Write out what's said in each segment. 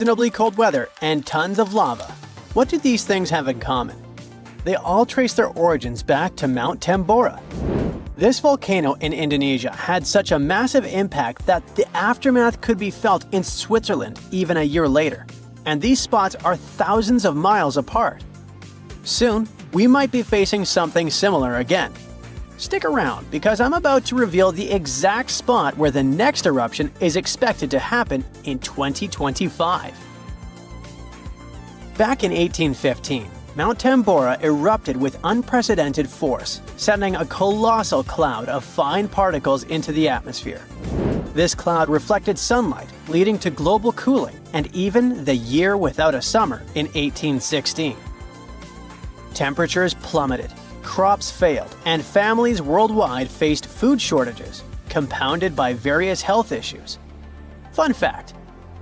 Unseasonably cold weather, and tons of lava. What do these things have in common? They all trace their origins back to Mount Tambora. This volcano in Indonesia had such a massive impact that the aftermath could be felt in Switzerland even a year later. And these spots are thousands of miles apart. Soon, we might be facing something similar again. Stick around, because I'm about to reveal the exact spot where the next eruption is expected to happen in 2025. Back in 1815, Mount Tambora erupted with unprecedented force, sending a colossal cloud of fine particles into the atmosphere. This cloud reflected sunlight, leading to global cooling and even the year without a summer in 1816. Temperatures plummeted, crops failed, and families worldwide faced food shortages, compounded by various health issues. Fun fact: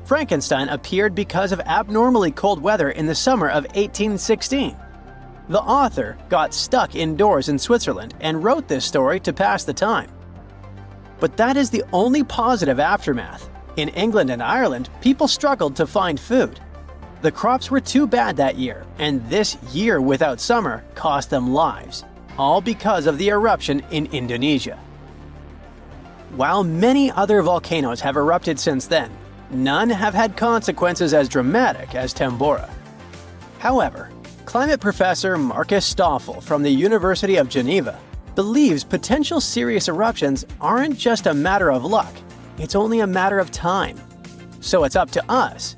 Frankenstein appeared because of abnormally cold weather in the summer of 1816. The author got stuck indoors in Switzerland and wrote this story to pass the time. But that is the only positive aftermath. In England and Ireland, people struggled to find food. The crops were too bad that year, and this year without summer cost them lives, all because of the eruption in Indonesia. While many other volcanoes have erupted since then, none have had consequences as dramatic as Tambora. However, climate professor Marcus Stoffel from the University of Geneva believes potential serious eruptions aren't just a matter of luck, it's only a matter of time. So it's up to us.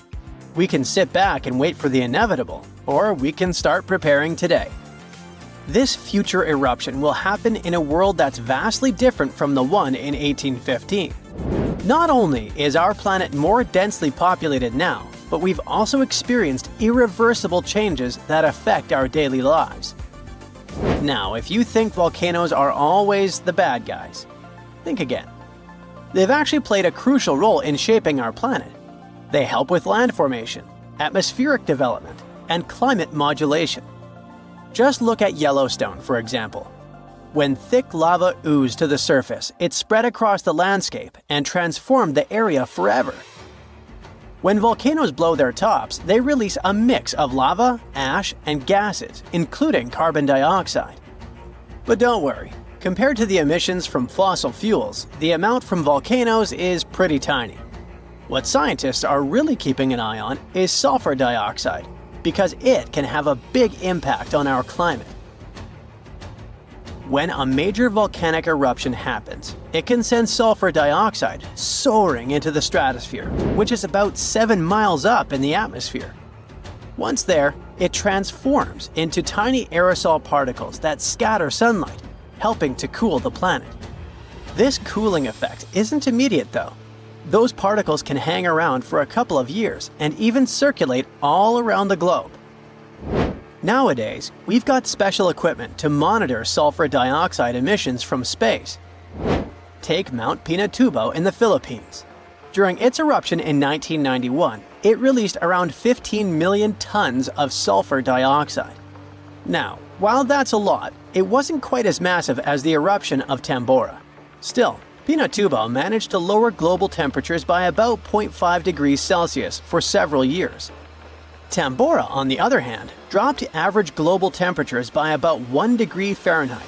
We can sit back and wait for the inevitable, or we can start preparing today. This future eruption will happen in a world that's vastly different from the one in 1815. Not only is our planet more densely populated now, but we've also experienced irreversible changes that affect our daily lives. Now, if you think volcanoes are always the bad guys, think again. They've actually played a crucial role in shaping our planet. They help with land formation, atmospheric development, and climate modulation. Just look at Yellowstone, for example. When thick lava oozed to the surface, it spread across the landscape and transformed the area forever. When volcanoes blow their tops, they release a mix of lava, ash, and gases, including carbon dioxide. But don't worry, compared to the emissions from fossil fuels, the amount from volcanoes is pretty tiny. What scientists are really keeping an eye on is sulfur dioxide, because it can have a big impact on our climate. When a major volcanic eruption happens, it can send sulfur dioxide soaring into the stratosphere, which is about 7 miles up in the atmosphere. Once there, it transforms into tiny aerosol particles that scatter sunlight, helping to cool the planet. This cooling effect isn't immediate though. Those particles can hang around for a couple of years and even circulate all around the globe. Nowadays, we've got special equipment to monitor sulfur dioxide emissions from space. Take Mount Pinatubo in the Philippines. During its eruption in 1991, it released around 15 million tons of sulfur dioxide. Now, while that's a lot, it wasn't quite as massive as the eruption of Tambora. Still, Pinatubo managed to lower global temperatures by about 0.5 degrees Celsius for several years. Tambora, on the other hand, dropped average global temperatures by about 1 degree Fahrenheit.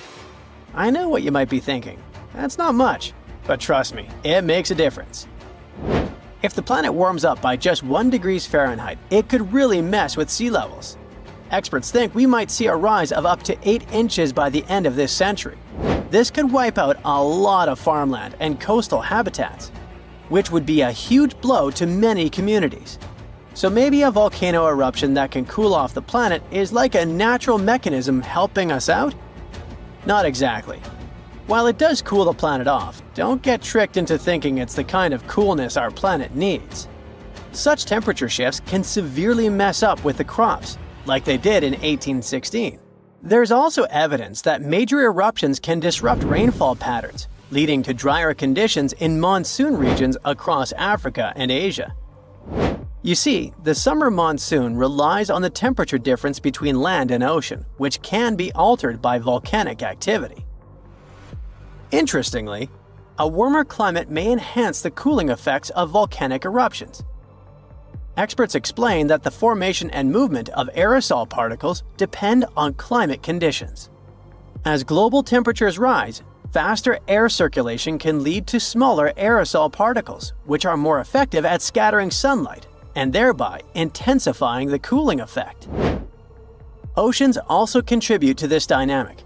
I know what you might be thinking. That's not much, but trust me, it makes a difference. If the planet warms up by just 1 degree Fahrenheit, it could really mess with sea levels. Experts think we might see a rise of up to 8 inches by the end of this century. This could wipe out a lot of farmland and coastal habitats, which would be a huge blow to many communities. So maybe a volcano eruption that can cool off the planet is like a natural mechanism helping us out? Not exactly. While it does cool the planet off, don't get tricked into thinking it's the kind of coolness our planet needs. Such temperature shifts can severely mess up with the crops, like they did in 1816. There's also evidence that major eruptions can disrupt rainfall patterns, leading to drier conditions in monsoon regions across Africa and Asia. You see, the summer monsoon relies on the temperature difference between land and ocean, which can be altered by volcanic activity. Interestingly, a warmer climate may enhance the cooling effects of volcanic eruptions. Experts explain that the formation and movement of aerosol particles depend on climate conditions. As global temperatures rise, faster air circulation can lead to smaller aerosol particles, which are more effective at scattering sunlight and thereby intensifying the cooling effect. Oceans also contribute to this dynamic.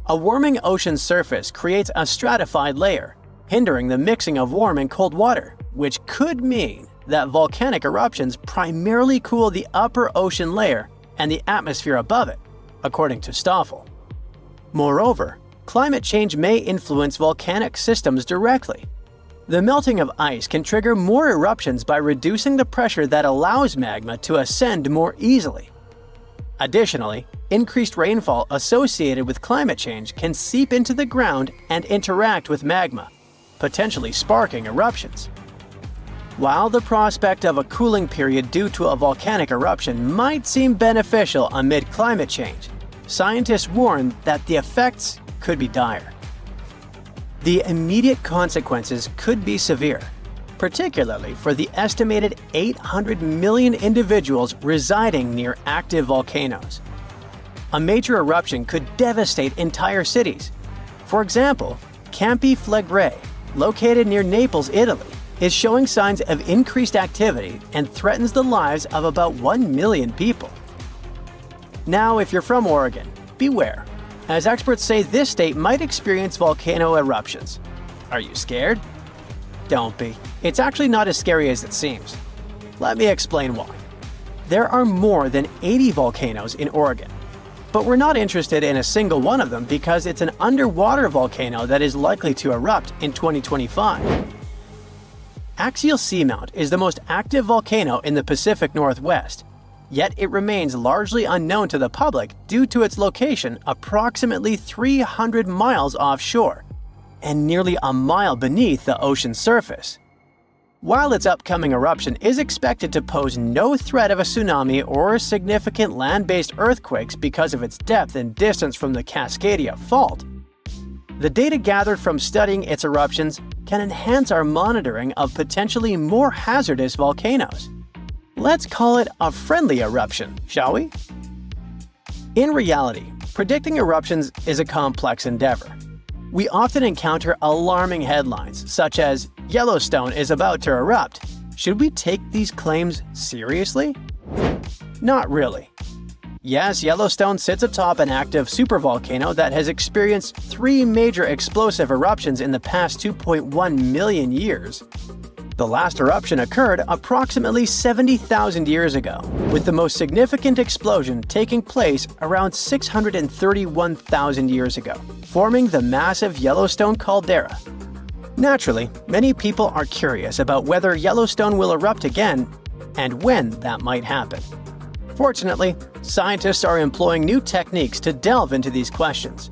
A warming ocean surface creates a stratified layer, hindering the mixing of warm and cold water, which could mean that volcanic eruptions primarily cool the upper ocean layer and the atmosphere above it, according to Stoffel. Moreover, climate change may influence volcanic systems directly. The melting of ice can trigger more eruptions by reducing the pressure that allows magma to ascend more easily. Additionally, increased rainfall associated with climate change can seep into the ground and interact with magma, potentially sparking eruptions. While the prospect of a cooling period due to a volcanic eruption might seem beneficial amid climate change, scientists warn that the effects could be dire. The immediate consequences could be severe, particularly for the estimated 800 million individuals residing near active volcanoes. A major eruption could devastate entire cities. For example, Campi Flegrei, located near Naples, Italy, is showing signs of increased activity and threatens the lives of about 1 million people. Now, if you're from Oregon, beware, as experts say this state might experience volcano eruptions. Are you scared? Don't be. It's actually not as scary as it seems. Let me explain why. There are more than 80 volcanoes in Oregon, but we're not interested in a single one of them because it's an underwater volcano that is likely to erupt in 2025. Axial Seamount is the most active volcano in the Pacific Northwest, yet it remains largely unknown to the public due to its location approximately 300 miles offshore and nearly a mile beneath the ocean's surface. While its upcoming eruption is expected to pose no threat of a tsunami or significant land-based earthquakes because of its depth and distance from the Cascadia Fault, the data gathered from studying its eruptions can enhance our monitoring of potentially more hazardous volcanoes. Let's call it a friendly eruption, shall we? In reality, predicting eruptions is a complex endeavor. We often encounter alarming headlines, such as, "Yellowstone is about to erupt." Should we take these claims seriously? Not really. Yes, Yellowstone sits atop an active supervolcano that has experienced 3 major explosive eruptions in the past 2.1 million years. The last eruption occurred approximately 70,000 years ago, with the most significant explosion taking place around 631,000 years ago, forming the massive Yellowstone caldera. Naturally, many people are curious about whether Yellowstone will erupt again and when that might happen. Fortunately, scientists are employing new techniques to delve into these questions.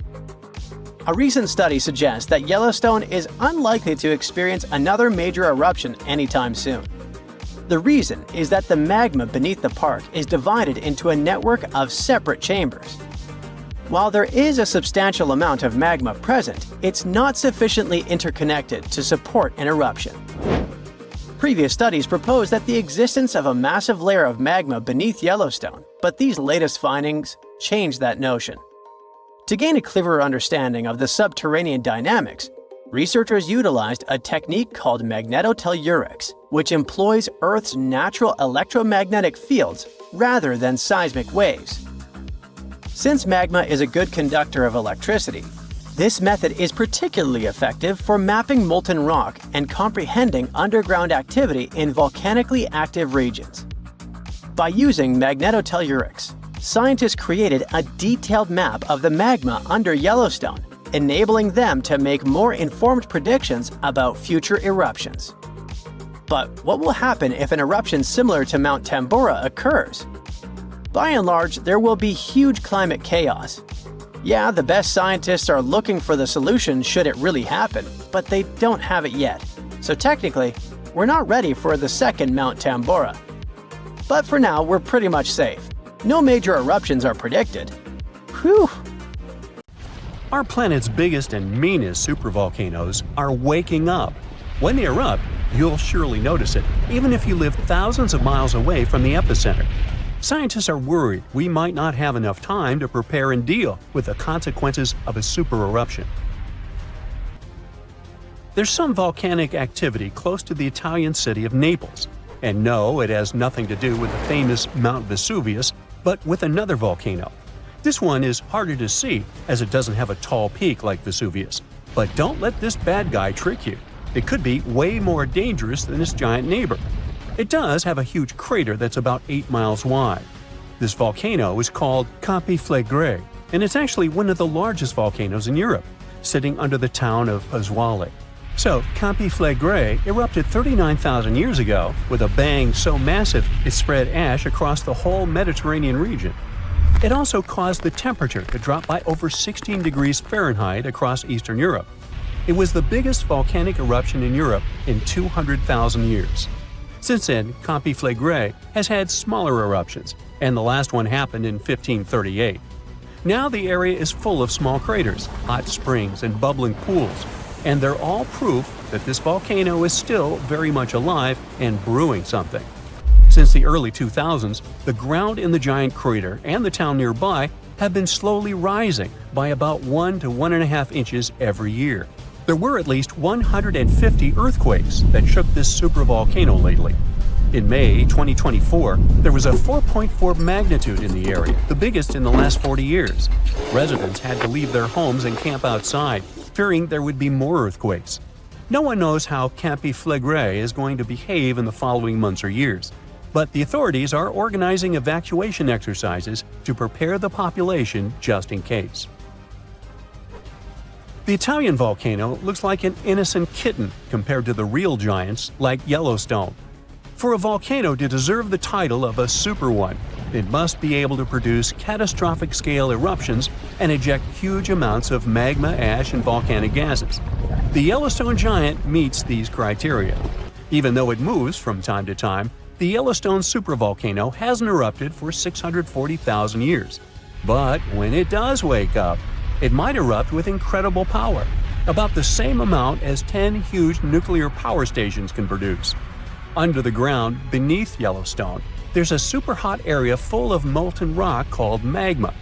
A recent study suggests that Yellowstone is unlikely to experience another major eruption anytime soon. The reason is that the magma beneath the park is divided into a network of separate chambers. While there is a substantial amount of magma present, it's not sufficiently interconnected to support an eruption. Previous studies proposed that the existence of a massive layer of magma beneath Yellowstone, but these latest findings change that notion. To gain a clearer understanding of the subterranean dynamics, researchers utilized a technique called magnetotellurics, which employs Earth's natural electromagnetic fields rather than seismic waves. Since magma is a good conductor of electricity, this method is particularly effective for mapping molten rock and comprehending underground activity in volcanically active regions. By using magnetotellurics, scientists created a detailed map of the magma under Yellowstone, enabling them to make more informed predictions about future eruptions. But what will happen if an eruption similar to Mount Tambora occurs? By and large, there will be huge climate chaos. Yeah, the best scientists are looking for the solution should it really happen, but they don't have it yet. So technically, we're not ready for the second Mount Tambora. But for now, we're pretty much safe. No major eruptions are predicted. Whew! Our planet's biggest and meanest supervolcanoes are waking up. When they erupt, you'll surely notice it, even if you live thousands of miles away from the epicenter. Scientists are worried we might not have enough time to prepare and deal with the consequences of a super eruption. There's some volcanic activity close to the Italian city of Naples. And no, it has nothing to do with the famous Mount Vesuvius, but with another volcano. This one is harder to see as it doesn't have a tall peak like Vesuvius. But don't let this bad guy trick you. It could be way more dangerous than its giant neighbor. It does have a huge crater that's about 8 miles wide. This volcano is called Campi Flegrei, and it's actually one of the largest volcanoes in Europe, sitting under the town of Pasquale. So, Campi Flegrei erupted 39,000 years ago with a bang so massive it spread ash across the whole Mediterranean region. It also caused the temperature to drop by over 16 degrees Fahrenheit across Eastern Europe. It was the biggest volcanic eruption in Europe in 200,000 years. Since then, Campi Flegrei has had smaller eruptions, and the last one happened in 1538. Now the area is full of small craters, hot springs, and bubbling pools, and they're all proof that this volcano is still very much alive and brewing something. Since the early 2000s, the ground in the giant crater and the town nearby have been slowly rising by about 1 to 1.5 inches every year. There were at least 150 earthquakes that shook this supervolcano lately. In May 2024, there was a 4.4 magnitude in the area, the biggest in the last 40 years. Residents had to leave their homes and camp outside, fearing there would be more earthquakes. No one knows how Campi Flegrei is going to behave in the following months or years, but the authorities are organizing evacuation exercises to prepare the population just in case. The Italian volcano looks like an innocent kitten compared to the real giants like Yellowstone. For a volcano to deserve the title of a super one, it must be able to produce catastrophic-scale eruptions and eject huge amounts of magma, ash, and volcanic gases. The Yellowstone giant meets these criteria. Even though it moves from time to time, the Yellowstone supervolcano hasn't erupted for 640,000 years. But when it does wake up, it might erupt with incredible power, about the same amount as 10 huge nuclear power stations can produce. Under the ground, beneath Yellowstone, there's a super hot area full of molten rock called magma.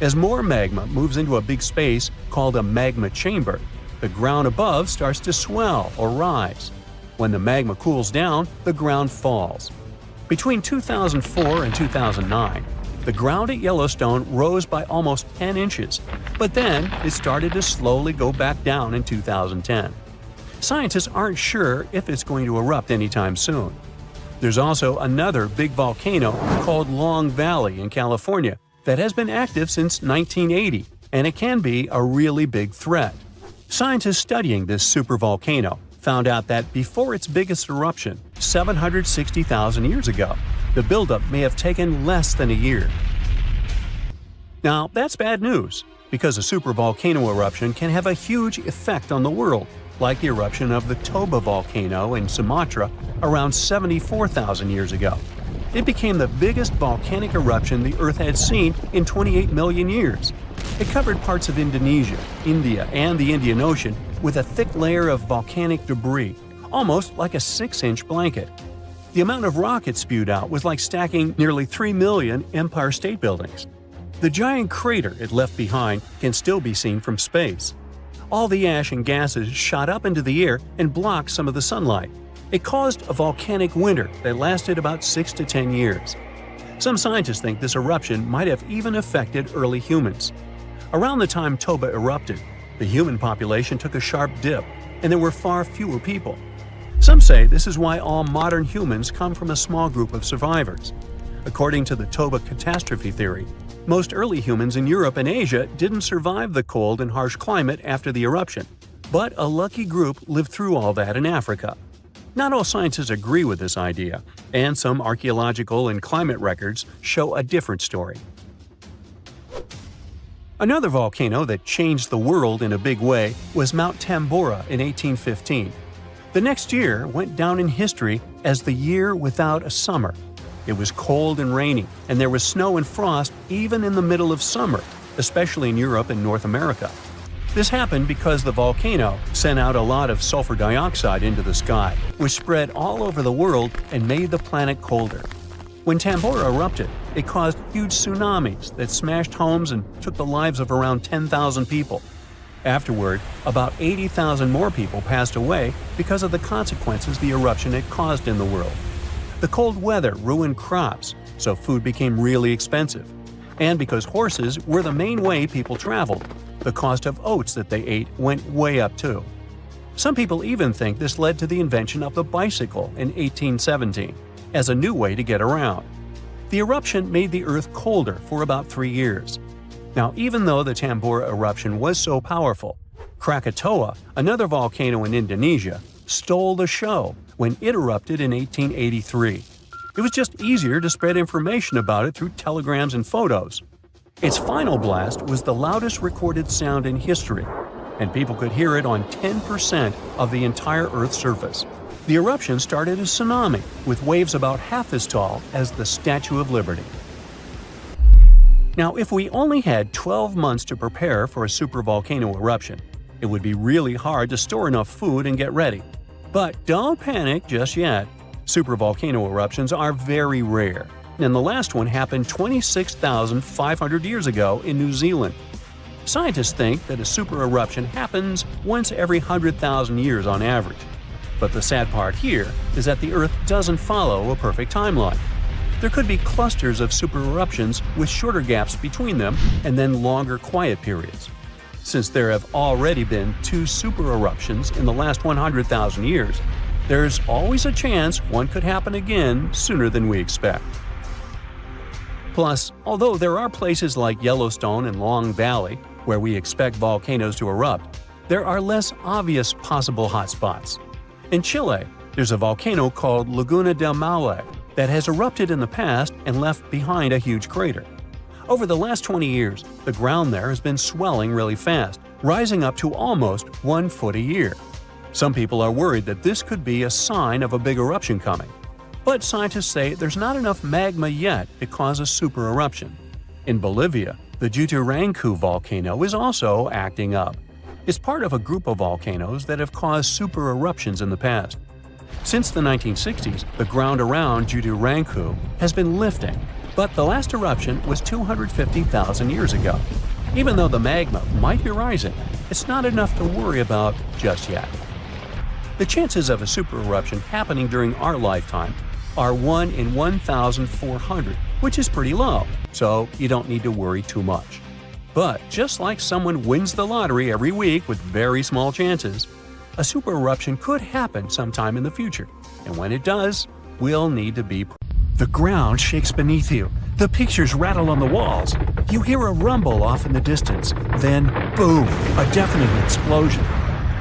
As more magma moves into a big space called a magma chamber, the ground above starts to swell or rise. When the magma cools down, the ground falls. Between 2004 and 2009, the ground at Yellowstone rose by almost 10 inches, but then it started to slowly go back down in 2010. Scientists aren't sure if it's going to erupt anytime soon. There's also another big volcano called Long Valley in California that has been active since 1980, and it can be a really big threat. Scientists studying this supervolcano found out that before its biggest eruption, 760,000 years ago, the buildup may have taken less than a year. Now, that's bad news, because a supervolcano eruption can have a huge effect on the world, like the eruption of the Toba volcano in Sumatra around 74,000 years ago. It became the biggest volcanic eruption the Earth had seen in 28 million years. It covered parts of Indonesia, India, and the Indian Ocean with a thick layer of volcanic debris, almost like a 6-inch blanket. The amount of rock it spewed out was like stacking nearly 3 million Empire State Buildings. The giant crater it left behind can still be seen from space. All the ash and gases shot up into the air and blocked some of the sunlight. It caused a volcanic winter that lasted about 6 to 10 years. Some scientists think this eruption might have even affected early humans. Around the time Toba erupted, the human population took a sharp dip, and there were far fewer people. Some say this is why all modern humans come from a small group of survivors. According to the Toba catastrophe theory, most early humans in Europe and Asia didn't survive the cold and harsh climate after the eruption, but a lucky group lived through all that in Africa. Not all scientists agree with this idea, and some archaeological and climate records show a different story. Another volcano that changed the world in a big way was Mount Tambora in 1815. The next year went down in history as the year without a summer. It was cold and rainy, and there was snow and frost even in the middle of summer, especially in Europe and North America. This happened because the volcano sent out a lot of sulfur dioxide into the sky, which spread all over the world and made the planet colder. When Tambora erupted, it caused huge tsunamis that smashed homes and took the lives of around 10,000 people. Afterward, about 80,000 more people passed away because of the consequences the eruption had caused in the world. The cold weather ruined crops, so food became really expensive. And because horses were the main way people traveled, the cost of oats that they ate went way up too. Some people even think this led to the invention of the bicycle in 1817 as a new way to get around. The eruption made the Earth colder for about 3 years. Now, even though the Tambora eruption was so powerful, Krakatoa, another volcano in Indonesia, stole the show when it erupted in 1883. It was just easier to spread information about it through telegrams and photos. Its final blast was the loudest recorded sound in history, and people could hear it on 10% of the entire Earth's surface. The eruption started a tsunami with waves about half as tall as the Statue of Liberty. Now, if we only had 12 months to prepare for a supervolcano eruption, it would be really hard to store enough food and get ready. But don't panic just yet. Supervolcano eruptions are very rare, and the last one happened 26,500 years ago in New Zealand. Scientists think that a super eruption happens once every 100,000 years on average. But the sad part here is that the Earth doesn't follow a perfect timeline. There could be clusters of super eruptions with shorter gaps between them and then longer quiet periods. Since there have already been 2 super eruptions in the last 100,000 years, there's always a chance one could happen again sooner than we expect. Plus, although there are places like Yellowstone and Long Valley where we expect volcanoes to erupt, there are less obvious possible hotspots. In Chile, there's a volcano called Laguna del Maule that has erupted in the past and left behind a huge crater. Over the last 20 years, the ground there has been swelling really fast, rising up to almost 1 foot a year. Some people are worried that this could be a sign of a big eruption coming. But scientists say there's not enough magma yet to cause a super eruption. In Bolivia, the Jutarancu volcano is also acting up. It's part of a group of volcanoes that have caused super eruptions in the past. Since the 1960s, the ground around Jutarancu has been lifting, but the last eruption was 250,000 years ago. Even though the magma might be rising, it's not enough to worry about just yet. The chances of a super eruption happening during our lifetime are 1 in 1,400, which is pretty low, so you don't need to worry too much. But just like someone wins the lottery every week with very small chances, a super eruption could happen sometime in the future, and when it does, we'll need to be prepared. The ground shakes beneath you. The pictures rattle on the walls. You hear a rumble off in the distance. Then, boom, a deafening explosion.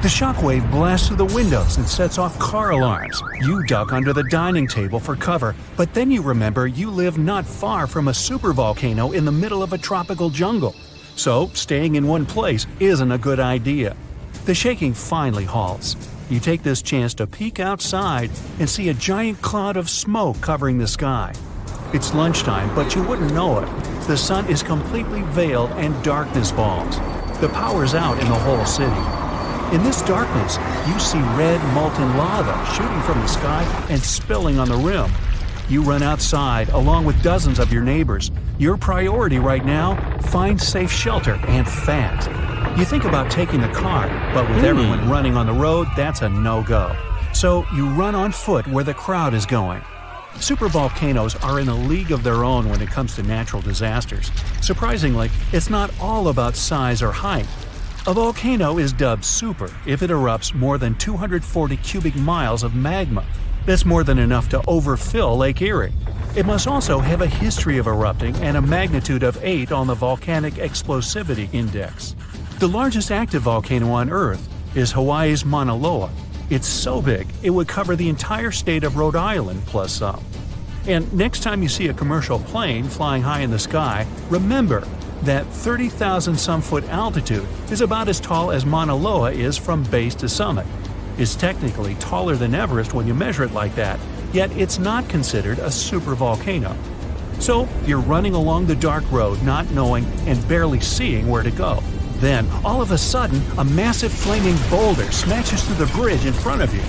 The shockwave blasts through the windows and sets off car alarms. You duck under the dining table for cover, but then you remember you live not far from a supervolcano in the middle of a tropical jungle. So, staying in one place isn't a good idea. The shaking finally halts. You take this chance to peek outside and see a giant cloud of smoke covering the sky. It's lunchtime, but you wouldn't know it. The sun is completely veiled and darkness falls. The power's out in the whole city. In this darkness, you see red molten lava shooting from the sky and spilling on the rim. You run outside along with dozens of your neighbors. Your priority right now, find safe shelter and fast. You think about taking the car, but with everyone running on the road, that's a no-go. So you run on foot where the crowd is going. Supervolcanoes are in a league of their own when it comes to natural disasters. Surprisingly, it's not all about size or height. A volcano is dubbed super if it erupts more than 240 cubic miles of magma. That's more than enough to overfill Lake Erie. It must also have a history of erupting and a magnitude of 8 on the Volcanic Explosivity Index. The largest active volcano on Earth is Hawaii's Mauna Loa. It's so big, it would cover the entire state of Rhode Island plus some. And next time you see a commercial plane flying high in the sky, remember that 30,000-some-foot altitude is about as tall as Mauna Loa is from base to summit. It's technically taller than Everest when you measure it like that, yet it's not considered a supervolcano. So you're running along the dark road not knowing and barely seeing where to go. Then, all of a sudden, a massive flaming boulder smashes through the bridge in front of you.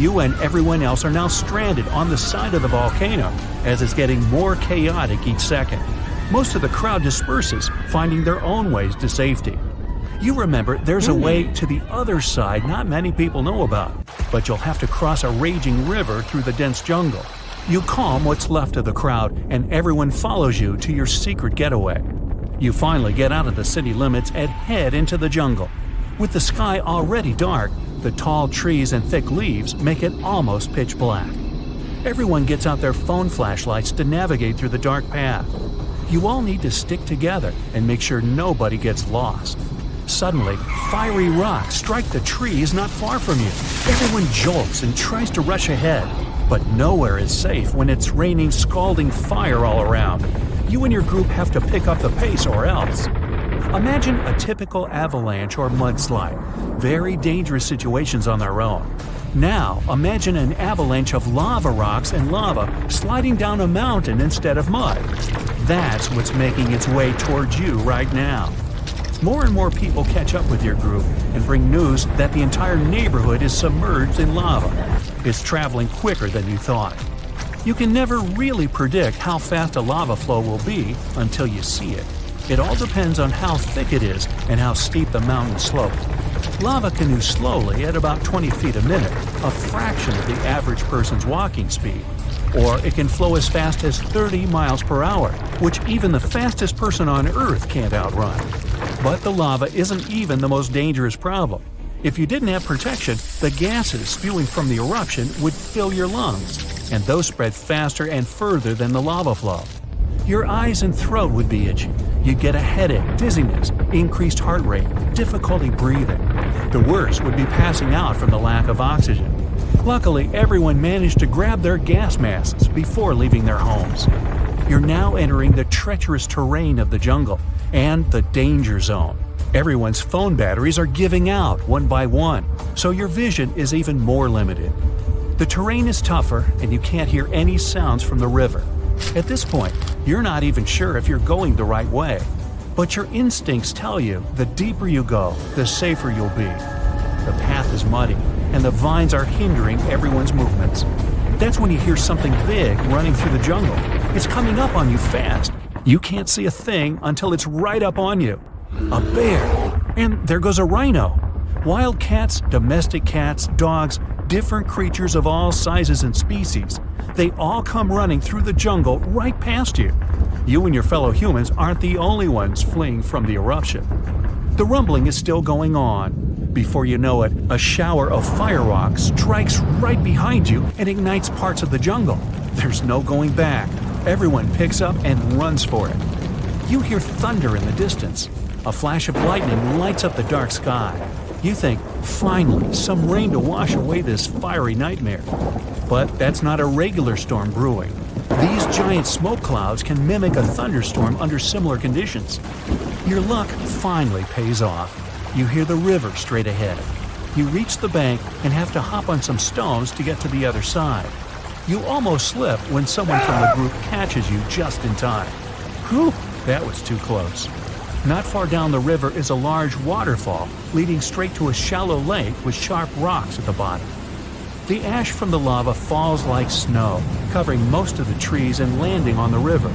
You and everyone else are now stranded on the side of the volcano as it's getting more chaotic each second. Most of the crowd disperses, finding their own ways to safety. You remember there's a way to the other side not many people know about, but you'll have to cross a raging river through the dense jungle. You calm what's left of the crowd, and everyone follows you to your secret getaway. You finally get out of the city limits and head into the jungle. With the sky already dark, the tall trees and thick leaves make it almost pitch black. Everyone gets out their phone flashlights to navigate through the dark path. You all need to stick together and make sure nobody gets lost. Suddenly, fiery rocks strike the trees not far from you. Everyone jolts and tries to rush ahead, but nowhere is safe when it's raining scalding fire all around. You and your group have to pick up the pace or else. Imagine a typical avalanche or mudslide. Very dangerous situations on their own. Now, imagine an avalanche of lava rocks and lava sliding down a mountain instead of mud. That's what's making its way towards you right now. More and more people catch up with your group and bring news that the entire neighborhood is submerged in lava. It's traveling quicker than you thought. You can never really predict how fast a lava flow will be until you see it. It all depends on how thick it is and how steep the mountain slope. Lava can move slowly at about 20 feet a minute, a fraction of the average person's walking speed. Or it can flow as fast as 30 miles per hour, which even the fastest person on Earth can't outrun. But the lava isn't even the most dangerous problem. If you didn't have protection, the gases spewing from the eruption would fill your lungs, and those spread faster and further than the lava flow. Your eyes and throat would be itchy. You'd get a headache, dizziness, increased heart rate, difficulty breathing. The worst would be passing out from the lack of oxygen. Luckily, everyone managed to grab their gas masks before leaving their homes. You're now entering the treacherous terrain of the jungle and the danger zone. Everyone's phone batteries are giving out one by one, so your vision is even more limited. The terrain is tougher, and you can't hear any sounds from the river. At this point, you're not even sure if you're going the right way. But your instincts tell you the deeper you go, the safer you'll be. The path is muddy, and the vines are hindering everyone's movements. That's when you hear something big running through the jungle. It's coming up on you fast. You can't see a thing until it's right up on you. A bear. And there goes a rhino. Wild cats, domestic cats, dogs, different creatures of all sizes and species. They all come running through the jungle right past you. You and your fellow humans aren't the only ones fleeing from the eruption. The rumbling is still going on. Before you know it, a shower of fire rocks strikes right behind you and ignites parts of the jungle. There's no going back. Everyone picks up and runs for it. You hear thunder in the distance. A flash of lightning lights up the dark sky. You think, finally, some rain to wash away this fiery nightmare. But that's not a regular storm brewing. These giant smoke clouds can mimic a thunderstorm under similar conditions. Your luck finally pays off. You hear the river straight ahead. You reach the bank and have to hop on some stones to get to the other side. You almost slip when someone from the group catches you just in time. Whew, that was too close. Not far down the river is a large waterfall leading straight to a shallow lake with sharp rocks at the bottom. The ash from the lava falls like snow, covering most of the trees and landing on the river.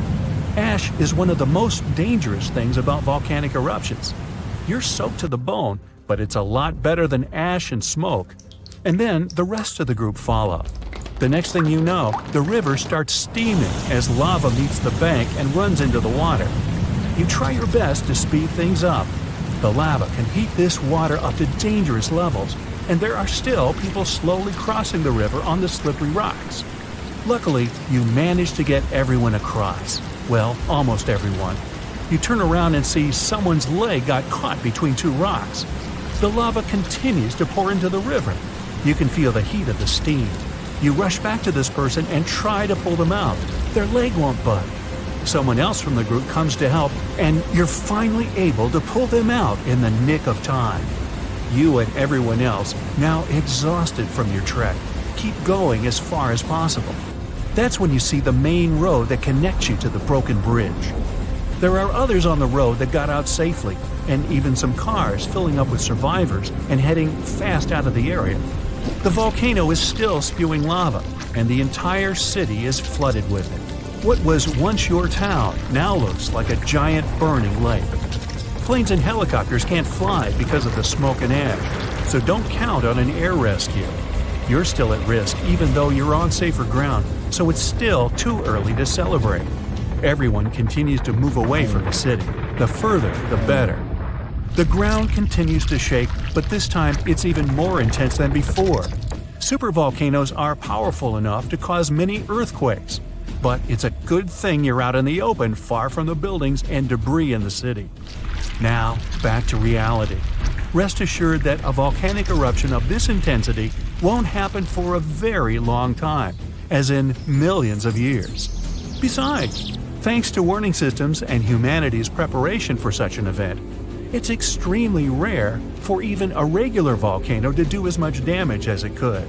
Ash is one of the most dangerous things about volcanic eruptions. You're soaked to the bone, but it's a lot better than ash and smoke. And then the rest of the group follow. The next thing you know, the river starts steaming as lava meets the bank and runs into the water. You try your best to speed things up. The lava can heat this water up to dangerous levels, and there are still people slowly crossing the river on the slippery rocks. Luckily, you manage to get everyone across. Well, almost everyone. You turn around and see someone's leg got caught between two rocks. The lava continues to pour into the river. You can feel the heat of the steam. You rush back to this person and try to pull them out. Their leg won't budge. Someone else from the group comes to help, and you're finally able to pull them out in the nick of time. You and everyone else, now exhausted from your trek, keep going as far as possible. That's when you see the main road that connects you to the broken bridge. There are others on the road that got out safely, and even some cars filling up with survivors and heading fast out of the area. The volcano is still spewing lava, and the entire city is flooded with it. What was once your town now looks like a giant burning lake. Planes and helicopters can't fly because of the smoke and ash, so don't count on an air rescue. You're still at risk even though you're on safer ground, so it's still too early to celebrate. Everyone continues to move away from the city. The further, the better. The ground continues to shake, but this time it's even more intense than before. Supervolcanoes are powerful enough to cause many earthquakes, but it's a good thing you're out in the open, far from the buildings and debris in the city. Now, back to reality. Rest assured that a volcanic eruption of this intensity won't happen for a very long time, as in millions of years. Besides, thanks to warning systems and humanity's preparation for such an event, it's extremely rare for even a regular volcano to do as much damage as it could.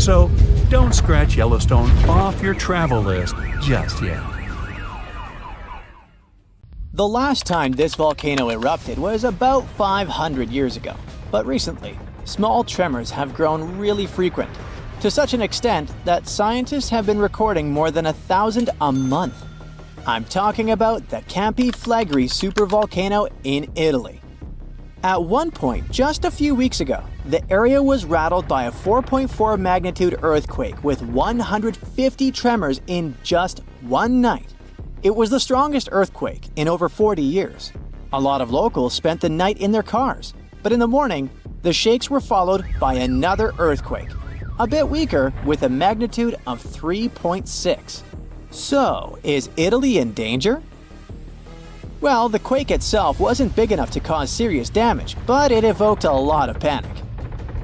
So, don't scratch Yellowstone off your travel list just yet. The last time this volcano erupted was about 500 years ago, but recently, small tremors have grown really frequent, to such an extent that scientists have been recording more than 1,000 a month. I'm talking about the Campi Flegrei supervolcano in Italy. At one point, just a few weeks ago, the area was rattled by a 4.4 magnitude earthquake with 150 tremors in just one night. It was the strongest earthquake in over 40 years. A lot of locals spent the night in their cars, but in the morning, the shakes were followed by another earthquake, a bit weaker with a magnitude of 3.6. So, is Italy in danger? Well, the quake itself wasn't big enough to cause serious damage, but it evoked a lot of panic.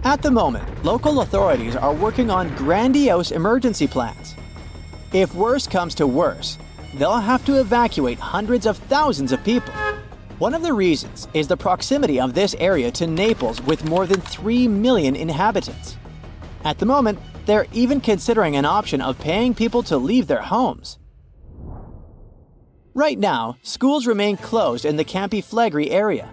At the moment, local authorities are working on grandiose emergency plans. If worse comes to worse, they'll have to evacuate hundreds of thousands of people. One of the reasons is the proximity of this area to Naples with more than 3 million inhabitants. At the moment, they're even considering an option of paying people to leave their homes. Right now, schools remain closed in the Campi Flegrei area.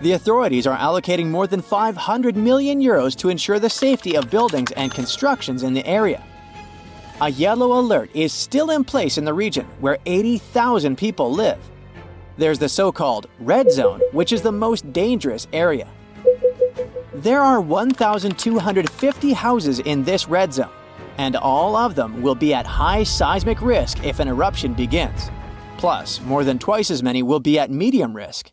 The authorities are allocating more than 500 million euros to ensure the safety of buildings and constructions in the area. A yellow alert is still in place in the region where 80,000 people live. There's the so-called red zone, which is the most dangerous area. There are 1,250 houses in this red zone, and all of them will be at high seismic risk if an eruption begins. Plus, more than twice as many will be at medium risk.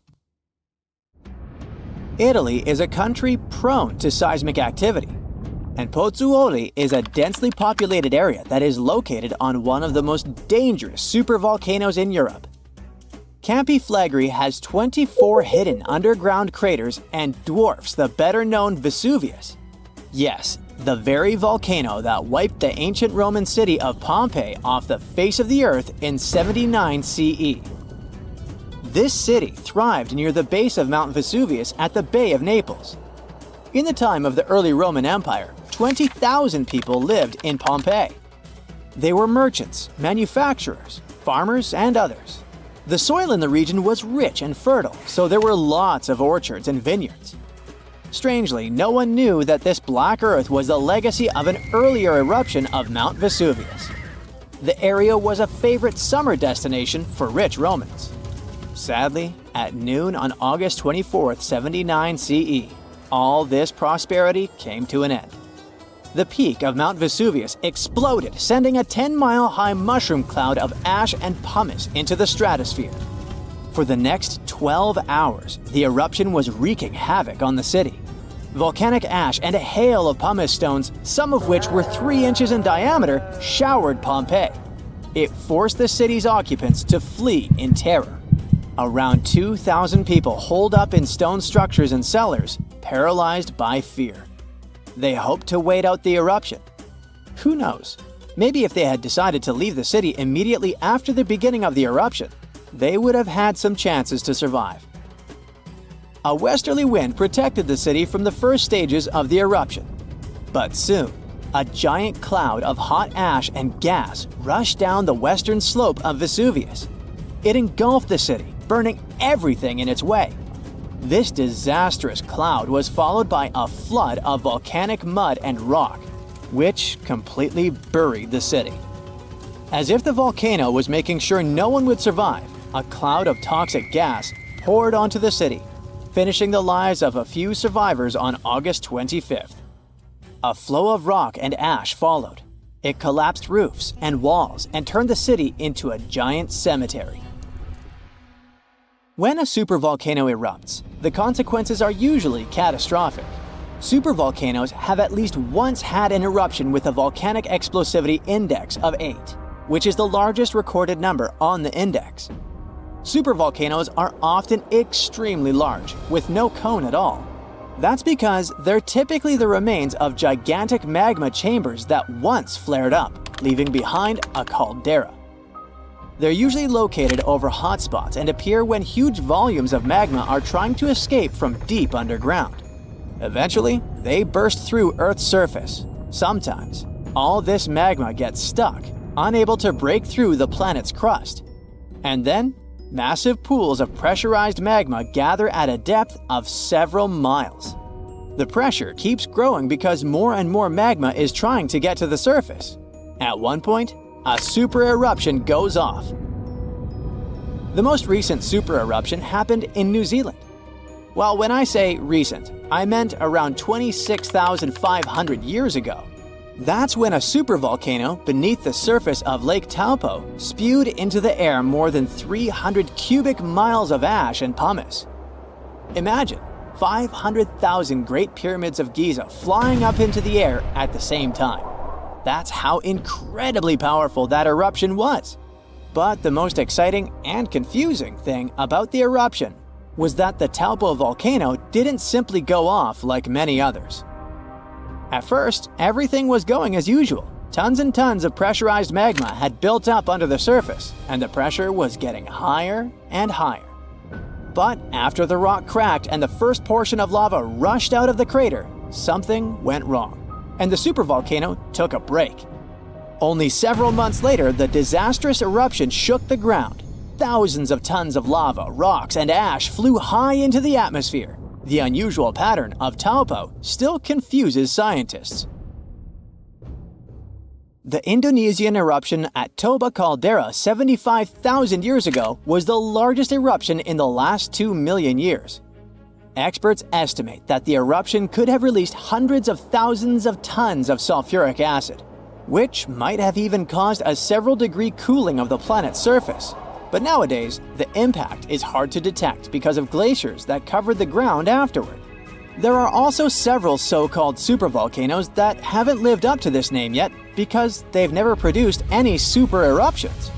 Italy is a country prone to seismic activity, and Pozzuoli is a densely populated area that is located on one of the most dangerous supervolcanoes in Europe. Campi Flegrei has 24 hidden underground craters and dwarfs the better-known Vesuvius. Yes, the very volcano that wiped the ancient Roman city of Pompeii off the face of the earth in 79 CE. This city thrived near the base of Mount Vesuvius at the Bay of Naples. In the time of the early Roman Empire, 20,000 people lived in Pompeii. They were merchants, manufacturers, farmers, and others. The soil in the region was rich and fertile, so there were lots of orchards and vineyards. Strangely, no one knew that this black earth was the legacy of an earlier eruption of Mount Vesuvius. The area was a favorite summer destination for rich Romans. Sadly, at noon on August 24, 79 CE, all this prosperity came to an end. The peak of Mount Vesuvius exploded, sending a 10-mile-high mushroom cloud of ash and pumice into the stratosphere. For the next 12 hours, the eruption was wreaking havoc on the city. Volcanic ash and a hail of pumice stones, some of which were 3 inches in diameter, showered Pompeii. It forced the city's occupants to flee in terror. Around 2,000 people holed up in stone structures and cellars, paralyzed by fear. They hoped to wait out the eruption. Who knows? Maybe if they had decided to leave the city immediately after the beginning of the eruption, they would have had some chances to survive. A westerly wind protected the city from the first stages of the eruption. But soon, a giant cloud of hot ash and gas rushed down the western slope of Vesuvius. It engulfed the city, burning everything in its way. This disastrous cloud was followed by a flood of volcanic mud and rock, which completely buried the city. As if the volcano was making sure no one would survive, a cloud of toxic gas poured onto the city, finishing the lives of a few survivors on August 25th. A flow of rock and ash followed. It collapsed roofs and walls and turned the city into a giant cemetery. When a supervolcano erupts, the consequences are usually catastrophic. Supervolcanoes have at least once had an eruption with a volcanic explosivity index of 8, which is the largest recorded number on the index. Supervolcanoes are often extremely large, with no cone at all. That's because they're typically the remains of gigantic magma chambers that once flared up, leaving behind a caldera. They're usually located over hotspots and appear when huge volumes of magma are trying to escape from deep underground. Eventually, they burst through Earth's surface. Sometimes, all this magma gets stuck, unable to break through the planet's crust. And then, massive pools of pressurized magma gather at a depth of several miles. The pressure keeps growing because more and more magma is trying to get to the surface. At one point, a super eruption goes off. The most recent super eruption happened in New Zealand. Well, when I say recent, I meant around 26,500 years ago. That's when a supervolcano beneath the surface of Lake Taupo spewed into the air more than 300 cubic miles of ash and pumice. Imagine 500,000 Great Pyramids of Giza flying up into the air at the same time. That's how incredibly powerful that eruption was. But the most exciting and confusing thing about the eruption was that the Taupo volcano didn't simply go off like many others. At first, everything was going as usual. Tons and tons of pressurized magma had built up under the surface, and the pressure was getting higher and higher. But after the rock cracked and the first portion of lava rushed out of the crater, something went wrong, and the supervolcano took a break. Only several months later, the disastrous eruption shook the ground. Thousands of tons of lava, rocks, and ash flew high into the atmosphere. The unusual pattern of Taupo still confuses scientists. The Indonesian eruption at Toba Caldera 75,000 years ago was the largest eruption in the last 2 million years. Experts estimate that the eruption could have released hundreds of thousands of tons of sulfuric acid, which might have even caused a several-degree cooling of the planet's surface. But nowadays, the impact is hard to detect because of glaciers that covered the ground afterward. There are also several so-called supervolcanoes that haven't lived up to this name yet because they've never produced any super eruptions.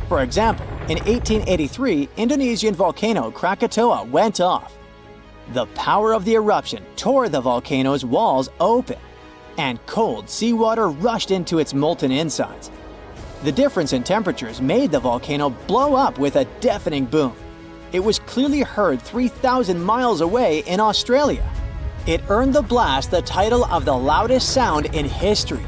For example, in 1883, Indonesian volcano Krakatoa went off. The power of the eruption tore the volcano's walls open, and cold seawater rushed into its molten insides. The difference in temperatures made the volcano blow up with a deafening boom. It was clearly heard 3,000 miles away in Australia. It earned the blast the title of the loudest sound in history.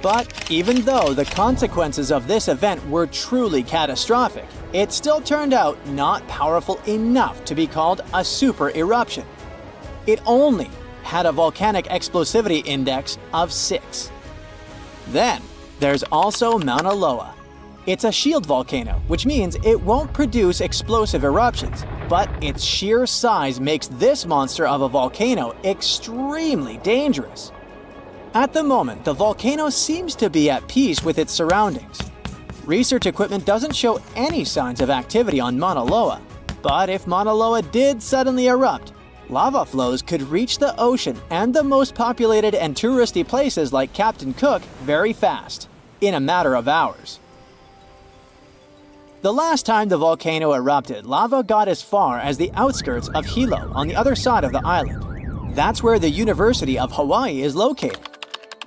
But even though the consequences of this event were truly catastrophic, it still turned out not powerful enough to be called a super eruption. It only had a volcanic explosivity index of 6. Then, there's also Mauna Loa. It's a shield volcano, which means it won't produce explosive eruptions, but its sheer size makes this monster of a volcano extremely dangerous. At the moment, the volcano seems to be at peace with its surroundings. Research equipment doesn't show any signs of activity on Mauna Loa, but if Mauna Loa did suddenly erupt, lava flows could reach the ocean and the most populated and touristy places like Captain Cook very fast, in a matter of hours. The last time the volcano erupted, lava got as far as the outskirts of Hilo on the other side of the island. That's where the University of Hawaii is located.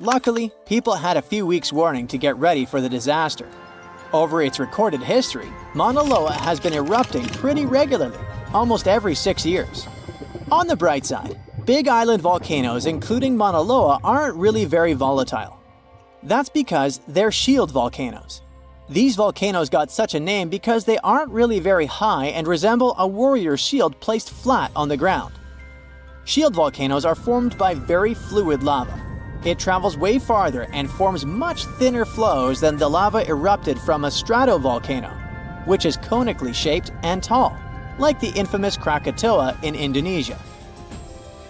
Luckily, people had a few weeks' warning to get ready for the disaster. Over its recorded history, Mauna Loa has been erupting pretty regularly, almost every 6 years. On the bright side, big island volcanoes including Mauna Loa aren't really very volatile. That's because they're shield volcanoes. These volcanoes got such a name because they aren't really very high and resemble a warrior's shield placed flat on the ground. Shield volcanoes are formed by very fluid lava. It travels way farther and forms much thinner flows than the lava erupted from a stratovolcano, which is conically shaped and tall, like the infamous Krakatoa in Indonesia.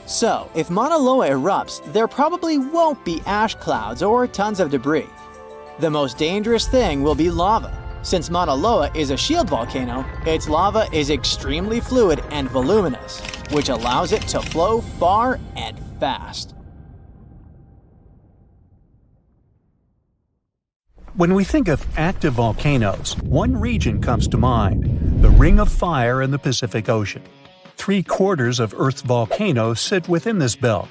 So, if Mauna Loa erupts, there probably won't be ash clouds or tons of debris. The most dangerous thing will be lava. Since Mauna Loa is a shield volcano, its lava is extremely fluid and voluminous, which allows it to flow far and fast. When we think of active volcanoes, one region comes to mind: the Ring of Fire in the Pacific Ocean. 3/4 of Earth's volcanoes sit within this belt.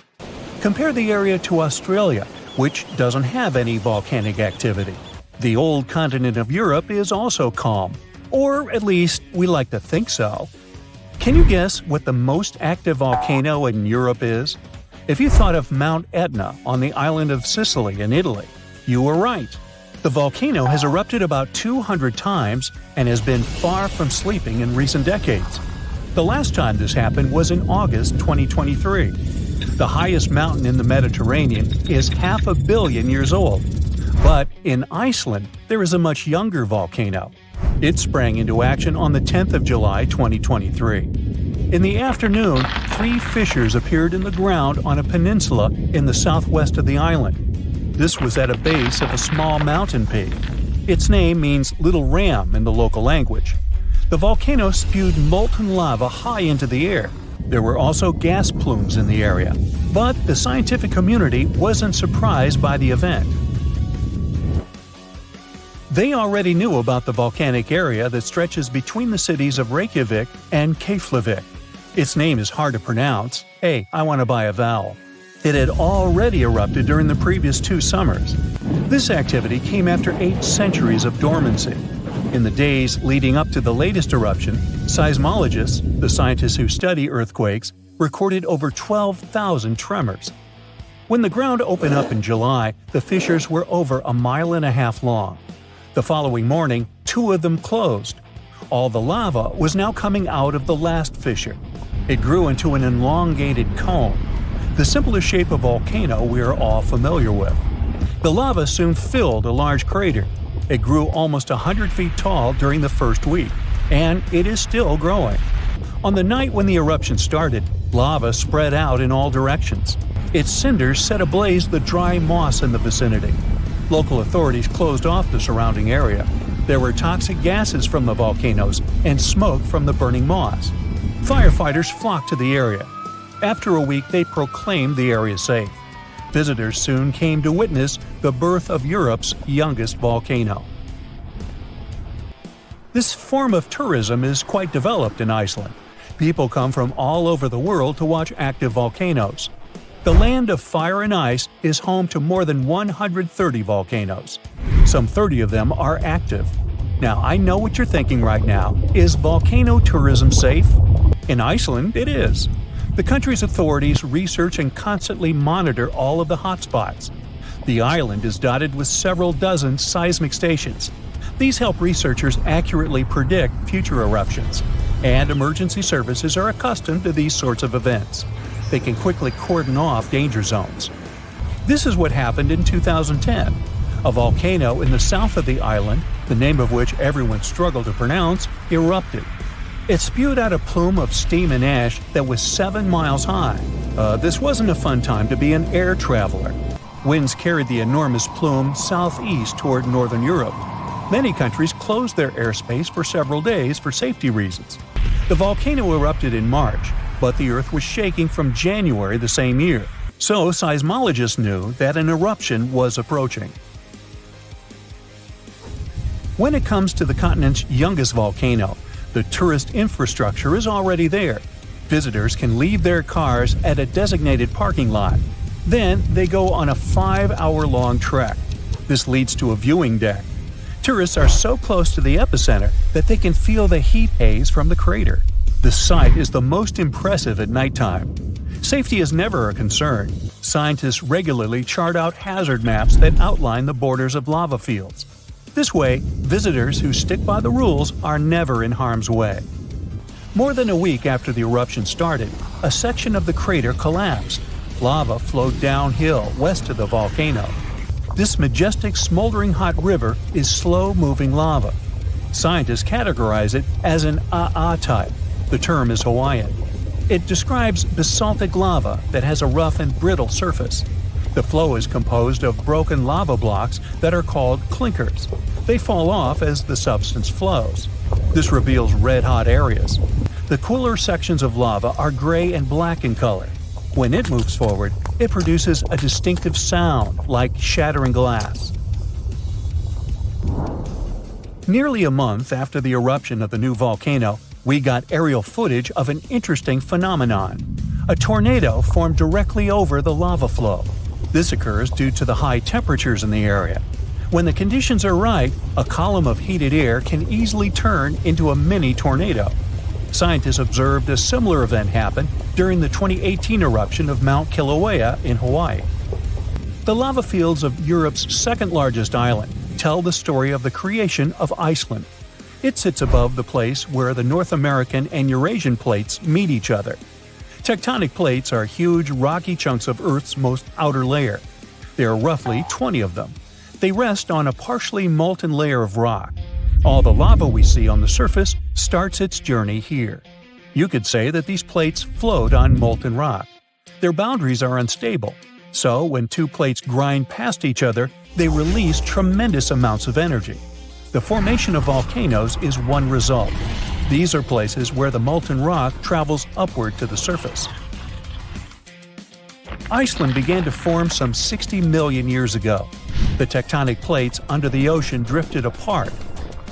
Compare the area to Australia, which doesn't have any volcanic activity. The old continent of Europe is also calm, or at least we like to think so. Can you guess what the most active volcano in Europe is? If you thought of Mount Etna on the island of Sicily in Italy, you were right. The volcano has erupted about 200 times and has been far from sleeping in recent decades. The last time this happened was in August 2023. The highest mountain in the Mediterranean is 500 million years old. But in Iceland, there is a much younger volcano. It sprang into action on the 10th of July 2023. In the afternoon, 3 fissures appeared in the ground on a peninsula in the southwest of the island. This was at a base of a small mountain peak. Its name means Little Ram in the local language. The volcano spewed molten lava high into the air. There were also gas plumes in the area. But the scientific community wasn't surprised by the event. They already knew about the volcanic area that stretches between the cities of Reykjavik and Keflavik. Its name is hard to pronounce. Hey, I want to buy a vowel. It had already erupted during the previous 2 summers. This activity came after 8 centuries of dormancy. In the days leading up to the latest eruption, seismologists, the scientists who study earthquakes, recorded over 12,000 tremors. When the ground opened up in July, the fissures were over 1.5 miles long. The following morning, 2 of them closed. All the lava was now coming out of the last fissure. It grew into an elongated cone, the simplest shape of volcano we are all familiar with. The lava soon filled a large crater. It grew almost 100 feet tall during the first week, and it is still growing. On the night when the eruption started, lava spread out in all directions. Its cinders set ablaze the dry moss in the vicinity. Local authorities closed off the surrounding area. There were toxic gases from the volcanoes and smoke from the burning moss. Firefighters flocked to the area. After a week, they proclaimed the area safe. Visitors soon came to witness the birth of Europe's youngest volcano. This form of tourism is quite developed in Iceland. People come from all over the world to watch active volcanoes. The land of fire and ice is home to more than 130 volcanoes. Some 30 of them are active. Now, I know what you're thinking right now. Is volcano tourism safe? In Iceland, it is. The country's authorities research and constantly monitor all of the hotspots. The island is dotted with several dozen seismic stations. These help researchers accurately predict future eruptions, and emergency services are accustomed to these sorts of events. They can quickly cordon off danger zones. This is what happened in 2010. A volcano in the south of the island, the name of which everyone struggled to pronounce, erupted. It spewed out a plume of steam and ash that was 7 miles high. This wasn't a fun time to be an air traveler. Winds carried the enormous plume southeast toward northern Europe. Many countries closed their airspace for several days for safety reasons. The volcano erupted in March, but the Earth was shaking from January the same year, so seismologists knew that an eruption was approaching. When it comes to the continent's youngest volcano, the tourist infrastructure is already there. Visitors can leave their cars at a designated parking lot. Then they go on a 5-hour-long trek. This leads to a viewing deck. Tourists are so close to the epicenter that they can feel the heat haze from the crater. The sight is the most impressive at nighttime. Safety is never a concern. Scientists regularly chart out hazard maps that outline the borders of lava fields. This way, visitors who stick by the rules are never in harm's way. More than a week after the eruption started, a section of the crater collapsed. Lava flowed downhill west of the volcano. This majestic smoldering hot river is slow-moving lava. Scientists categorize it as an AA type. The term is Hawaiian. It describes basaltic lava that has a rough and brittle surface. The flow is composed of broken lava blocks that are called clinkers. They fall off as the substance flows. This reveals red-hot areas. The cooler sections of lava are gray and black in color. When it moves forward, it produces a distinctive sound like shattering glass. Nearly a month after the eruption of the new volcano, we got aerial footage of an interesting phenomenon. A tornado formed directly over the lava flow. This occurs due to the high temperatures in the area. When the conditions are right, a column of heated air can easily turn into a mini tornado. Scientists observed a similar event happen during the 2018 eruption of Mount Kilauea in Hawaii. The lava fields of Europe's second-largest island tell the story of the creation of Iceland. It sits above the place where the North American and Eurasian plates meet each other. Tectonic plates are huge, rocky chunks of Earth's most outer layer. There are roughly 20 of them. They rest on a partially molten layer of rock. All the lava we see on the surface starts its journey here. You could say that these plates float on molten rock. Their boundaries are unstable, so when two plates grind past each other, they release tremendous amounts of energy. The formation of volcanoes is one result. These are places where the molten rock travels upward to the surface. Iceland began to form some 60 million years ago. The tectonic plates under the ocean drifted apart.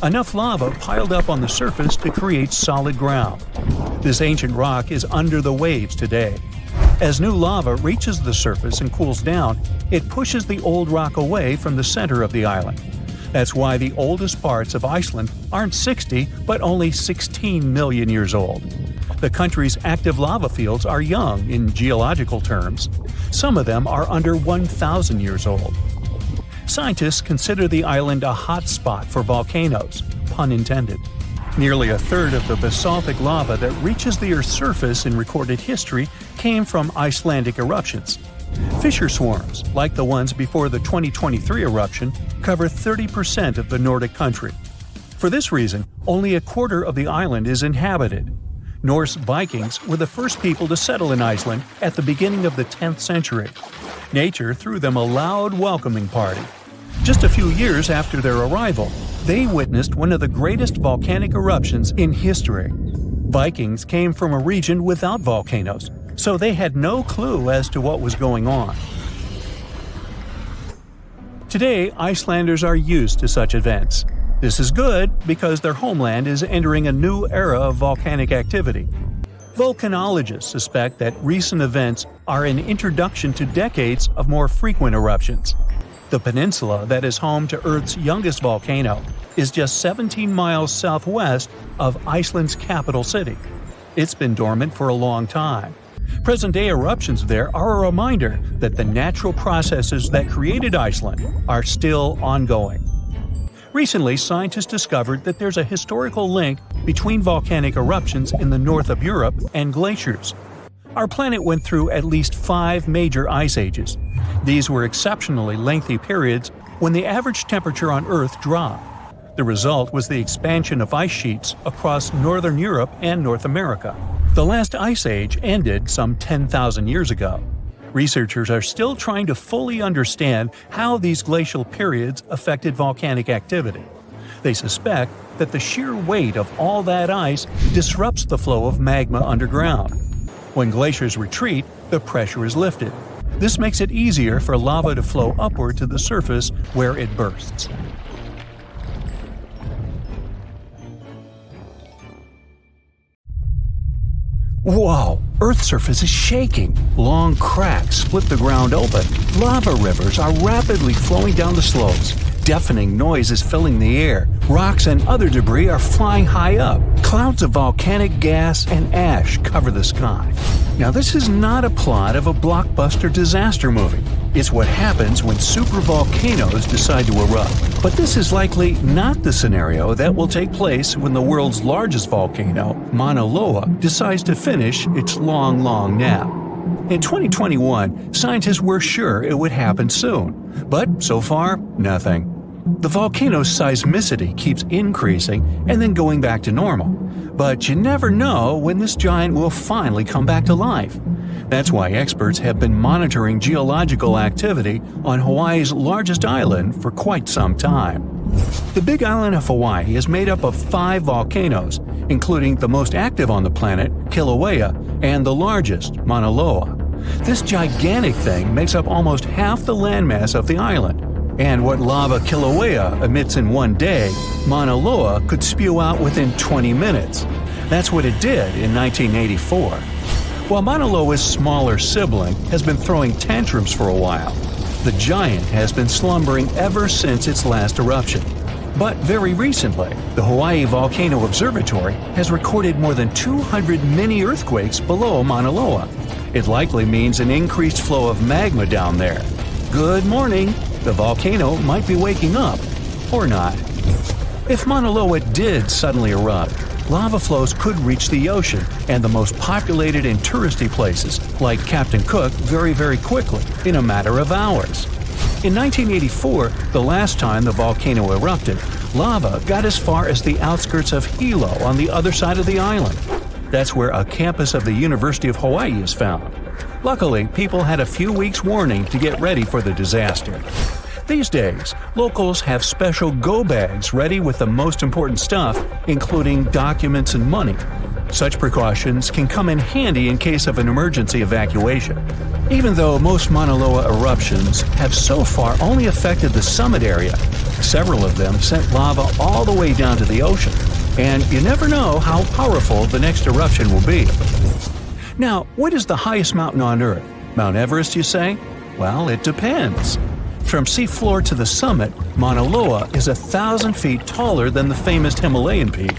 Enough lava piled up on the surface to create solid ground. This ancient rock is under the waves today. As new lava reaches the surface and cools down, it pushes the old rock away from the center of the island. That's why the oldest parts of Iceland aren't 60, but only 16 million years old. The country's active lava fields are young in geological terms. Some of them are under 1,000 years old. Scientists consider the island a hot spot for volcanoes, pun intended. Nearly a third of the basaltic lava that reaches the Earth's surface in recorded history came from Icelandic eruptions. Fissure swarms, like the ones before the 2023 eruption, cover 30% of the Nordic country. For this reason, only a quarter of the island is inhabited. Norse Vikings were the first people to settle in Iceland at the beginning of the 10th century. Nature threw them a loud welcoming party. Just a few years after their arrival, they witnessed one of the greatest volcanic eruptions in history. Vikings came from a region without volcanoes, so they had no clue as to what was going on. Today, Icelanders are used to such events. This is good because their homeland is entering a new era of volcanic activity. Volcanologists suspect that recent events are an introduction to decades of more frequent eruptions. The peninsula that is home to Earth's youngest volcano is just 17 miles southwest of Iceland's capital city. It's been dormant for a long time. Present-day eruptions there are a reminder that the natural processes that created Iceland are still ongoing. Recently, scientists discovered that there's a historical link between volcanic eruptions in the north of Europe and glaciers. Our planet went through at least 5 major ice ages. These were exceptionally lengthy periods when the average temperature on Earth dropped. The result was the expansion of ice sheets across northern Europe and North America. The last ice age ended some 10,000 years ago. Researchers are still trying to fully understand how these glacial periods affected volcanic activity. They suspect that the sheer weight of all that ice disrupts the flow of magma underground. When glaciers retreat, the pressure is lifted. This makes it easier for lava to flow upward to the surface where it bursts. Whoa! Earth's surface is shaking. Long cracks split the ground open. Lava rivers are rapidly flowing down the slopes. Deafening noise is filling the air. Rocks and other debris are flying high up. Clouds of volcanic gas and ash cover the sky. Now, this is not a plot of a blockbuster disaster movie. It's what happens when supervolcanoes decide to erupt. But this is likely not the scenario that will take place when the world's largest volcano, Mauna Loa, decides to finish its long nap. In 2021, scientists were sure it would happen soon, but so far, nothing. The volcano's seismicity keeps increasing and then going back to normal, but you never know when this giant will finally come back to life. That's why experts have been monitoring geological activity on Hawaii's largest island for quite some time. The Big Island of Hawaii is made up of 5 volcanoes, including the most active on the planet, Kilauea, and the largest, Mauna Loa. This gigantic thing makes up almost half the landmass of the island. And what lava Kilauea emits in one day, Mauna Loa could spew out within 20 minutes. That's what it did in 1984. While Mauna Loa's smaller sibling has been throwing tantrums for a while, the giant has been slumbering ever since its last eruption. But very recently, the Hawaii Volcano Observatory has recorded more than 200 mini-earthquakes below Mauna Loa. It likely means an increased flow of magma down there. Good morning! The volcano might be waking up, or not. If Mauna Loa did suddenly erupt, lava flows could reach the ocean and the most populated and touristy places, like Captain Cook, very quickly, in a matter of hours. In 1984, the last time the volcano erupted, lava got as far as the outskirts of Hilo on the other side of the island. That's where a campus of the University of Hawaii is found. Luckily, people had a few weeks' warning to get ready for the disaster. These days, locals have special go bags ready with the most important stuff, including documents and money. Such precautions can come in handy in case of an emergency evacuation. Even though most Mauna Loa eruptions have so far only affected the summit area, several of them sent lava all the way down to the ocean, and you never know how powerful the next eruption will be. Now, what is the highest mountain on Earth? Mount Everest, you say? Well, it depends. From seafloor to the summit, Mauna Loa is 1,000 feet taller than the famous Himalayan peak.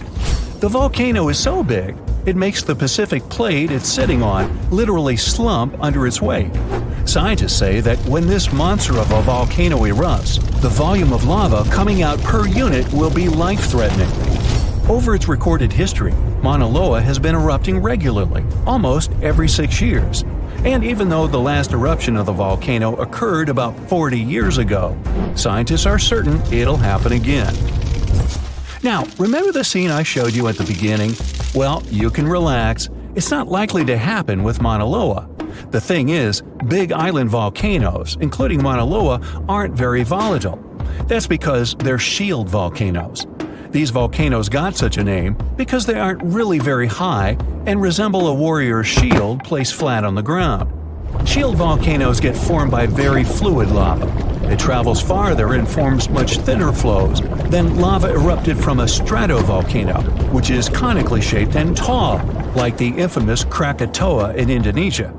The volcano is so big, it makes the Pacific plate it's sitting on literally slump under its weight. Scientists say that when this monster of a volcano erupts, the volume of lava coming out per unit will be life-threatening. Over its recorded history, Mauna Loa has been erupting regularly, almost every 6 years. And even though the last eruption of the volcano occurred about 40 years ago, scientists are certain it'll happen again. Now, remember the scene I showed you at the beginning? Well, you can relax. It's not likely to happen with Mauna Loa. The thing is, big island volcanoes, including Mauna Loa, aren't very volatile. That's because they're shield volcanoes. These volcanoes got such a name because they aren't really very high and resemble a warrior's shield placed flat on the ground. Shield volcanoes get formed by very fluid lava. It travels farther and forms much thinner flows than lava erupted from a stratovolcano, which is conically shaped and tall, like the infamous Krakatoa in Indonesia.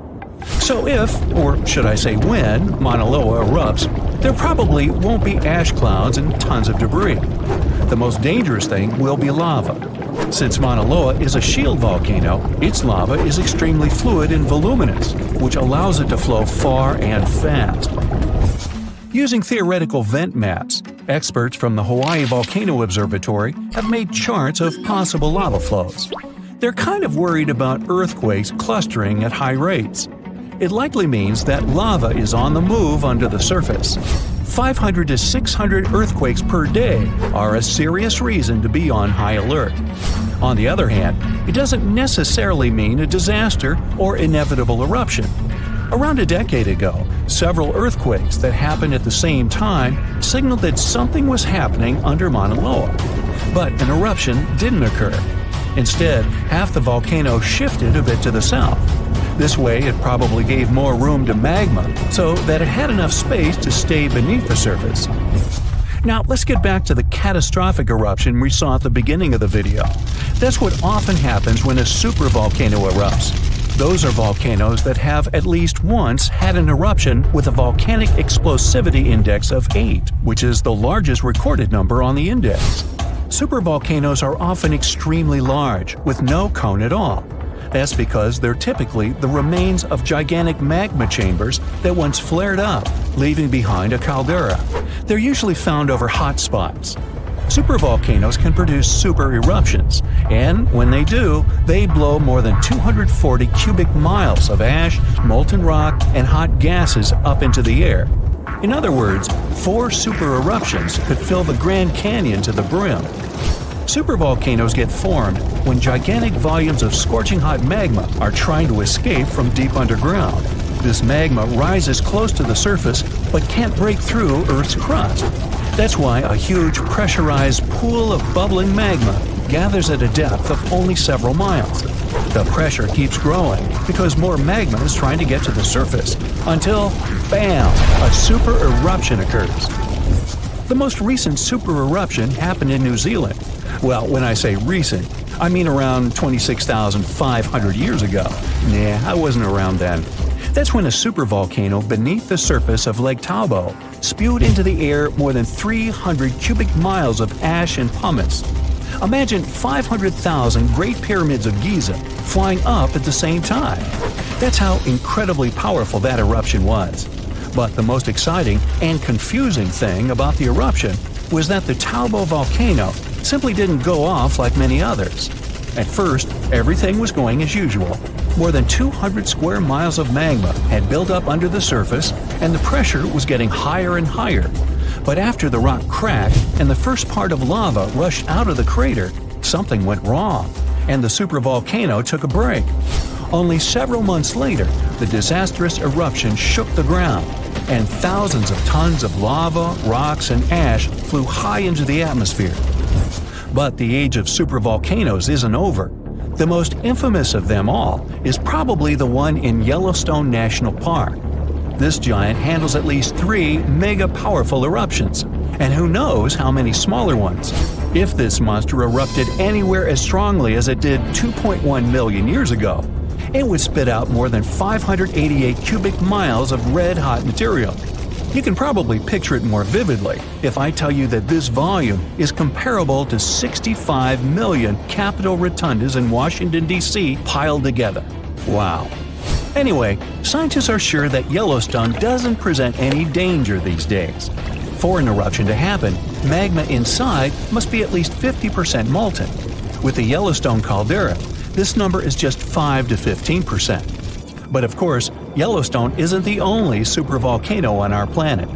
So if, or should I say when, Mauna Loa erupts, there probably won't be ash clouds and tons of debris. The most dangerous thing will be lava. Since Mauna Loa is a shield volcano, its lava is extremely fluid and voluminous, which allows it to flow far and fast. Using theoretical vent maps, experts from the Hawaii Volcano Observatory have made charts of possible lava flows. They're kind of worried about earthquakes clustering at high rates. It likely means that lava is on the move under the surface. 500 to 600 earthquakes per day are a serious reason to be on high alert. On the other hand, it doesn't necessarily mean a disaster or inevitable eruption. Around a decade ago, several earthquakes that happened at the same time signaled that something was happening under Mauna Loa. But an eruption didn't occur. Instead, half the volcano shifted a bit to the south. This way, it probably gave more room to magma so that it had enough space to stay beneath the surface. Now, let's get back to the catastrophic eruption we saw at the beginning of the video. That's what often happens when a supervolcano erupts. Those are volcanoes that have at least once had an eruption with a volcanic explosivity index of 8, which is the largest recorded number on the index. Supervolcanoes are often extremely large, with no cone at all. That's because they're typically the remains of gigantic magma chambers that once flared up, leaving behind a caldera. They're usually found over hot spots. Supervolcanoes can produce super eruptions, and when they do, they blow more than 240 cubic miles of ash, molten rock, and hot gases up into the air. In other words, 4 super eruptions could fill the Grand Canyon to the brim. Supervolcanoes get formed when gigantic volumes of scorching hot magma are trying to escape from deep underground. This magma rises close to the surface but can't break through Earth's crust. That's why a huge pressurized pool of bubbling magma gathers at a depth of only several miles. The pressure keeps growing because more magma is trying to get to the surface until, bam, a super eruption occurs. The most recent super eruption happened in New Zealand. Well, when I say recent, I mean around 26,500 years ago. Nah, I wasn't around then. That's when a supervolcano beneath the surface of Lake Tahoe spewed into the air more than 300 cubic miles of ash and pumice. Imagine 500,000 Great Pyramids of Giza flying up at the same time. That's how incredibly powerful that eruption was. But the most exciting and confusing thing about the eruption was that the Tahoe volcano simply didn't go off like many others. At first, everything was going as usual. More than 200 square miles of magma had built up under the surface, and the pressure was getting higher and higher. But after the rock cracked and the first part of lava rushed out of the crater, something went wrong, and the supervolcano took a break. Only several months later, the disastrous eruption shook the ground, and thousands of tons of lava, rocks, and ash flew high into the atmosphere. But the age of supervolcanoes isn't over. The most infamous of them all is probably the one in Yellowstone National Park. This giant handles at least 3 mega-powerful eruptions, and who knows how many smaller ones. If this monster erupted anywhere as strongly as it did 2.1 million years ago, it would spit out more than 588 cubic miles of red-hot material. You can probably picture it more vividly if I tell you that this volume is comparable to 65 million Capitol rotundas in Washington, D.C. piled together. Wow. Anyway, scientists are sure that Yellowstone doesn't present any danger these days. For an eruption to happen, magma inside must be at least 50% molten. With the Yellowstone caldera, this number is just 5 to 15%. But of course, Yellowstone isn't the only supervolcano on our planet.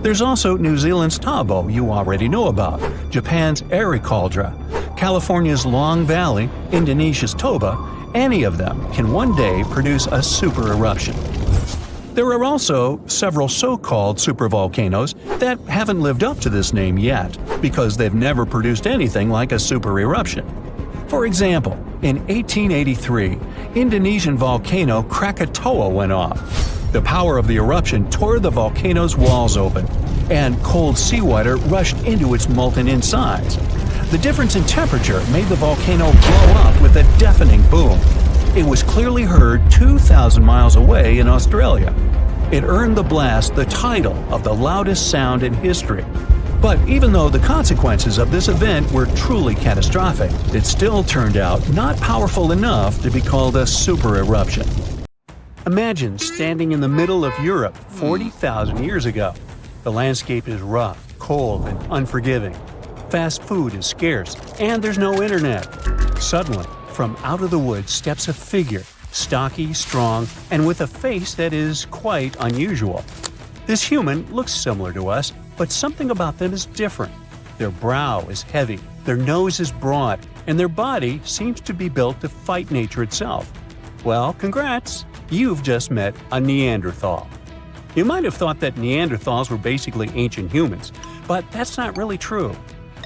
There's also New Zealand's Tahoe you already know about, Japan's Ericaldra, California's Long Valley, Indonesia's Toba. Any of them can one day produce a super eruption. There are also several so-called supervolcanoes that haven't lived up to this name yet because they've never produced anything like a super eruption. For example, in 1883, Indonesian volcano Krakatoa went off. The power of the eruption tore the volcano's walls open, and cold seawater rushed into its molten insides. The difference in temperature made the volcano blow up with a deafening boom. It was clearly heard 2,000 miles away in Australia. It earned the blast the title of the loudest sound in history. But even though the consequences of this event were truly catastrophic, it still turned out not powerful enough to be called a super eruption. Imagine standing in the middle of Europe 40,000 years ago. The landscape is rough, cold, and unforgiving. Fast food is scarce, and there's no internet. Suddenly, from out of the woods steps a figure, stocky, strong, and with a face that is quite unusual. This human looks similar to us, but something about them is different. Their brow is heavy, their nose is broad, and their body seems to be built to fight nature itself. Well, congrats! You've just met a Neanderthal. You might have thought that Neanderthals were basically ancient humans, but that's not really true.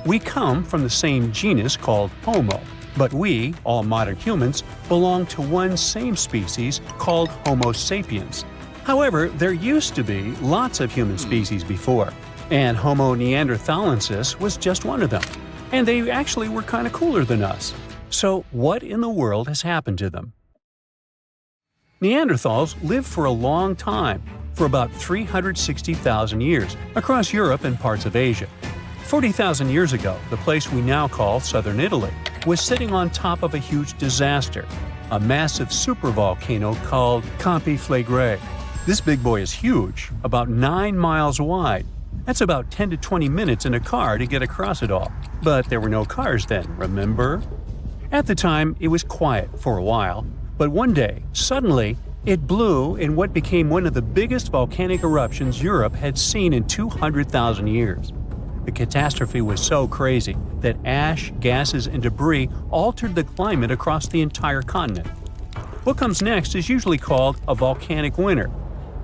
We come from the same genus called Homo, but we, all modern humans, belong to one same species called Homo sapiens. However, there used to be lots of human species before, and Homo neanderthalensis was just one of them. And they actually were kind of cooler than us. So what in the world has happened to them? Neanderthals lived for a long time, for about 360,000 years, across Europe and parts of Asia. 40,000 years ago, the place we now call southern Italy was sitting on top of a huge disaster. a massive supervolcano called Campi Flegrei. This big boy is huge, about 9 miles wide. That's about 10 to 20 minutes in a car to get across it all. But there were no cars then, remember? At the time, it was quiet for a while, but one day, suddenly, it blew in what became one of the biggest volcanic eruptions Europe had seen in 200,000 years. The catastrophe was so crazy that ash, gases, and debris altered the climate across the entire continent. What comes next is usually called a volcanic winter.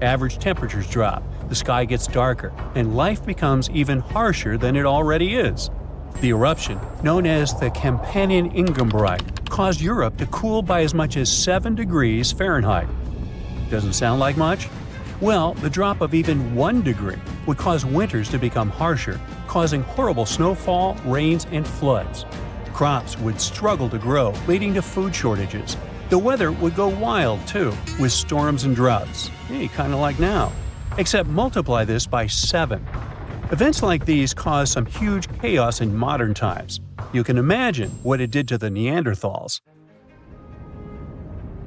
Average temperatures drop, the sky gets darker, and life becomes even harsher than it already is. The eruption, known as the Campanian Ingembrite, caused Europe to cool by as much as 7 degrees Fahrenheit. Doesn't sound like much? Well, the drop of even 1 degree would cause winters to become harsher, causing horrible snowfall, rains, and floods. Crops would struggle to grow, leading to food shortages. The weather would go wild, too, with storms and droughts. Hey, kind of like now. Except multiply this by 7. Events like these caused some huge chaos in modern times. You can imagine what it did to the Neanderthals.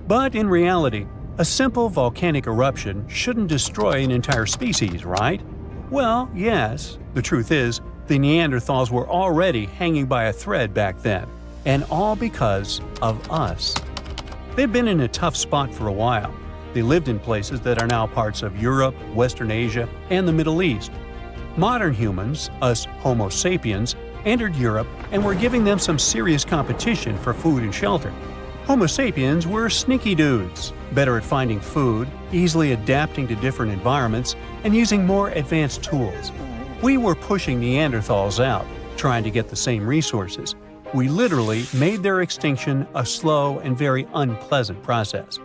But in reality, a simple volcanic eruption shouldn't destroy an entire species, right? Well, yes. The truth is, the Neanderthals were already hanging by a thread back then, and all because of us. They've been in a tough spot for a while. They lived in places that are now parts of Europe, Western Asia, and the Middle East. Modern humans, us Homo sapiens, entered Europe and were giving them some serious competition for food and shelter. Homo sapiens were sneaky dudes, better at finding food, easily adapting to different environments, and using more advanced tools. We were pushing Neanderthals out, trying to get the same resources. We literally made their extinction a slow and very unpleasant process.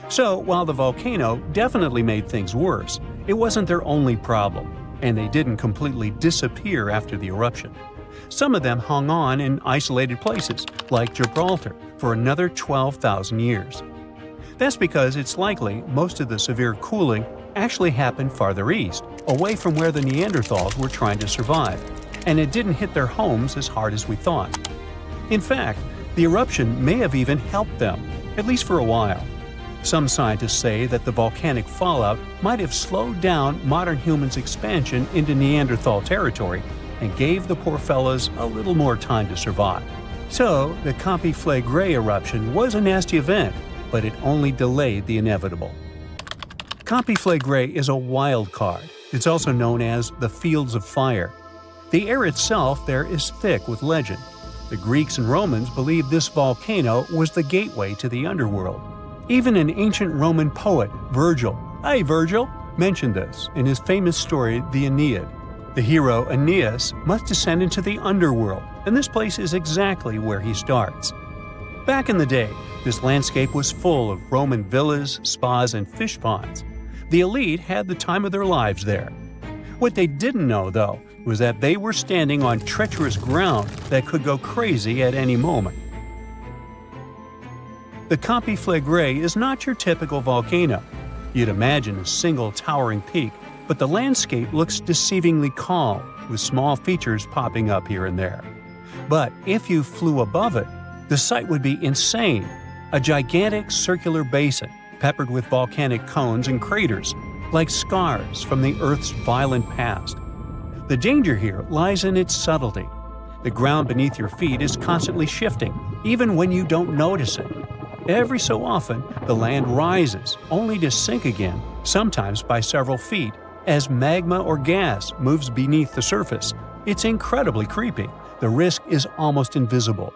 So, while the volcano definitely made things worse, it wasn't their only problem, and they didn't completely disappear after the eruption. Some of them hung on in isolated places, like Gibraltar, for another 12,000 years. That's because it's likely most of the severe cooling actually happened farther east, away from where the Neanderthals were trying to survive, and it didn't hit their homes as hard as we thought. In fact, the eruption may have even helped them, at least for a while. Some scientists say that the volcanic fallout might have slowed down modern humans' expansion into Neanderthal territory and gave the poor fellas a little more time to survive. So, the Campi Flegrei eruption was a nasty event, but it only delayed the inevitable. Campi Flegrei is a wild card. It's also known as the Fields of Fire. The air itself there is thick with legend. The Greeks and Romans believed this volcano was the gateway to the underworld. Even an ancient Roman poet, Virgil, hey Virgil, mentioned this in his famous story, the Aeneid. The hero Aeneas must descend into the underworld, and this place is exactly where he starts. Back in the day, this landscape was full of Roman villas, spas, and fish ponds. The elite had the time of their lives there. What they didn't know, though, was that they were standing on treacherous ground that could go crazy at any moment. The Campi Flegrei is not your typical volcano. You'd imagine a single towering peak, but the landscape looks deceivingly calm, with small features popping up here and there. But if you flew above it, the sight would be insane. A gigantic circular basin, peppered with volcanic cones and craters, like scars from the Earth's violent past. The danger here lies in its subtlety. The ground beneath your feet is constantly shifting, even when you don't notice it. Every so often, the land rises, only to sink again, sometimes by several feet, as magma or gas moves beneath the surface. It's incredibly creepy. The risk is almost invisible.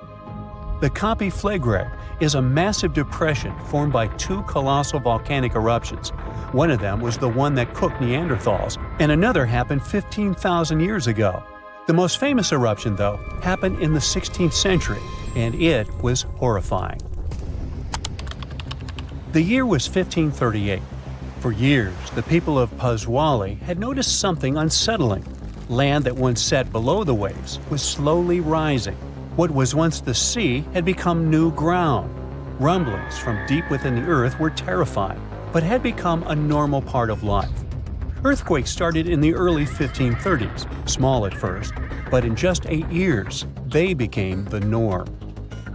The Campi Flegrei is a massive depression formed by 2 colossal volcanic eruptions. One of them was the one that cooked Neanderthals, and another happened 15,000 years ago. The most famous eruption, though, happened in the 16th century, and it was horrifying. The year was 1538. For years, the people of Paswali had noticed something unsettling. Land that once sat below the waves was slowly rising. What was once the sea had become new ground. Rumblings from deep within the earth were terrifying, but had become a normal part of life. Earthquakes started in the early 1530s, small at first, but in just 8 years, they became the norm.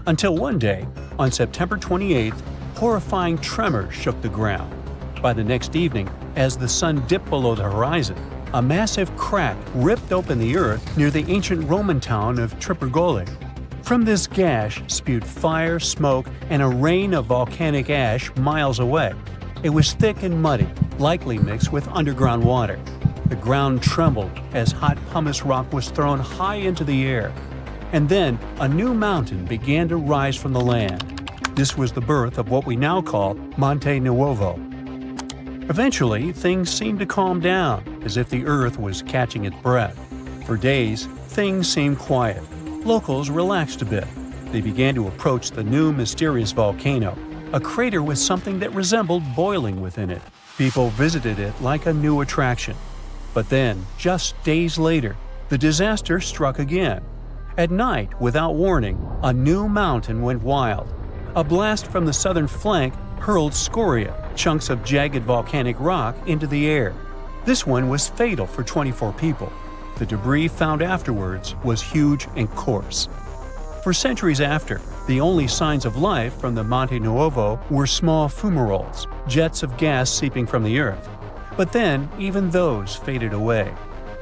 Until one day, on September 28th, horrifying tremors shook the ground. By the next evening, as the sun dipped below the horizon, a massive crack ripped open the earth near the ancient Roman town of Trippergoli. From this gash spewed fire, smoke, and a rain of volcanic ash miles away. It was thick and muddy, likely mixed with underground water. The ground trembled as hot pumice rock was thrown high into the air. And then a new mountain began to rise from the land. This was the birth of what we now call Monte Nuovo. Eventually, things seemed to calm down, as if the earth was catching its breath. For days, things seemed quiet. Locals relaxed a bit. They began to approach the new mysterious volcano, a crater with something that resembled boiling within it. People visited it like a new attraction. But then, just days later, the disaster struck again. At night, without warning, a new mountain went wild. A blast from the southern flank hurled scoria, chunks of jagged volcanic rock, into the air. This one was fatal for 24 people. The debris found afterwards was huge and coarse. For centuries after, the only signs of life from the Monte Nuovo were small fumaroles, jets of gas seeping from the earth. But then, even those faded away.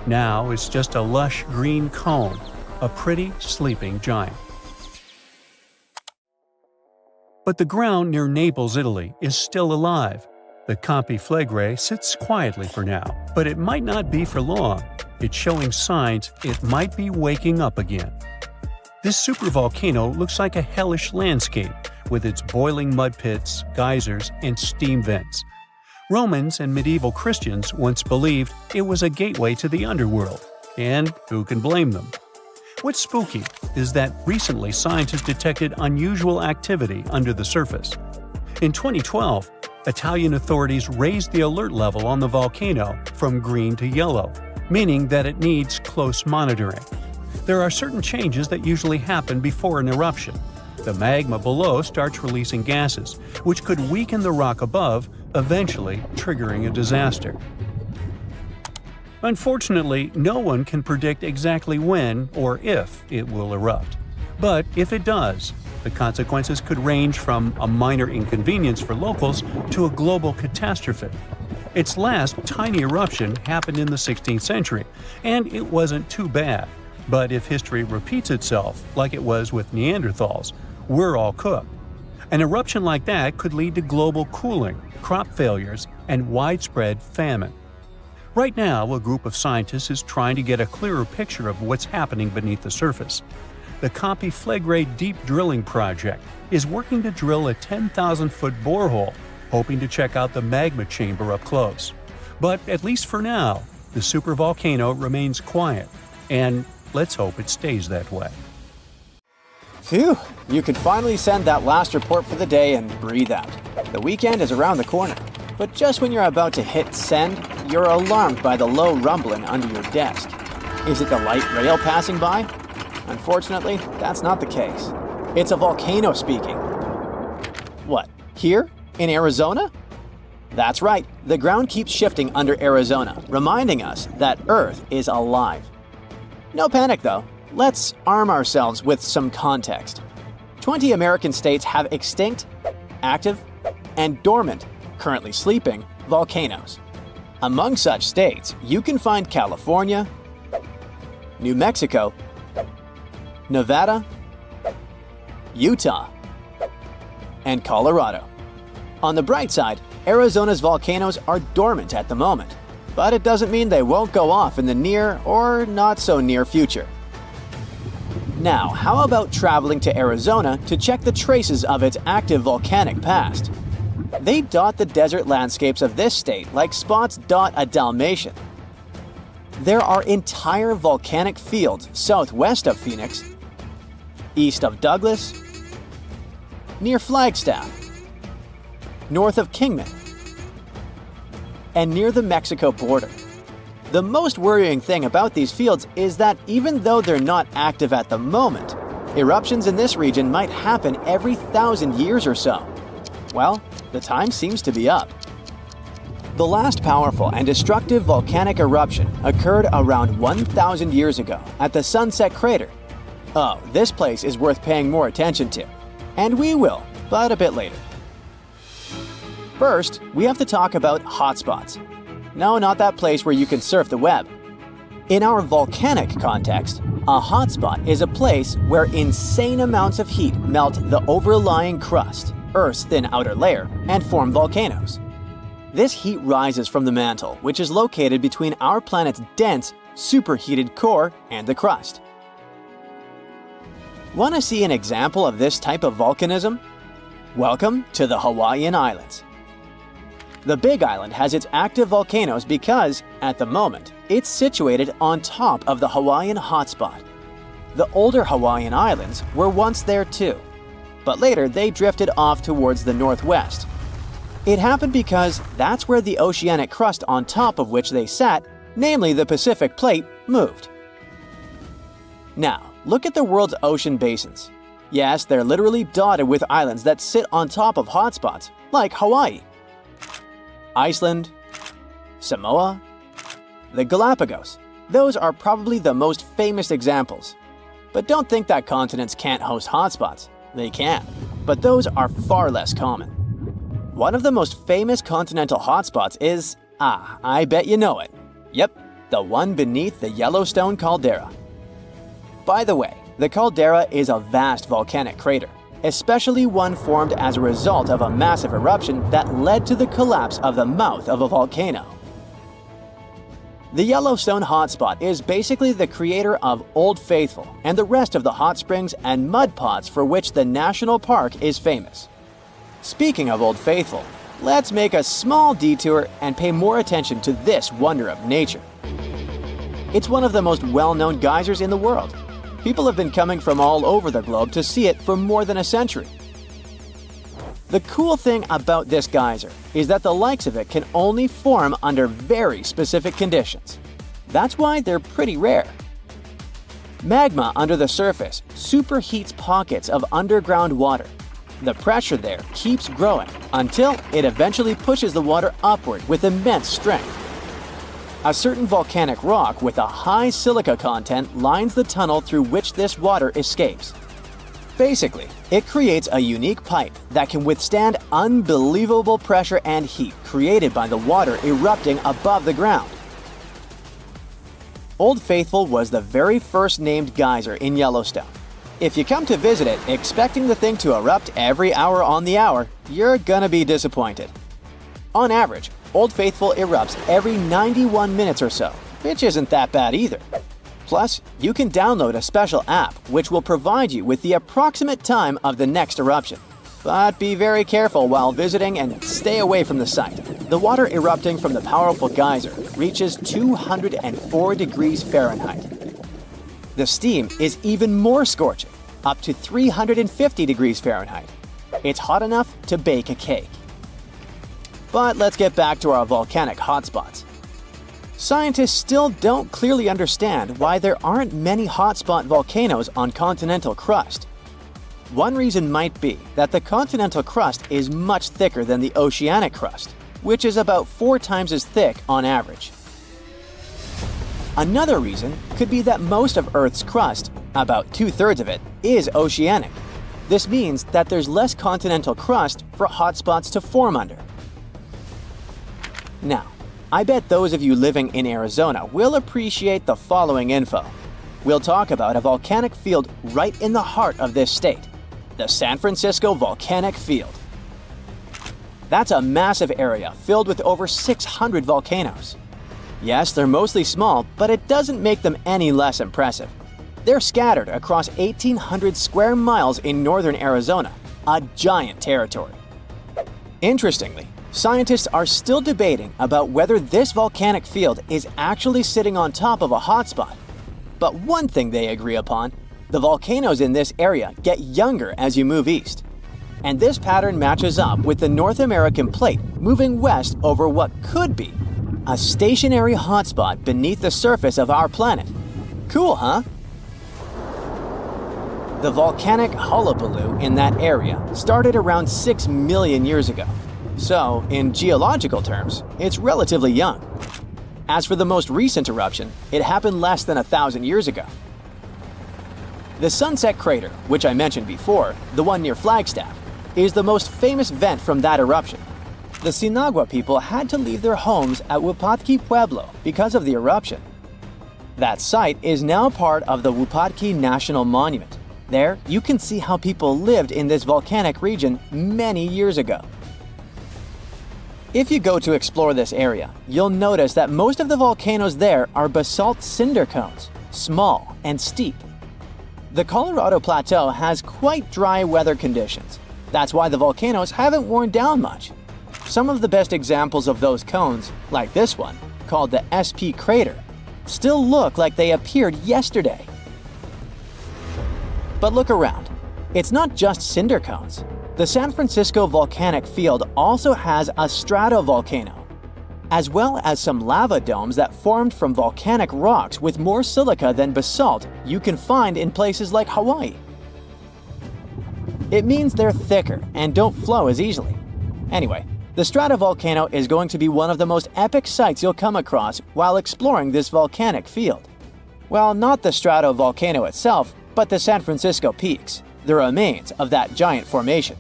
Now it's just a lush green cone, a pretty sleeping giant. But the ground near Naples, Italy, is still alive. The Campi Flegrei sits quietly for now, but it might not be for long. It's showing signs it might be waking up again. This supervolcano looks like a hellish landscape, with its boiling mud pits, geysers, and steam vents. Romans and medieval Christians once believed it was a gateway to the underworld, and who can blame them? What's spooky is that recently scientists detected unusual activity under the surface. In 2012, Italian authorities raised the alert level on the volcano from green to yellow, meaning that it needs close monitoring. There are certain changes that usually happen before an eruption. The magma below starts releasing gases, which could weaken the rock above, eventually triggering a disaster. Unfortunately, no one can predict exactly when or if it will erupt. But if it does, the consequences could range from a minor inconvenience for locals to a global catastrophe. Its last tiny eruption happened in the 16th century, and it wasn't too bad. But if history repeats itself, like it was with Neanderthals, we're all cooked. An eruption like that could lead to global cooling, crop failures, and widespread famine. Right now, a group of scientists is trying to get a clearer picture of what's happening beneath the surface. The Campi Flegrei Deep Drilling Project is working to drill a 10,000-foot borehole, hoping to check out the magma chamber up close. But at least for now, the supervolcano remains quiet, and let's hope it stays that way. Phew, you could finally send that last report for the day and breathe out. The weekend is around the corner. But just when you're about to hit send, you're alarmed by the low rumbling under your desk. Is it the light rail passing by? Unfortunately, that's not the case. It's a volcano speaking. What, here? In Arizona? That's right, the ground keeps shifting under Arizona, reminding us that Earth is alive. No panic though. Let's arm ourselves with some context. 20 American states have extinct, active, and dormant, currently sleeping, volcanoes. Among such states, you can find California, New Mexico, Nevada, Utah, and Colorado. On the bright side, Arizona's volcanoes are dormant at the moment, but it doesn't mean they won't go off in the near or not so near future. Now, how about traveling to Arizona to check the traces of its active volcanic past? They dot the desert landscapes of this state like spots dot a Dalmatian. There are entire volcanic fields southwest of Phoenix, east of Douglas, near Flagstaff, north of Kingman, and near the Mexico border. The most worrying thing about these fields is that even though they're not active at the moment, eruptions in this region might happen every 1,000 years or so. Well, the time seems to be up. The last powerful and destructive volcanic eruption occurred around 1,000 years ago at the Sunset Crater. Oh, this place is worth paying more attention to. And we will, but a bit later. First, we have to talk about hotspots. No, not that place where you can surf the web. In our volcanic context, a hotspot is a place where insane amounts of heat melt the overlying crust, Earth's thin outer layer, and form volcanoes. This heat rises from the mantle, which is located between our planet's dense, superheated core and the crust. Want to see an example of this type of volcanism? Welcome to the Hawaiian Islands. The Big Island has its active volcanoes because, at the moment, it's situated on top of the Hawaiian hotspot. The older Hawaiian Islands were once there too, but later they drifted off towards the northwest. It happened because that's where the oceanic crust on top of which they sat, namely the Pacific Plate, moved. Now, look at the world's ocean basins. Yes, they're literally dotted with islands that sit on top of hotspots, like Hawaii, Iceland, Samoa, the Galapagos. Those are probably the most famous examples. But don't think that continents can't host hotspots. They can, but those are far less common. One of the most famous continental hotspots is, I bet you know it. Yep, the one beneath the Yellowstone caldera. By the way, the caldera is a vast volcanic crater, especially one formed as a result of a massive eruption that led to the collapse of the mouth of a volcano. The Yellowstone hotspot is basically the creator of Old Faithful and the rest of the hot springs and mud pots for which the national park is famous. Speaking of Old Faithful, let's make a small detour and pay more attention to this wonder of nature. It's one of the most well-known geysers in the world. People have been coming from all over the globe to see it for more than a century. The cool thing about this geyser is that the likes of it can only form under very specific conditions. That's why they're pretty rare. Magma under the surface superheats pockets of underground water. The pressure there keeps growing until it eventually pushes the water upward with immense strength. A certain volcanic rock with a high silica content lines the tunnel through which this water escapes. Basically, it creates a unique pipe that can withstand unbelievable pressure and heat created by the water erupting above the ground. Old Faithful was the very first named geyser in Yellowstone. If you come to visit it expecting the thing to erupt every hour on the hour, you're gonna be disappointed. On average, Old Faithful erupts every 91 minutes or so, which isn't that bad either. Plus, you can download a special app which will provide you with the approximate time of the next eruption. But be very careful while visiting and stay away from the site. The water erupting from the powerful geyser reaches 204 degrees Fahrenheit. The steam is even more scorching, up to 350 degrees Fahrenheit. It's hot enough to bake a cake. But let's get back to our volcanic hotspots. Scientists still don't clearly understand why there aren't many hotspot volcanoes on continental crust. One reason might be that the continental crust is much thicker than the oceanic crust, which is about 4 times as thick on average. Another reason could be that most of Earth's crust, about 2/3 of it, is oceanic. This means that there's less continental crust for hotspots to form under. Now, I bet those of you living in Arizona will appreciate the following info. We'll talk about a volcanic field right in the heart of this state, the San Francisco Volcanic Field. That's a massive area filled with over 600 volcanoes. Yes, they're mostly small, but it doesn't make them any less impressive. They're scattered across 1,800 square miles in northern Arizona, a giant territory. Interestingly, scientists are still debating about whether this volcanic field is actually sitting on top of a hotspot. But one thing they agree upon, the volcanoes in this area get younger as you move east. And this pattern matches up with the North American plate moving west over what could be a stationary hotspot beneath the surface of our planet. Cool, huh? The volcanic hullabaloo in that area started around 6 million years ago. So, in geological terms, it's relatively young. As for the most recent eruption, it happened less than 1,000 years ago. The Sunset Crater, which I mentioned before, the one near Flagstaff, is the most famous vent from that eruption. The Sinagua people had to leave their homes at Wupatki Pueblo because of the eruption. That site is now part of the Wupatki National Monument. There, you can see how people lived in this volcanic region many years ago. If you go to explore this area, you'll notice that most of the volcanoes there are basalt cinder cones, small and steep. The Colorado Plateau has quite dry weather conditions. That's why the volcanoes haven't worn down much. Some of the best examples of those cones, like this one, called the SP crater, still look like they appeared yesterday. But look around. It's not just cinder cones. The San Francisco volcanic field also has a stratovolcano, as well as some lava domes that formed from volcanic rocks with more silica than basalt you can find in places like Hawaii. It means they're thicker and don't flow as easily. Anyway, the stratovolcano is going to be one of the most epic sights you'll come across while exploring this volcanic field. Well, not the stratovolcano itself, but the San Francisco peaks, the remains of that giant formation.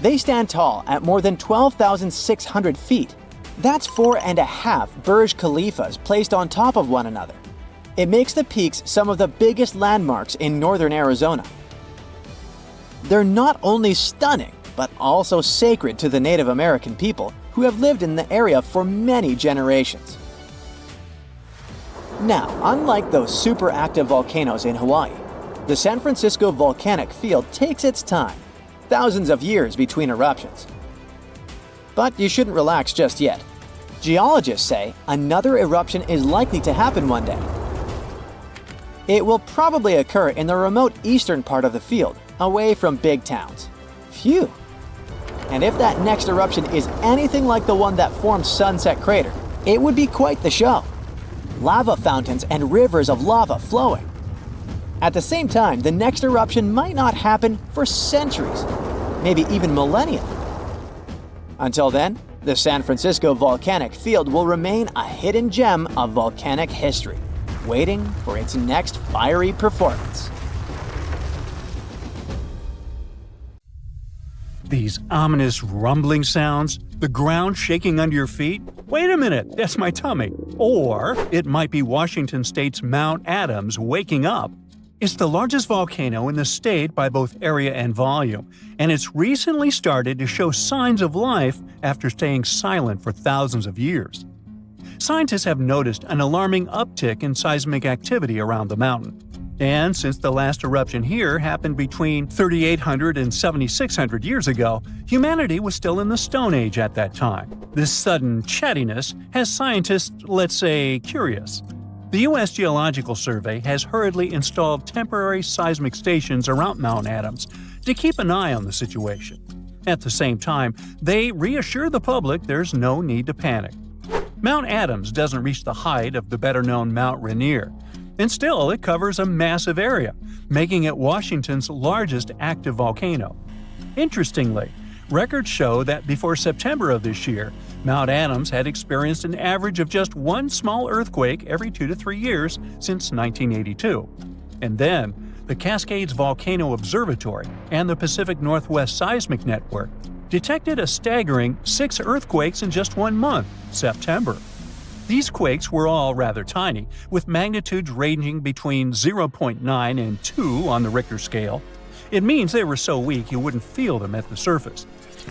They stand tall at more than 12,600 feet. That's 4.5 Burj Khalifas placed on top of one another. It makes the peaks some of the biggest landmarks in northern Arizona. They're not only stunning, but also sacred to the Native American people who have lived in the area for many generations. Now, unlike those super active volcanoes in Hawaii, the San Francisco volcanic field takes its time, thousands of years between eruptions. But you shouldn't relax just yet. Geologists say another eruption is likely to happen one day. It will probably occur in the remote eastern part of the field, away from big towns. Phew! And if that next eruption is anything like the one that formed Sunset Crater, it would be quite the show. Lava fountains and rivers of lava flowing. At the same time, the next eruption might not happen for centuries, maybe even millennia. Until then, the San Francisco volcanic field will remain a hidden gem of volcanic history, waiting for its next fiery performance. These ominous rumbling sounds, the ground shaking under your feet. Wait a minute, that's my tummy. Or it might be Washington State's Mount Adams waking up. It's the largest volcano in the state by both area and volume, and it's recently started to show signs of life after staying silent for thousands of years. Scientists have noticed an alarming uptick in seismic activity around the mountain. And since the last eruption here happened between 3,800 and 7,600 years ago, humanity was still in the Stone Age at that time. This sudden chattiness has scientists, let's say, curious. The U.S. Geological Survey has hurriedly installed temporary seismic stations around Mount Adams to keep an eye on the situation. At the same time, they reassure the public there's no need to panic. Mount Adams doesn't reach the height of the better-known Mount Rainier, and still it covers a massive area, making it Washington's largest active volcano. Interestingly, records show that before September of this year, Mount Adams had experienced an average of just one small earthquake every 2 to 3 years since 1982. And then, the Cascades Volcano Observatory and the Pacific Northwest Seismic Network detected a staggering 6 earthquakes in just 1 month, September. These quakes were all rather tiny, with magnitudes ranging between 0.9 and 2 on the Richter scale. It means they were so weak you wouldn't feel them at the surface.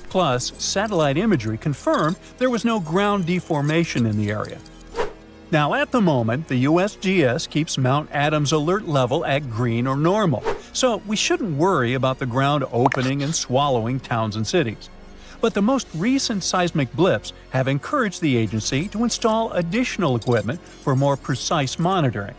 Plus, satellite imagery confirmed there was no ground deformation in the area. Now, at the moment, the USGS keeps Mount Adams' alert level at green or normal, so we shouldn't worry about the ground opening and swallowing towns and cities. But the most recent seismic blips have encouraged the agency to install additional equipment for more precise monitoring.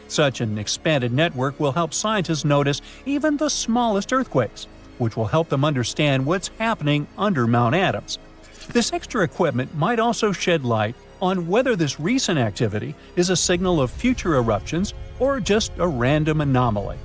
Such an expanded network will help scientists notice even the smallest earthquakes, which will help them understand what's happening under Mount Adams. This extra equipment might also shed light on whether this recent activity is a signal of future eruptions or just a random anomaly.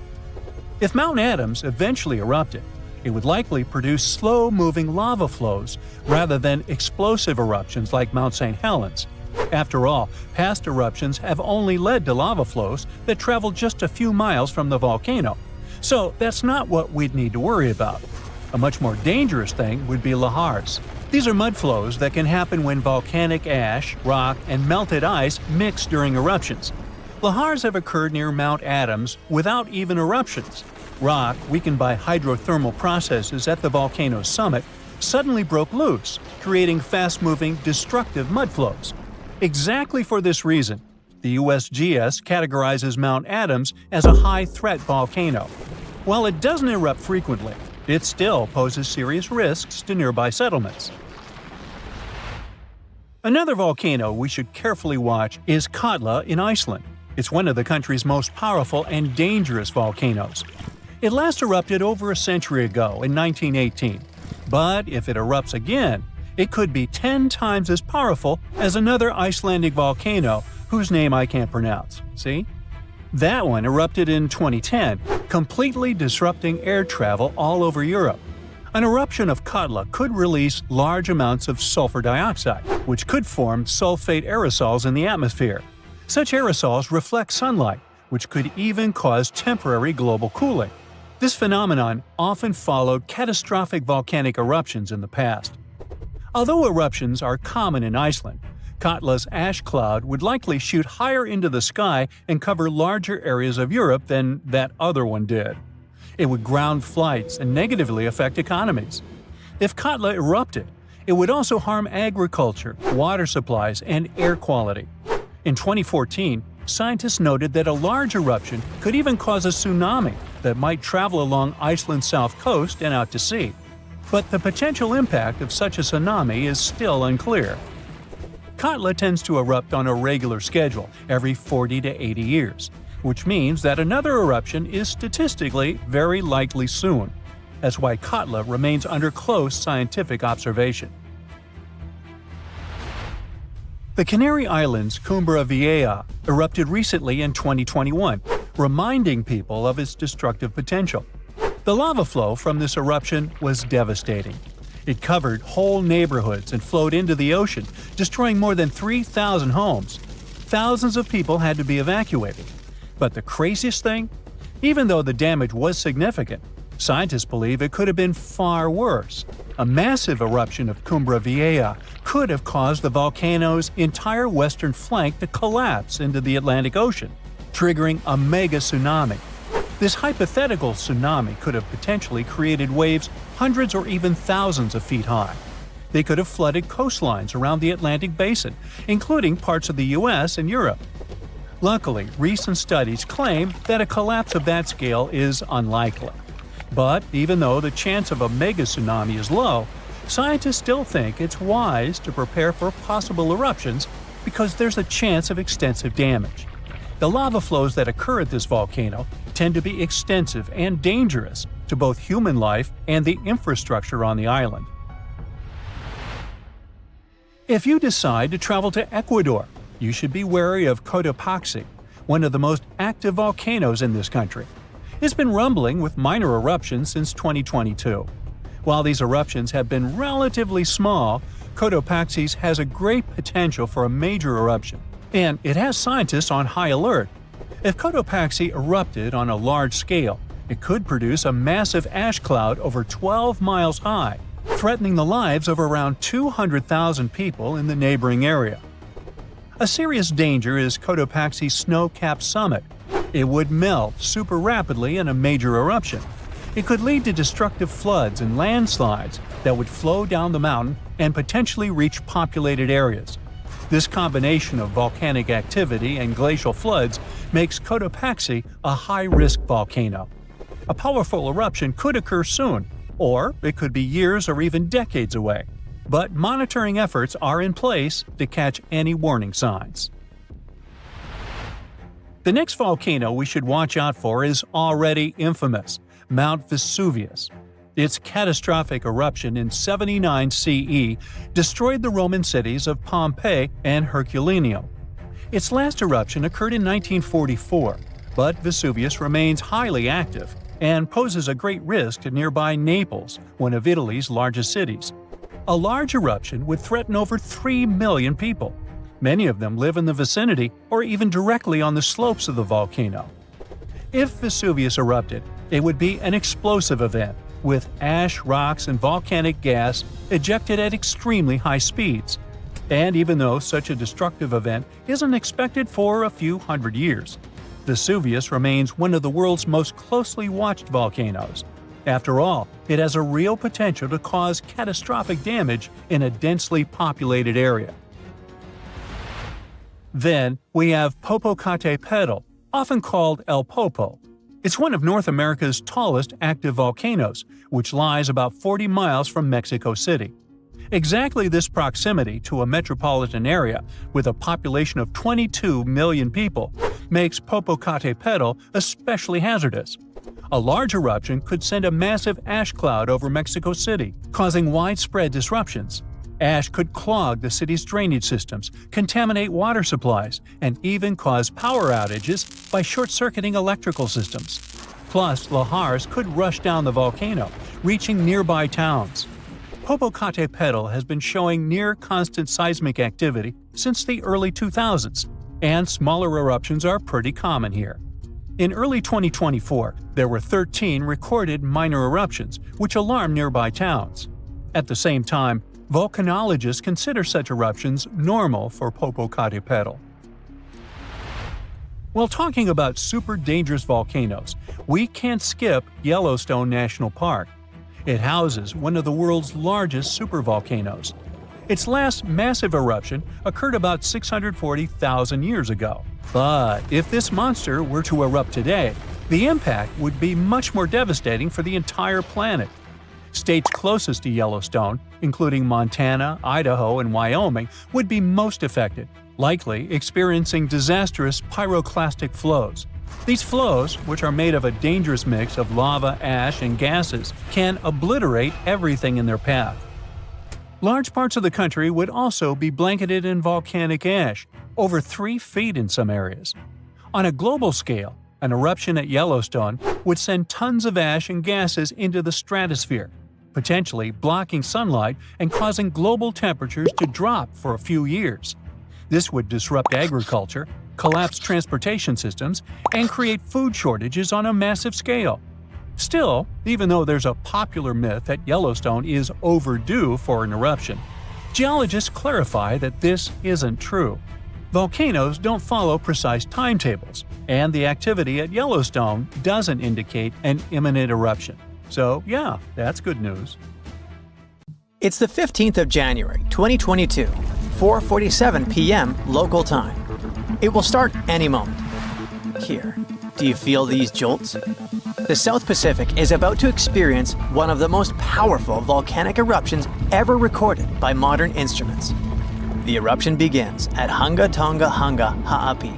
If Mount Adams eventually erupted, it would likely produce slow-moving lava flows rather than explosive eruptions like Mount St. Helens. After all, past eruptions have only led to lava flows that travel just a few miles from the volcano. So that's not what we'd need to worry about. A much more dangerous thing would be lahars. These are mud flows that can happen when volcanic ash, rock, and melted ice mix during eruptions. Lahars have occurred near Mount Adams without even eruptions. Rock, weakened by hydrothermal processes at the volcano's summit, suddenly broke loose, creating fast-moving, destructive mud flows. Exactly for this reason, the USGS categorizes Mount Adams as a high-threat volcano. While it doesn't erupt frequently, it still poses serious risks to nearby settlements. Another volcano we should carefully watch is Katla in Iceland. It's one of the country's most powerful and dangerous volcanoes. It last erupted over a century ago in 1918, but if it erupts again, it could be 10 times as powerful as another Icelandic volcano whose name I can't pronounce. See? That one erupted in 2010, completely disrupting air travel all over Europe. An eruption of Katla could release large amounts of sulfur dioxide, which could form sulfate aerosols in the atmosphere. Such aerosols reflect sunlight, which could even cause temporary global cooling. This phenomenon often followed catastrophic volcanic eruptions in the past. Although eruptions are common in Iceland, Katla's ash cloud would likely shoot higher into the sky and cover larger areas of Europe than that other one did. It would ground flights and negatively affect economies. If Katla erupted, it would also harm agriculture, water supplies, and air quality. In 2014, scientists noted that a large eruption could even cause a tsunami that might travel along Iceland's south coast and out to sea. But the potential impact of such a tsunami is still unclear. Katla tends to erupt on a regular schedule every 40 to 80 years, which means that another eruption is statistically very likely soon. That's why Katla remains under close scientific observation. The Canary Islands' Cumbre Vieja erupted recently in 2021, reminding people of its destructive potential. The lava flow from this eruption was devastating. It covered whole neighborhoods and flowed into the ocean, destroying more than 3,000 homes. Thousands of people had to be evacuated. But the craziest thing? Even though the damage was significant, scientists believe it could have been far worse. A massive eruption of Cumbre Vieja could have caused the volcano's entire western flank to collapse into the Atlantic Ocean, triggering a mega tsunami. This hypothetical tsunami could have potentially created waves hundreds or even thousands of feet high. They could have flooded coastlines around the Atlantic Basin, including parts of the US and Europe. Luckily, recent studies claim that a collapse of that scale is unlikely. But even though the chance of a mega tsunami is low, scientists still think it's wise to prepare for possible eruptions because there's a chance of extensive damage. The lava flows that occur at this volcano tend to be extensive and dangerous to both human life and the infrastructure on the island. If you decide to travel to Ecuador, you should be wary of Cotopaxi, one of the most active volcanoes in this country. It's been rumbling with minor eruptions since 2022. While these eruptions have been relatively small, Cotopaxi has a great potential for a major eruption, and it has scientists on high alert. If Cotopaxi erupted on a large scale, it could produce a massive ash cloud over 12 miles high, threatening the lives of around 200,000 people in the neighboring area. A serious danger is Cotopaxi's snow-capped summit. It would melt super rapidly in a major eruption. It could lead to destructive floods and landslides that would flow down the mountain and potentially reach populated areas. This combination of volcanic activity and glacial floods makes Cotopaxi a high-risk volcano. A powerful eruption could occur soon, or it could be years or even decades away. But monitoring efforts are in place to catch any warning signs. The next volcano we should watch out for is already infamous, Mount Vesuvius. Its catastrophic eruption in 79 CE destroyed the Roman cities of Pompeii and Herculaneum. Its last eruption occurred in 1944, but Vesuvius remains highly active and poses a great risk to nearby Naples, one of Italy's largest cities. A large eruption would threaten over 3 million people. Many of them live in the vicinity or even directly on the slopes of the volcano. If Vesuvius erupted, it would be an explosive event, with ash, rocks, and volcanic gas ejected at extremely high speeds. And even though such a destructive event isn't expected for a few hundred years, Vesuvius remains one of the world's most closely watched volcanoes. After all, it has a real potential to cause catastrophic damage in a densely populated area. Then we have Popocatepetl, often called El Popo. It's one of North America's tallest active volcanoes, which lies about 40 miles from Mexico City. Exactly this proximity to a metropolitan area with a population of 22 million people makes Popocatepetl especially hazardous. A large eruption could send a massive ash cloud over Mexico City, causing widespread disruptions. Ash could clog the city's drainage systems, contaminate water supplies, and even cause power outages by short-circuiting electrical systems. Plus, lahars could rush down the volcano, reaching nearby towns. Popocatepetl has been showing near-constant seismic activity since the early 2000s, and smaller eruptions are pretty common here. In early 2024, there were 13 recorded minor eruptions, which alarmed nearby towns. At the same time, volcanologists consider such eruptions normal for Popocatepetl. While talking about super dangerous volcanoes, we can't skip Yellowstone National Park. It houses one of the world's largest supervolcanoes. Its last massive eruption occurred about 640,000 years ago. But if this monster were to erupt today, the impact would be much more devastating for the entire planet. States closest to Yellowstone, including Montana, Idaho, and Wyoming, would be most affected, likely experiencing disastrous pyroclastic flows. These flows, which are made of a dangerous mix of lava, ash, and gases, can obliterate everything in their path. Large parts of the country would also be blanketed in volcanic ash, over 3 feet in some areas. On a global scale, an eruption at Yellowstone would send tons of ash and gases into the stratosphere, potentially blocking sunlight and causing global temperatures to drop for a few years. This would disrupt agriculture, collapse transportation systems, and create food shortages on a massive scale. Still, even though there's a popular myth that Yellowstone is overdue for an eruption, geologists clarify that this isn't true. Volcanoes don't follow precise timetables, and the activity at Yellowstone doesn't indicate an imminent eruption. So yeah, that's good news. It's the 15th of January, 2022, 4:47 p.m. local time. It will start any moment. Here, do you feel these jolts? The South Pacific is about to experience one of the most powerful volcanic eruptions ever recorded by modern instruments. The eruption begins at Hunga Tonga Hunga Ha'api,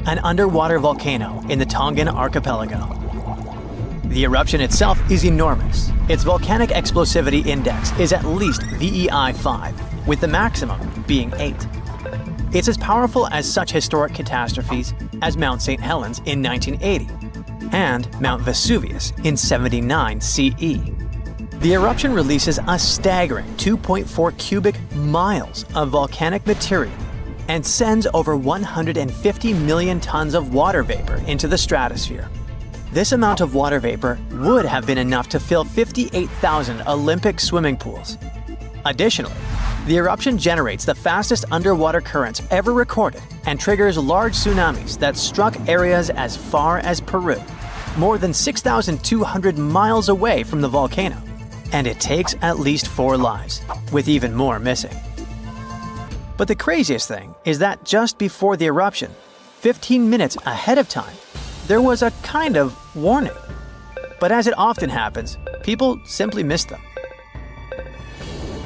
an underwater volcano in the Tongan archipelago. The eruption itself is enormous. Its volcanic explosivity index is at least VEI 5, with the maximum being 8. It's as powerful as such historic catastrophes as Mount St. Helens in 1980 and Mount Vesuvius in 79 CE. The eruption releases a staggering 2.4 cubic miles of volcanic material and sends over 150 million tons of water vapor into the stratosphere. This amount of water vapor would have been enough to fill 58,000 Olympic swimming pools. Additionally, the eruption generates the fastest underwater currents ever recorded and triggers large tsunamis that struck areas as far as Peru, more than 6,200 miles away from the volcano. And it takes at least 4 lives, with even more missing. But the craziest thing is that just before the eruption, 15 minutes ahead of time, there was a kind of warning. But as it often happens, people simply missed them.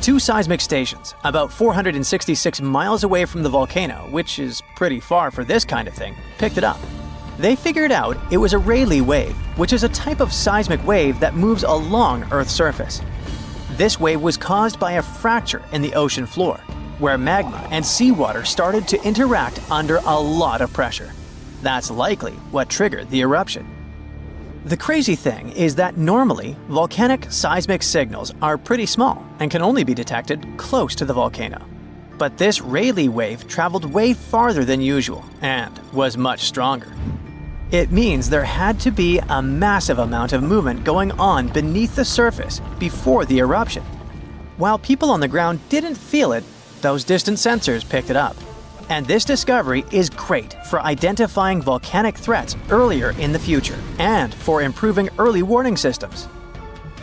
2 seismic stations, about 466 miles away from the volcano, which is pretty far for this kind of thing, picked it up. They figured out it was a Rayleigh wave, which is a type of seismic wave that moves along Earth's surface. This wave was caused by a fracture in the ocean floor, where magma and seawater started to interact under a lot of pressure. That's likely what triggered the eruption. The crazy thing is that normally, volcanic seismic signals are pretty small and can only be detected close to the volcano. But this Rayleigh wave traveled way farther than usual and was much stronger. It means there had to be a massive amount of movement going on beneath the surface before the eruption. While people on the ground didn't feel it, those distant sensors picked it up. And this discovery is great for identifying volcanic threats earlier in the future and for improving early warning systems.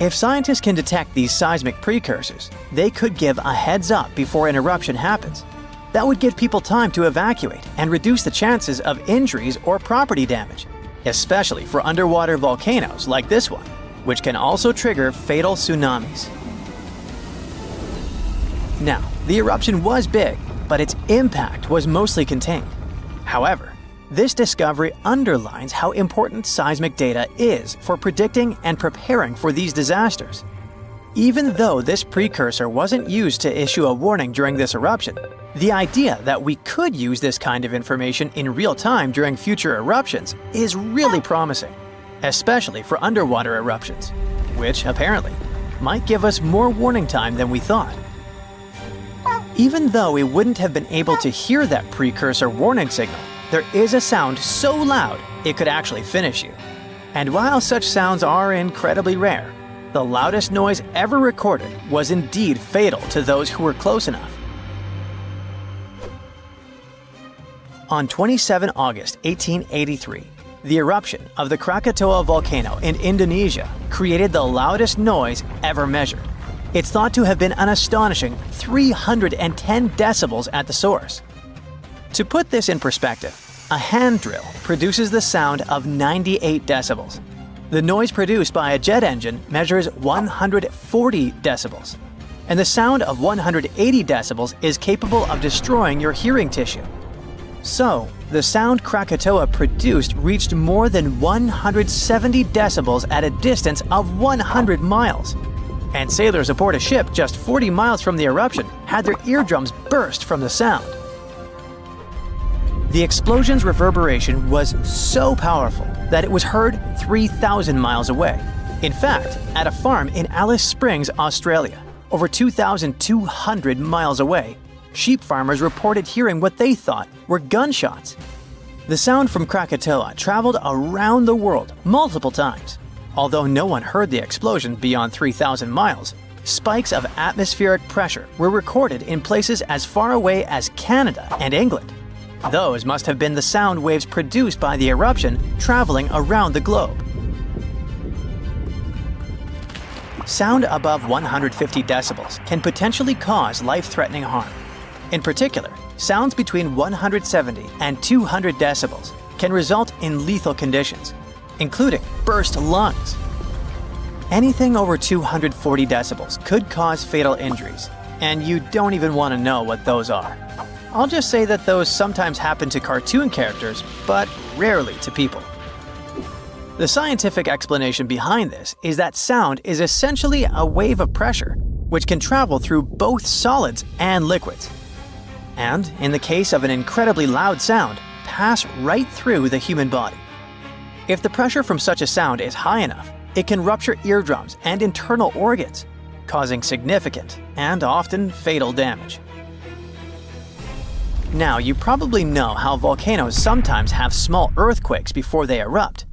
If scientists can detect these seismic precursors, they could give a heads up before an eruption happens. That would give people time to evacuate and reduce the chances of injuries or property damage, especially for underwater volcanoes like this one, which can also trigger fatal tsunamis. Now, the eruption was big, but its impact was mostly contained. However, this discovery underlines how important seismic data is for predicting and preparing for these disasters. Even though this precursor wasn't used to issue a warning during this eruption, the idea that we could use this kind of information in real time during future eruptions is really promising, especially for underwater eruptions, which apparently might give us more warning time than we thought. Even though we wouldn't have been able to hear that precursor warning signal, there is a sound so loud it could actually finish you. And while such sounds are incredibly rare, the loudest noise ever recorded was indeed fatal to those who were close enough. On 27 August 1883, the eruption of the Krakatoa volcano in Indonesia created the loudest noise ever measured. It's thought to have been an astonishing 310 decibels at the source. To put this in perspective, a hand drill produces the sound of 98 decibels. The noise produced by a jet engine measures 140 decibels. And the sound of 180 decibels is capable of destroying your hearing tissue. So, the sound Krakatoa produced reached more than 170 decibels at a distance of 100 miles. And sailors aboard a ship just 40 miles from the eruption had their eardrums burst from the sound. The explosion's reverberation was so powerful that it was heard 3,000 miles away. In fact, at a farm in Alice Springs, Australia, over 2,200 miles away, sheep farmers reported hearing what they thought were gunshots. The sound from Krakatoa traveled around the world multiple times. Although no one heard the explosion beyond 3,000 miles, spikes of atmospheric pressure were recorded in places as far away as Canada and England. Those must have been the sound waves produced by the eruption traveling around the globe. Sound above 150 decibels can potentially cause life-threatening harm. In particular, sounds between 170 and 200 decibels can result in lethal conditions, including burst lungs. Anything over 240 decibels could cause fatal injuries, and you don't even want to know what those are. I'll just say that those sometimes happen to cartoon characters, but rarely to people. The scientific explanation behind this is that sound is essentially a wave of pressure, which can travel through both solids and liquids. And, in the case of an incredibly loud sound, pass right through the human body. If the pressure from such a sound is high enough, it can rupture eardrums and internal organs, causing significant and often fatal damage. Now, you probably know how volcanoes sometimes have small earthquakes before they erupt.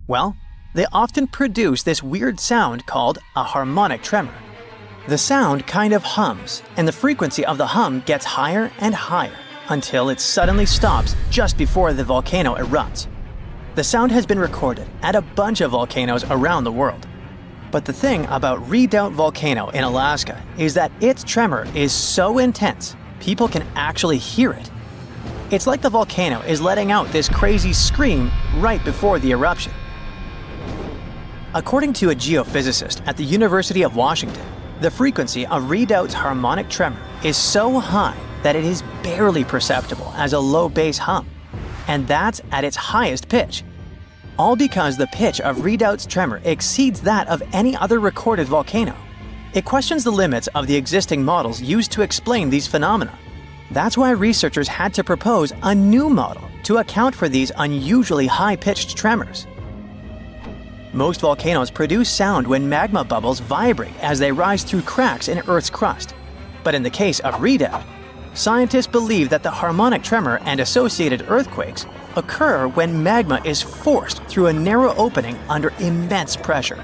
Well, they often produce this weird sound called a harmonic tremor. The sound kind of hums, and the frequency of the hum gets higher and higher until it suddenly stops just before the volcano erupts. The sound has been recorded at a bunch of volcanoes around the world. But the thing about Redoubt Volcano in Alaska is that its tremor is so intense, people can actually hear it. It's like the volcano is letting out this crazy scream right before the eruption. According to a geophysicist at the University of Washington, the frequency of Redoubt's harmonic tremor is so high that it is barely perceptible as a low bass hum, and that's at its highest pitch. All because the pitch of Redoubt's tremor exceeds that of any other recorded volcano. It questions the limits of the existing models used to explain these phenomena. That's why researchers had to propose a new model to account for these unusually high-pitched tremors. Most volcanoes produce sound when magma bubbles vibrate as they rise through cracks in Earth's crust. But in the case of Redoubt, Scientists believe that the harmonic tremor and associated earthquakes occur when magma is forced through a narrow opening under immense pressure.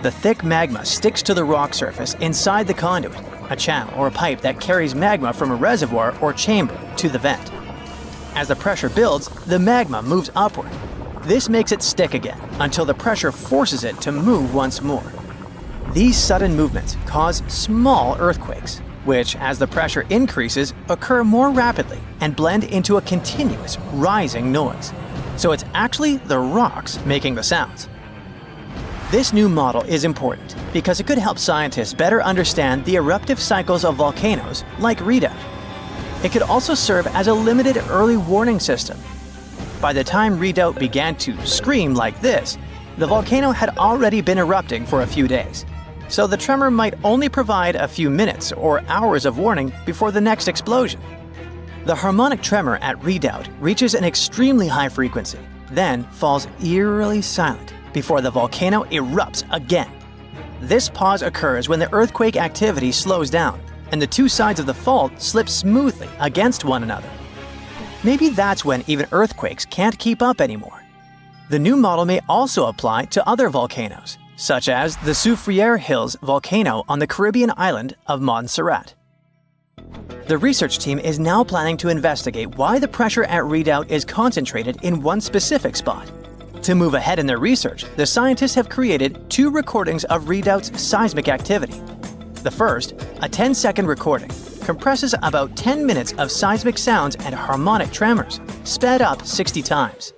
The thick magma sticks to the rock surface inside the conduit, a channel or pipe that carries magma from a reservoir or chamber to the vent. As the pressure builds, the magma moves upward. This makes it stick again until the pressure forces it to move once more. These sudden movements cause small earthquakes, which, as the pressure increases, occur more rapidly and blend into a continuous rising noise. So it's actually the rocks making the sounds. This new model is important because it could help scientists better understand the eruptive cycles of volcanoes like Redoubt. It could also serve as a limited early warning system. By the time Redoubt began to scream like this, the volcano had already been erupting for a few days. So the tremor might only provide a few minutes or hours of warning before the next explosion. The harmonic tremor at Redoubt reaches an extremely high frequency, then falls eerily silent before the volcano erupts again. This pause occurs when the earthquake activity slows down and the two sides of the fault slip smoothly against one another. Maybe that's when even earthquakes can't keep up anymore. The new model may also apply to other volcanoes, such as the Soufriere Hills volcano on the Caribbean island of Montserrat. The research team is now planning to investigate why the pressure at Redoubt is concentrated in one specific spot. To move ahead in their research, the scientists have created 2 recordings of Redoubt's seismic activity. The first, a 10-second recording, compresses about 10 minutes of seismic sounds and harmonic tremors, sped up 60 times.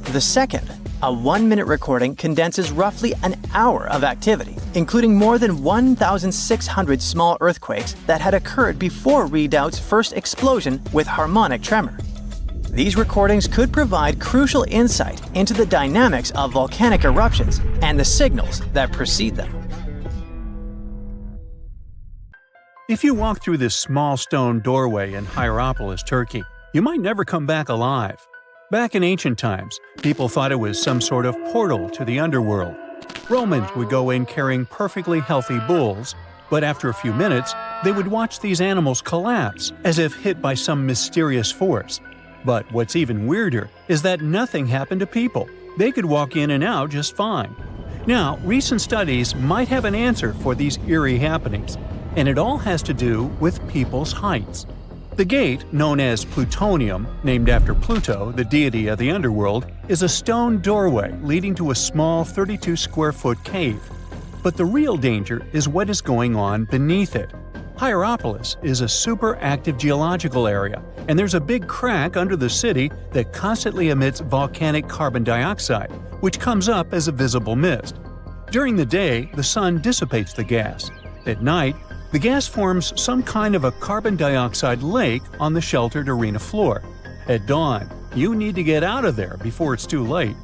The second, a 1-minute recording, condenses roughly an hour of activity, including more than 1,600 small earthquakes that had occurred before Redoubt's first explosion with harmonic tremor. These recordings could provide crucial insight into the dynamics of volcanic eruptions and the signals that precede them. If you walk through this small stone doorway in Hierapolis, Turkey, you might never come back alive. Back in ancient times, people thought it was some sort of portal to the underworld. Romans would go in carrying perfectly healthy bulls, but after a few minutes, they would watch these animals collapse as if hit by some mysterious force. But what's even weirder is that nothing happened to people. They could walk in and out just fine. Now, recent studies might have an answer for these eerie happenings, and it all has to do with people's heights. The gate, known as Plutonium, named after Pluto, the deity of the underworld, is a stone doorway leading to a small 32-square-foot cave. But the real danger is what is going on beneath it. Hierapolis is a super active geological area, and there's a big crack under the city that constantly emits volcanic carbon dioxide, which comes up as a visible mist. During the day, the sun dissipates the gas. At night, the gas forms some kind of a carbon dioxide lake on the sheltered arena floor. At dawn, you need to get out of there before it's too late.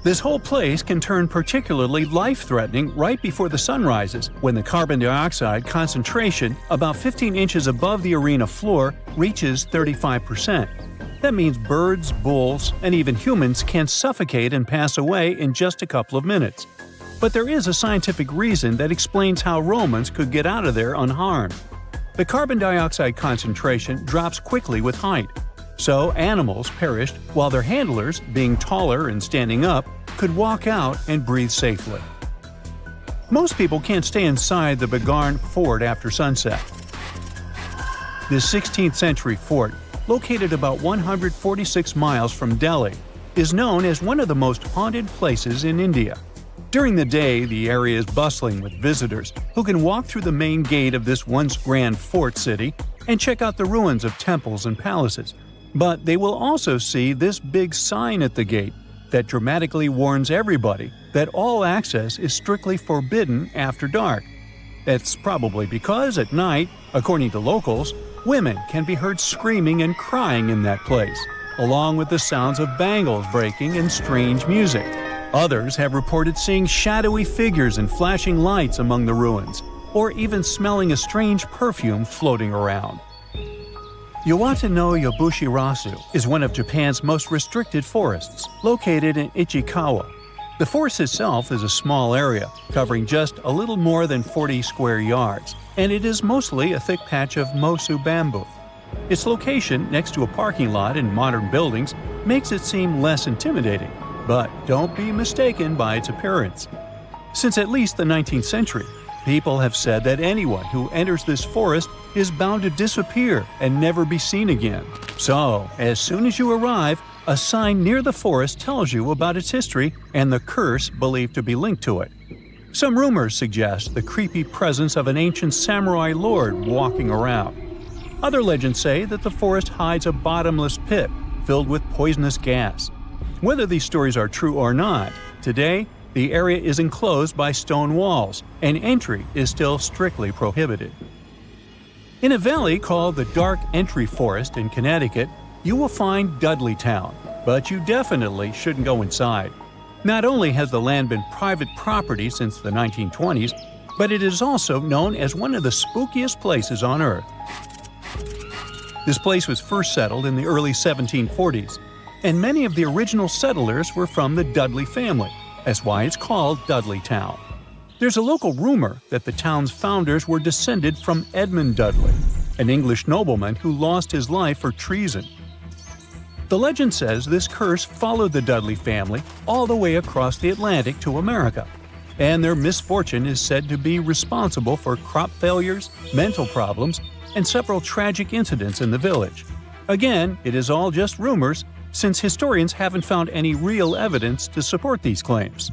This whole place can turn particularly life-threatening right before the sun rises, when the carbon dioxide concentration, about 15 inches above the arena floor, reaches 35%. That means birds, bulls, and even humans can suffocate and pass away in just a couple of minutes. But there is a scientific reason that explains how Romans could get out of there unharmed. The carbon dioxide concentration drops quickly with height. So animals perished while their handlers, being taller and standing up, could walk out and breathe safely. Most people can't stay inside the Bhangarh Fort after sunset. This 16th century fort, located about 146 miles from Delhi, is known as one of the most haunted places in India. During the day, the area is bustling with visitors who can walk through the main gate of this once grand fort city and check out the ruins of temples and palaces. But they will also see this big sign at the gate that dramatically warns everybody that all access is strictly forbidden after dark. That's probably because at night, according to locals, women can be heard screaming and crying in that place, along with the sounds of bangles breaking and strange music. Others have reported seeing shadowy figures and flashing lights among the ruins, or even smelling a strange perfume floating around. Yawata no Yabushirasu is one of Japan's most restricted forests, located in Ichikawa. The forest itself is a small area, covering just a little more than 40 square yards, and it is mostly a thick patch of mosu bamboo. Its location next to a parking lot and modern buildings makes it seem less intimidating, but don't be mistaken by its appearance. Since at least the 19th century, people have said that anyone who enters this forest is bound to disappear and never be seen again. So, as soon as you arrive, a sign near the forest tells you about its history and the curse believed to be linked to it. Some rumors suggest the creepy presence of an ancient samurai lord walking around. Other legends say that the forest hides a bottomless pit filled with poisonous gas. Whether these stories are true or not, today the area is enclosed by stone walls, and entry is still strictly prohibited. In a valley called the Dark Entry Forest in Connecticut, you will find Dudleytown, but you definitely shouldn't go inside. Not only has the land been private property since the 1920s, but it is also known as one of the spookiest places on Earth. This place was first settled in the early 1740s, and many of the original settlers were from the Dudley family. That's why it's called Dudleytown. There's a local rumor that the town's founders were descended from Edmund Dudley, an English nobleman who lost his life for treason. The legend says this curse followed the Dudley family all the way across the Atlantic to America, and their misfortune is said to be responsible for crop failures, mental problems, and several tragic incidents in the village. Again, it is all just rumors, since historians haven't found any real evidence to support these claims.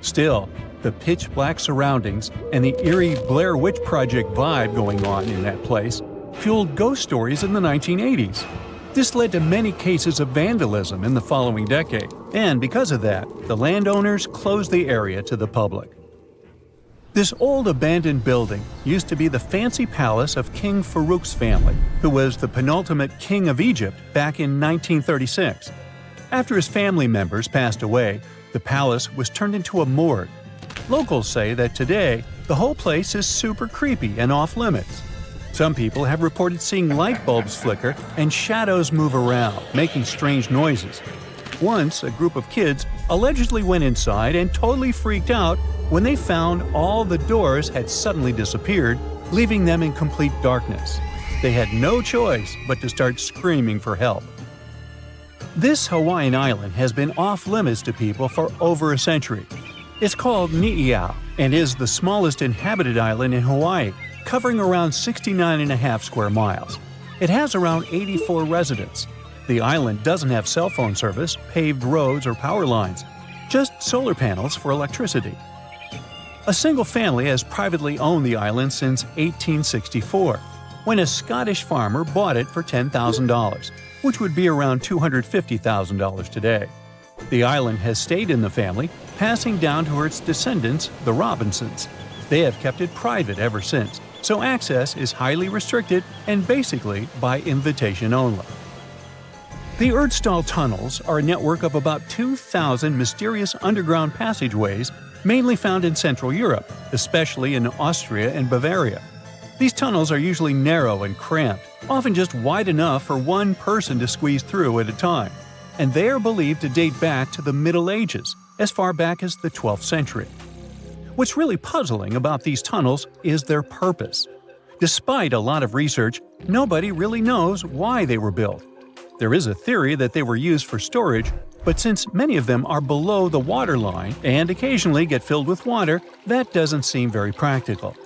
Still, the pitch-black surroundings and the eerie Blair Witch Project vibe going on in that place fueled ghost stories in the 1980s. This led to many cases of vandalism in the following decade, and because of that, the landowners closed the area to the public. This old abandoned building used to be the fancy palace of King Farouk's family, who was the penultimate king of Egypt back in 1936. After his family members passed away, the palace was turned into a morgue. Locals say that today, the whole place is super creepy and off-limits. Some people have reported seeing light bulbs flicker and shadows move around, making strange noises. Once, a group of kids allegedly went inside and totally freaked out when they found all the doors had suddenly disappeared, leaving them in complete darkness. They had no choice but to start screaming for help. This Hawaiian island has been off-limits to people for over a century. It's called Ni'iau and is the smallest inhabited island in Hawaii, covering around 69.5 square miles. It has around 84 residents. The island doesn't have cell phone service, paved roads, or power lines, just solar panels for electricity. A single family has privately owned the island since 1864, when a Scottish farmer bought it for $10,000, which would be around $250,000 today. The island has stayed in the family, passing down to its descendants, the Robinsons. They have kept it private ever since, so access is highly restricted and basically by invitation only. The Erdstall tunnels are a network of about 2,000 mysterious underground passageways mainly found in Central Europe, especially in Austria and Bavaria. These tunnels are usually narrow and cramped, often just wide enough for one person to squeeze through at a time, and they are believed to date back to the Middle Ages, as far back as the 12th century. What's really puzzling about these tunnels is their purpose. Despite a lot of research, nobody really knows why they were built. There is a theory that they were used for storage, but since many of them are below the waterline and occasionally get filled with water, that doesn't seem very practical.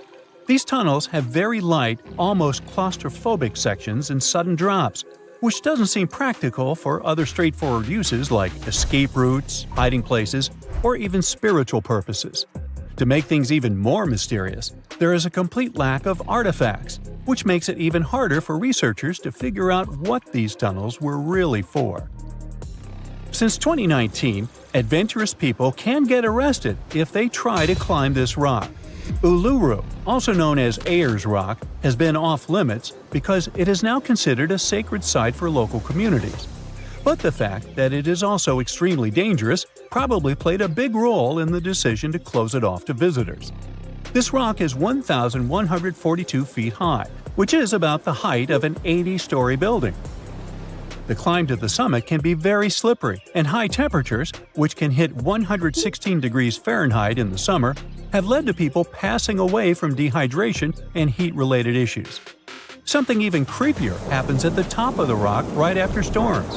These tunnels have very light, almost claustrophobic sections and sudden drops, which doesn't seem practical for other straightforward uses like escape routes, hiding places, or even spiritual purposes. To make things even more mysterious, there is a complete lack of artifacts, which makes it even harder for researchers to figure out what these tunnels were really for. Since 2019, adventurous people can get arrested if they try to climb this rock. Uluru, also known as Ayers Rock, has been off-limits because it is now considered a sacred site for local communities. But the fact that it is also extremely dangerous probably played a big role in the decision to close it off to visitors. This rock is 1,142 feet high, which is about the height of an 80-story building. The climb to the summit can be very slippery, and high temperatures, which can hit 116 degrees Fahrenheit in the summer, have led to people passing away from dehydration and heat-related issues. Something even creepier happens at the top of the rock right after storms.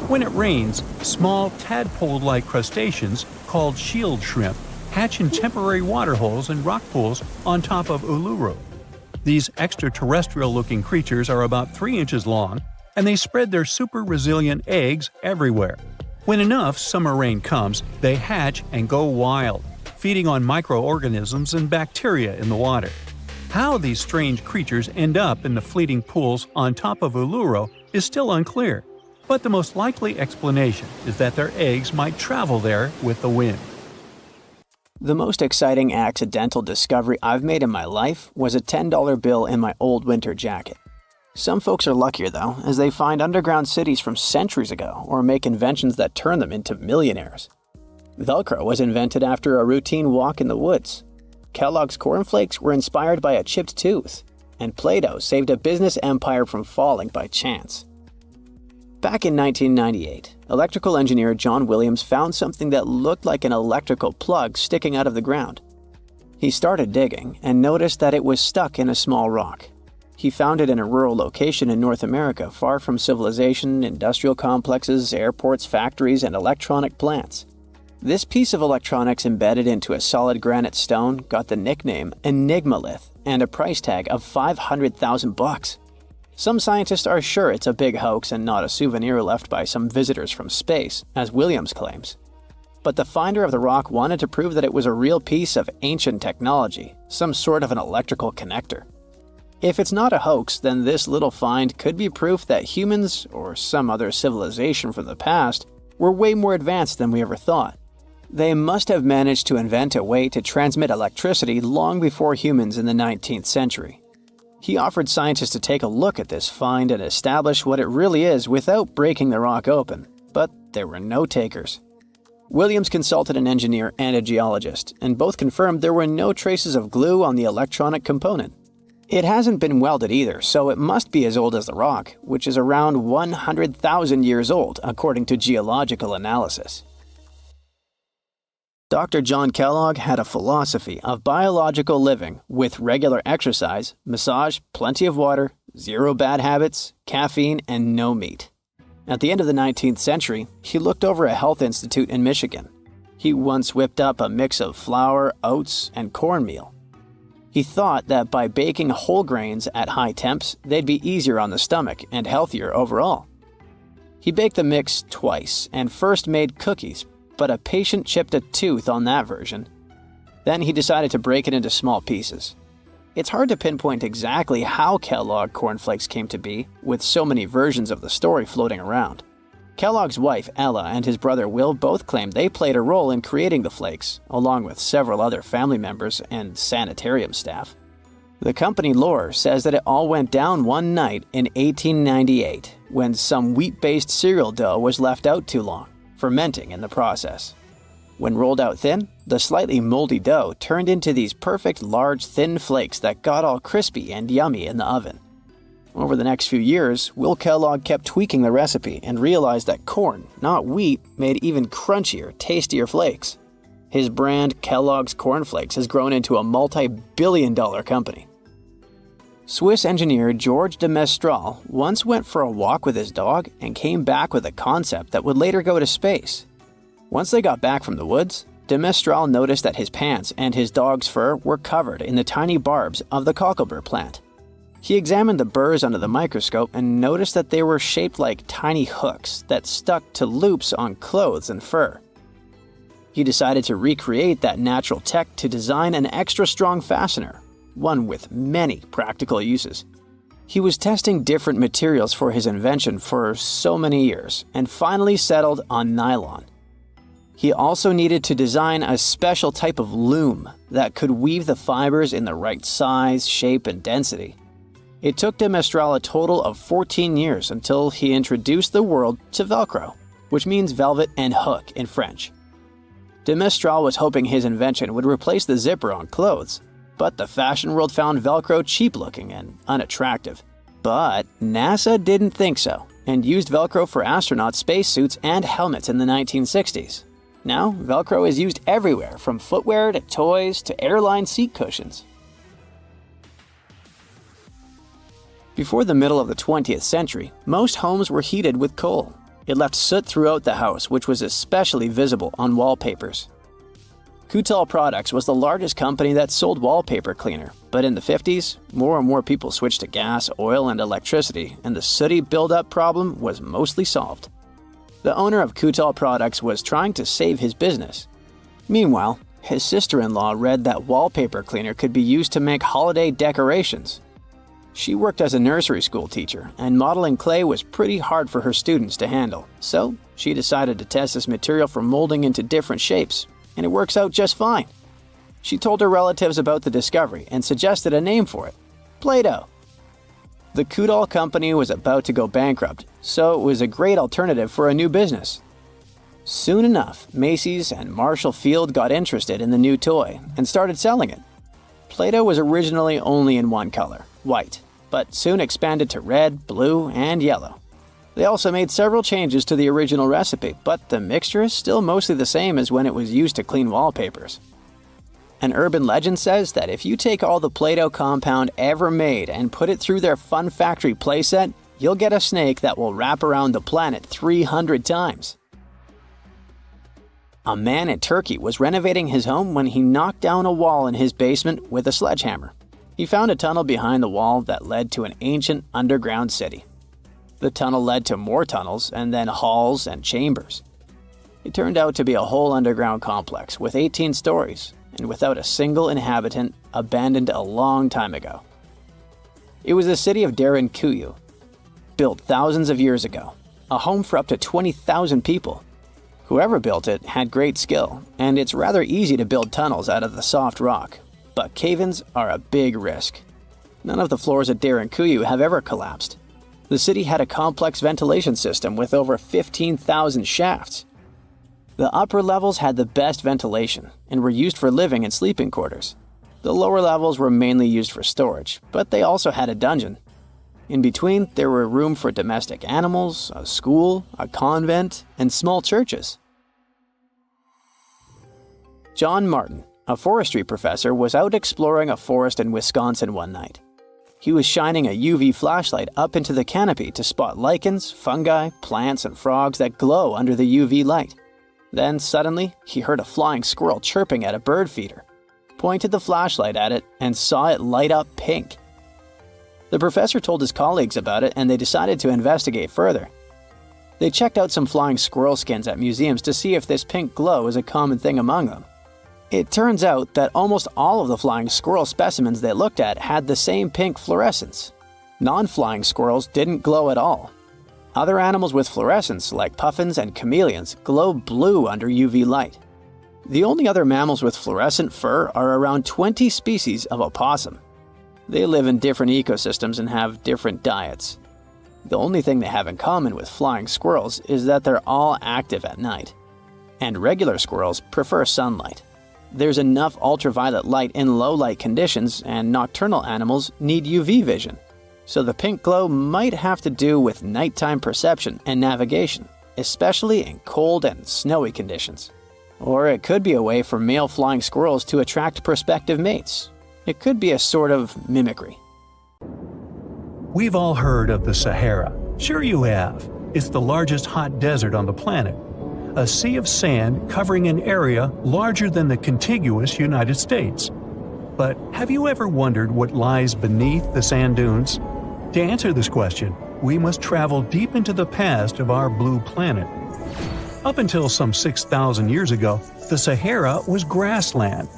When it rains, small tadpole-like crustaceans called shield shrimp hatch in temporary waterholes and rock pools on top of Uluru. These extraterrestrial-looking creatures are about 3 inches long, and they spread their super-resilient eggs everywhere. When enough summer rain comes, they hatch and go wild, feeding on microorganisms and bacteria in the water. How these strange creatures end up in the fleeting pools on top of Uluru is still unclear, but the most likely explanation is that their eggs might travel there with the wind. The most exciting accidental discovery I've made in my life was a $10 bill in my old winter jacket. Some folks are luckier though, as they find underground cities from centuries ago or make inventions that turn them into millionaires. Velcro was invented after a routine walk in the woods. Kellogg's cornflakes were inspired by a chipped tooth, and Play-Doh saved a business empire from falling by chance. Back in 1998, electrical engineer John Williams found something that looked like an electrical plug sticking out of the ground. He started digging and noticed that it was stuck in a small rock. He found it in a rural location in North America, far from civilization, industrial complexes, airports, factories, and electronic plants. This piece of electronics embedded into a solid granite stone got the nickname Enigmalith and a price tag of $500,000. Some scientists are sure it's a big hoax and not a souvenir left by some visitors from space, as Williams claims. But the finder of the rock wanted to prove that it was a real piece of ancient technology, some sort of an electrical connector. If it's not a hoax, then this little find could be proof that humans, or some other civilization from the past, were way more advanced than we ever thought. They must have managed to invent a way to transmit electricity long before humans in the 19th century. He offered scientists to take a look at this find and establish what it really is without breaking the rock open, but there were no takers. Williams consulted an engineer and a geologist, and both confirmed there were no traces of glue on the electronic component. It hasn't been welded either, so it must be as old as the rock, which is around 100,000 years old according to geological analysis. Dr. John Kellogg had a philosophy of biological living with regular exercise, massage, plenty of water, zero bad habits, caffeine, and no meat. At the end of the 19th century, he looked over a health institute in Michigan. He once whipped up a mix of flour, oats, and cornmeal. He thought that by baking whole grains at high temps, they'd be easier on the stomach and healthier overall. He baked the mix twice and first made cookies, but a patient chipped a tooth on that version. Then he decided to break it into small pieces. It's hard to pinpoint exactly how Kellogg cornflakes came to be, with so many versions of the story floating around. Kellogg's wife, Ella, and his brother Will both claimed they played a role in creating the flakes, along with several other family members and sanitarium staff. The company lore says that it all went down one night in 1898, when some wheat-based cereal dough was left out too long, fermenting in the process. When rolled out thin, the slightly moldy dough turned into these perfect large thin flakes that got all crispy and yummy in the oven. Over the next few years, Will Kellogg kept tweaking the recipe and realized that corn, not wheat, made even crunchier, tastier flakes. His brand, Kellogg's Corn Flakes, has grown into a multi-billion-dollar company. Swiss engineer George de Mestral once went for a walk with his dog and came back with a concept that would later go to space. Once they got back from the woods, de Mestral noticed that his pants and his dog's fur were covered in the tiny barbs of the cocklebur plant. He examined the burrs under the microscope and noticed that they were shaped like tiny hooks that stuck to loops on clothes and fur. He decided to recreate that natural tech to design an extra strong fastener, one with many practical uses. He was testing different materials for his invention for so many years and finally settled on nylon. He also needed to design a special type of loom that could weave the fibers in the right size, shape, and density. It took de Mestral a total of 14 years until he introduced the world to Velcro, which means velvet and hook in French. De Mestral was hoping his invention would replace the zipper on clothes, but the fashion world found Velcro cheap-looking and unattractive. But NASA didn't think so, and used Velcro for astronaut spacesuits and helmets in the 1960s. Now, Velcro is used everywhere, from footwear to toys to airline seat cushions. Before the middle of the 20th century, most homes were heated with coal. It left soot throughout the house, which was especially visible on wallpapers. Kutal Products was the largest company that sold wallpaper cleaner, but in the 50s, more and more people switched to gas, oil, and electricity, and the sooty buildup problem was mostly solved. The owner of Kutal Products was trying to save his business. Meanwhile, his sister-in-law read that wallpaper cleaner could be used to make holiday decorations. She worked as a nursery school teacher, and modeling clay was pretty hard for her students to handle, so she decided to test this material for molding into different shapes, and it works out just fine. She told her relatives about the discovery and suggested a name for it: Play-Doh. The Kutal company was about to go bankrupt, so it was a great alternative for a new business. Soon enough, Macy's and Marshall Field got interested in the new toy and started selling it. Play-Doh was originally only in one color, white, but soon expanded to red, blue, and yellow. They also made several changes to the original recipe, but the mixture is still mostly the same as when it was used to clean wallpapers. An urban legend says that if you take all the Play-Doh compound ever made and put it through their Fun Factory playset, you'll get a snake that will wrap around the planet 300 times. A man in Turkey was renovating his home when he knocked down a wall in his basement with a sledgehammer. He found a tunnel behind the wall that led to an ancient underground city. The tunnel led to more tunnels and then halls and chambers. It turned out to be a whole underground complex with 18 stories and without a single inhabitant, abandoned a long time ago. It was the city of Derinkuyu, built thousands of years ago, a home for up to 20,000 people. Whoever built it had great skill, and it's rather easy to build tunnels out of the soft rock, but cave-ins are a big risk. None of the floors at Derinkuyu have ever collapsed. The city had a complex ventilation system with over 15,000 shafts. The upper levels had the best ventilation and were used for living and sleeping quarters. The lower levels were mainly used for storage, but they also had a dungeon. In between, there were room for domestic animals, a school, a convent, and small churches. John Martin, a forestry professor, was out exploring a forest in Wisconsin one night. He was shining a UV flashlight up into the canopy to spot lichens, fungi, plants, and frogs that glow under the UV light. Then, suddenly, he heard a flying squirrel chirping at a bird feeder, pointed the flashlight at it, and saw it light up pink. The professor told his colleagues about it, and they decided to investigate further. They checked out some flying squirrel skins at museums to see if this pink glow is a common thing among them. It turns out that almost all of the flying squirrel specimens they looked at had the same pink fluorescence. Non-flying squirrels didn't glow at all. Other animals with fluorescence, like puffins and chameleons, glow blue under UV light. The only other mammals with fluorescent fur are around 20 species of opossum. They live in different ecosystems and have different diets. The only thing they have in common with flying squirrels is that they're all active at night. And regular squirrels prefer sunlight. There's enough ultraviolet light in low-light conditions, and nocturnal animals need UV vision. So the pink glow might have to do with nighttime perception and navigation, especially in cold and snowy conditions. Or it could be a way for male flying squirrels to attract prospective mates. It could be a sort of mimicry. We've all heard of the Sahara. Sure you have. It's the largest hot desert on the planet. A sea of sand covering an area larger than the contiguous United States. But have you ever wondered what lies beneath the sand dunes? To answer this question, we must travel deep into the past of our blue planet. Up until some 6,000 years ago, the Sahara was grassland.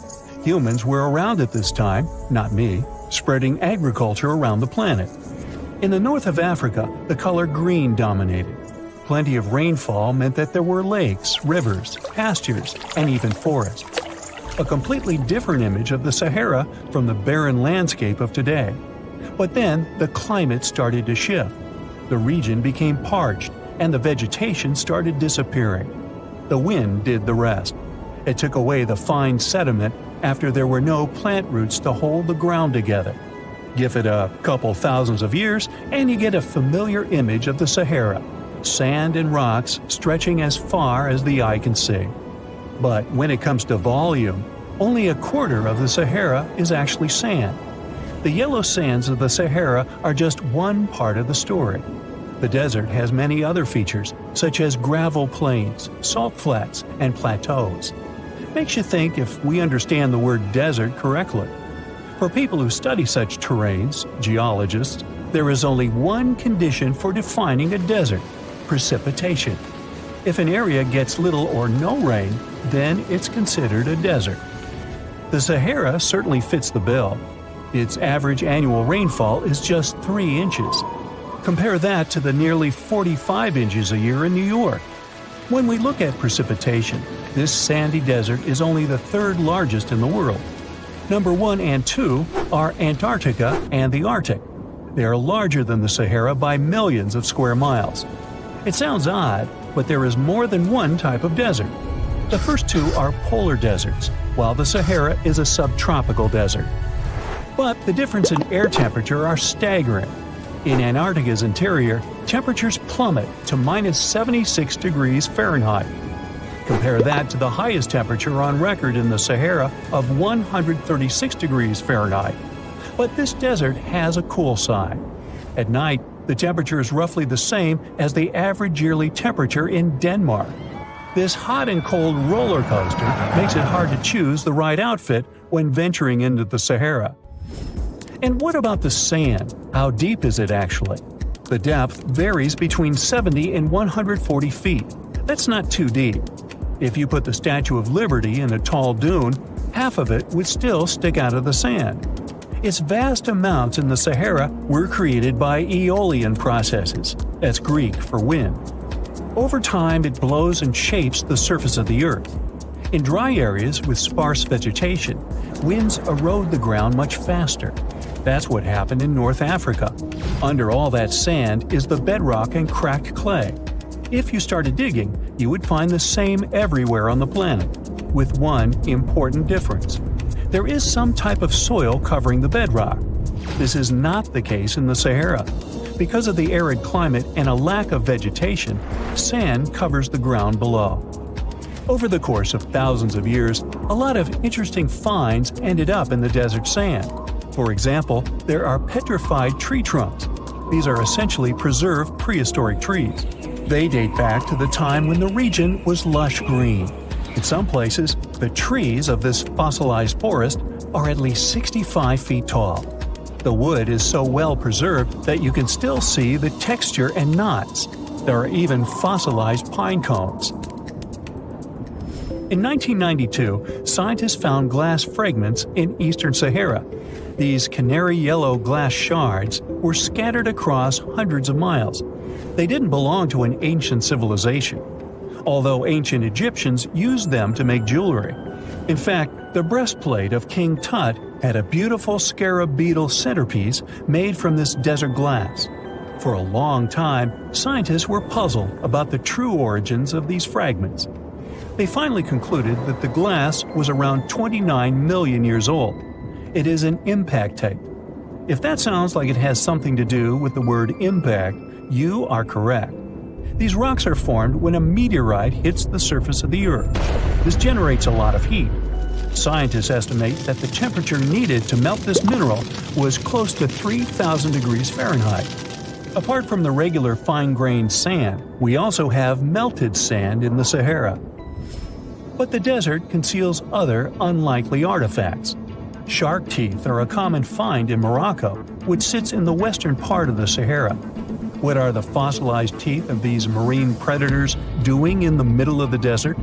Humans were around at this time, not me, spreading agriculture around the planet. In the north of Africa, the color green dominated. Plenty of rainfall meant that there were lakes, rivers, pastures, and even forests. A completely different image of the Sahara from the barren landscape of today. But then, the climate started to shift. The region became parched, and the vegetation started disappearing. The wind did the rest. It took away the fine sediment after there were no plant roots to hold the ground together. Give it a couple thousands of years, and you get a familiar image of the Sahara. Sand and rocks stretching as far as the eye can see. But when it comes to volume, only a quarter of the Sahara is actually sand. The yellow sands of the Sahara are just one part of the story. The desert has many other features, such as gravel plains, salt flats, and plateaus. Makes you think if we understand the word desert correctly. For people who study such terrains, geologists, there is only one condition for defining a desert: precipitation. If an area gets little or no rain, then it's considered a desert. The Sahara certainly fits the bill. Its average annual rainfall is just 3 inches. Compare that to the nearly 45 inches a year in New York. When we look at precipitation, this sandy desert is only the third largest in the world. Number 1 and 2 are Antarctica and the Arctic. They are larger than the Sahara by millions of square miles. It sounds odd, but there is more than one type of desert. The first two are polar deserts, while the Sahara is a subtropical desert. But the difference in air temperature are staggering. In Antarctica's interior, temperatures plummet to minus 76 degrees Fahrenheit. Compare that to the highest temperature on record in the Sahara of 136 degrees Fahrenheit. But this desert has a cool side. At night, the temperature is roughly the same as the average yearly temperature in Denmark. This hot and cold roller coaster makes it hard to choose the right outfit when venturing into the Sahara. And what about the sand? How deep is it actually? The depth varies between 70 and 140 feet. That's not too deep. If you put the Statue of Liberty in a tall dune, half of it would still stick out of the sand. Its vast amounts in the Sahara were created by aeolian processes. That's Greek for wind. Over time, it blows and shapes the surface of the earth. In dry areas with sparse vegetation, winds erode the ground much faster. That's what happened in North Africa. Under all that sand is the bedrock and cracked clay. If you started digging, you would find the same everywhere on the planet, with one important difference. There is some type of soil covering the bedrock. This is not the case in the Sahara. Because of the arid climate and a lack of vegetation, sand covers the ground below. Over the course of thousands of years, a lot of interesting finds ended up in the desert sand. For example, there are petrified tree trunks. These are essentially preserved prehistoric trees. They date back to the time when the region was lush green. In some places, the trees of this fossilized forest are at least 65 feet tall. The wood is so well preserved that you can still see the texture and knots. There are even fossilized pine cones. In 1992, scientists found glass fragments in eastern Sahara. These canary yellow glass shards were scattered across hundreds of miles. They didn't belong to an ancient civilization, although ancient Egyptians used them to make jewelry. In fact, the breastplate of King Tut had a beautiful scarab beetle centerpiece made from this desert glass. For a long time, scientists were puzzled about the true origins of these fragments. They finally concluded that the glass was around 29 million years old. It is an impact tape. If that sounds like it has something to do with the word impact, you are correct. These rocks are formed when a meteorite hits the surface of the Earth. This generates a lot of heat. Scientists estimate that the temperature needed to melt this mineral was close to 3,000 degrees Fahrenheit. Apart from the regular fine-grained sand, we also have melted sand in the Sahara. But the desert conceals other unlikely artifacts. Shark teeth are a common find in Morocco, which sits in the western part of the Sahara. What are the fossilized teeth of these marine predators doing in the middle of the desert?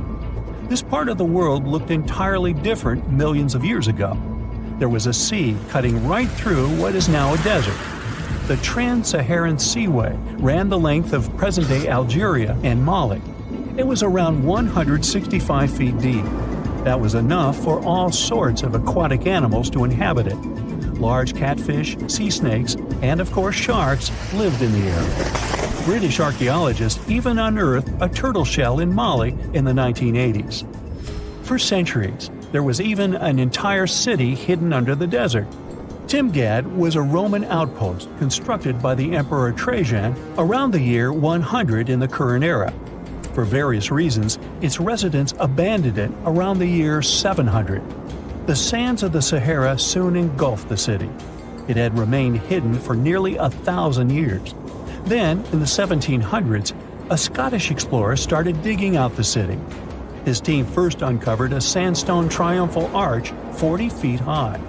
This part of the world looked entirely different millions of years ago. There was a sea cutting right through what is now a desert. The Trans-Saharan Seaway ran the length of present-day Algeria and Mali. It was around 165 feet deep. That was enough for all sorts of aquatic animals to inhabit it. Large catfish, sea snakes, and of course sharks lived in the area. British archaeologists even unearthed a turtle shell in Mali in the 1980s. For centuries, there was even an entire city hidden under the desert. Timgad was a Roman outpost constructed by the Emperor Trajan around the year 100 in the current era. For various reasons, its residents abandoned it around the year 700. The sands of the Sahara soon engulfed the city. It had remained hidden for nearly 1,000 years. Then, in the 1700s, a Scottish explorer started digging out the city. His team first uncovered a sandstone triumphal arch 40 feet high,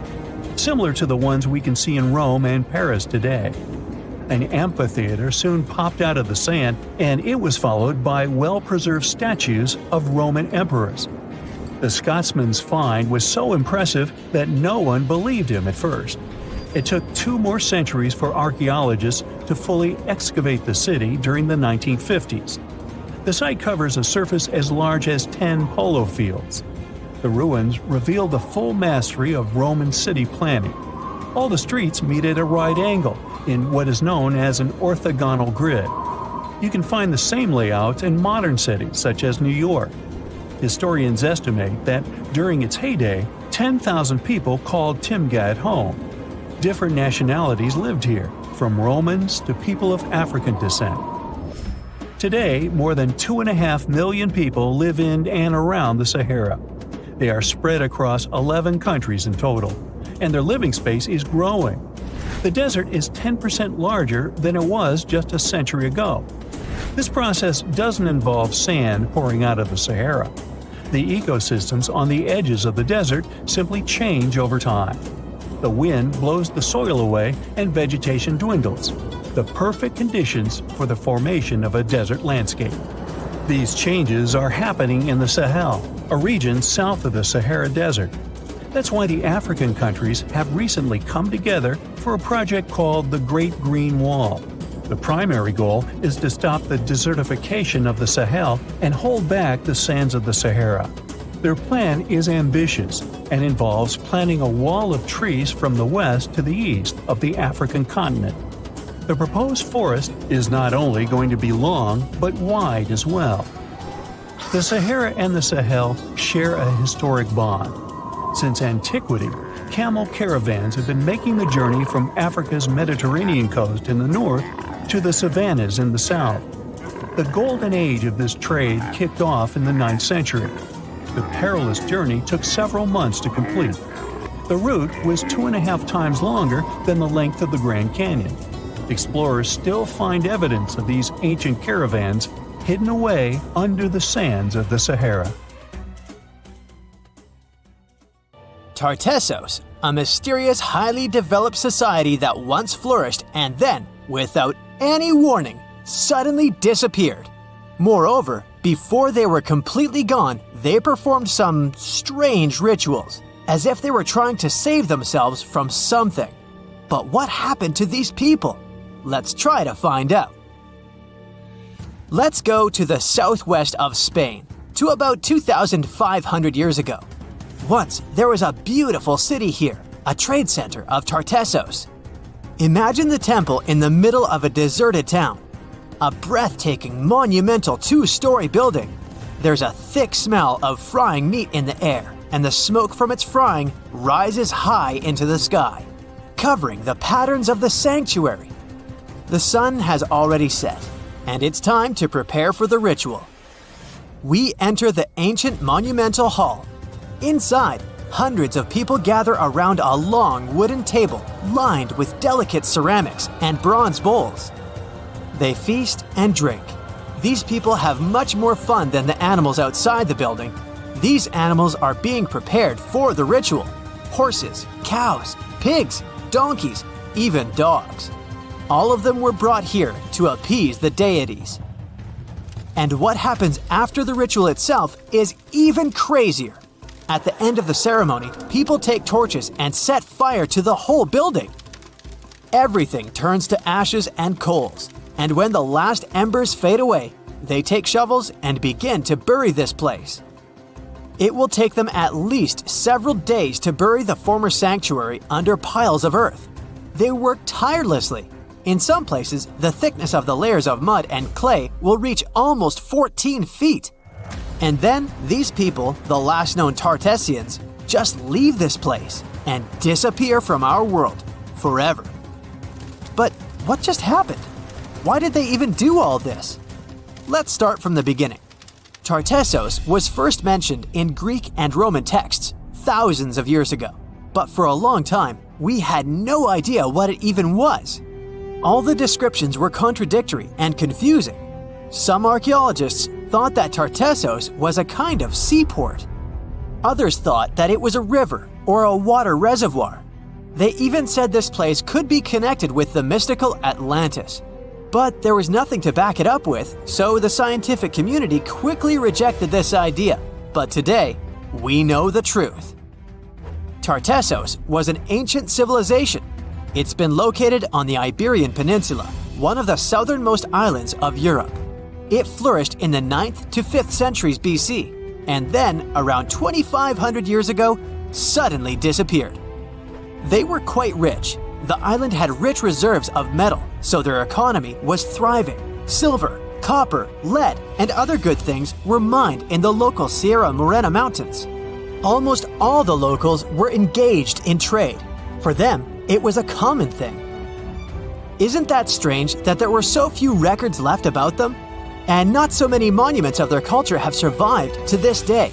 similar to the ones we can see in Rome and Paris today. An amphitheater soon popped out of the sand, and it was followed by well-preserved statues of Roman emperors. The Scotsman's find was so impressive that no one believed him at first. It took 2 more centuries for archaeologists to fully excavate the city during the 1950s. The site covers a surface as large as 10 polo fields. The ruins reveal the full mastery of Roman city planning. All the streets meet at a right angle in what is known as an orthogonal grid. You can find the same layout in modern cities such as New York. Historians estimate that during its heyday, 10,000 people called Timgad home. Different nationalities lived here, from Romans to people of African descent. Today, more than 2.5 million people live in and around the Sahara. They are spread across 11 countries in total, and their living space is growing. The desert is 10% larger than it was just a century ago. This process doesn't involve sand pouring out of the Sahara. The ecosystems on the edges of the desert simply change over time. The wind blows the soil away and vegetation dwindles, the perfect conditions for the formation of a desert landscape. These changes are happening in the Sahel, a region south of the Sahara Desert. That's why the African countries have recently come together for a project called the Great Green Wall. The primary goal is to stop the desertification of the Sahel and hold back the sands of the Sahara. Their plan is ambitious and involves planting a wall of trees from the west to the east of the African continent. The proposed forest is not only going to be long, but wide as well. The Sahara and the Sahel share a historic bond. Since antiquity, camel caravans have been making the journey from Africa's Mediterranean coast in the north to the savannas in the south. The golden age of this trade kicked off in the 9th century. The perilous journey took several months to complete. The route was 2.5 times longer than the length of the Grand Canyon. Explorers still find evidence of these ancient caravans hidden away under the sands of the Sahara. Tartessos, a mysterious, highly developed society that once flourished and then, without any warning, suddenly disappeared. Moreover, before they were completely gone, they performed some strange rituals, as if they were trying to save themselves from something. But what happened to these people? Let's try to find out. Let's go to the southwest of Spain, to about 2,500 years ago. Once, there was a beautiful city here, a trade center of Tartessos. Imagine the temple in the middle of a deserted town. A breathtaking, monumental 2-story building. There's a thick smell of frying meat in the air, and the smoke from its frying rises high into the sky, covering the patterns of the sanctuary. The sun has already set, and it's time to prepare for the ritual. We enter the ancient monumental hall. Inside, hundreds of people gather around a long wooden table lined with delicate ceramics and bronze bowls. They feast and drink. These people have much more fun than the animals outside the building. These animals are being prepared for the ritual. Horses, cows, pigs, donkeys, even dogs. All of them were brought here to appease the deities. And what happens after the ritual itself is even crazier. At the end of the ceremony, people take torches and set fire to the whole building. Everything turns to ashes and coals, and when the last embers fade away, they take shovels and begin to bury this place. It will take them at least several days to bury the former sanctuary under piles of earth. They work tirelessly. In some places, the thickness of the layers of mud and clay will reach almost 14 feet. And then, these people, the last known Tartessians, just leave this place and disappear from our world forever. But what just happened? Why did they even do all this? Let's start from the beginning. Tartessos was first mentioned in Greek and Roman texts thousands of years ago, but for a long time, We had no idea what it even was. All the descriptions were contradictory and confusing. Some archaeologists thought that Tartessos was a kind of seaport. Others thought that it was a river or a water reservoir. They even said this place could be connected with the mystical Atlantis. But there was nothing to back it up with, so the scientific community quickly rejected this idea. But today, we know the truth. Tartessos was an ancient civilization. It's been located on the Iberian Peninsula, one of the southernmost islands of Europe. It flourished in the 9th to 5th centuries BC, and then, around 2,500 years ago, suddenly disappeared. They were quite rich. The island had rich reserves of metal, so their economy was thriving. Silver, copper, lead, and other good things were mined in the local Sierra Morena Mountains. Almost all the locals were engaged in trade. For them, it was a common thing. Isn't that strange that there were so few records left about them? And not so many monuments of their culture have survived to this day.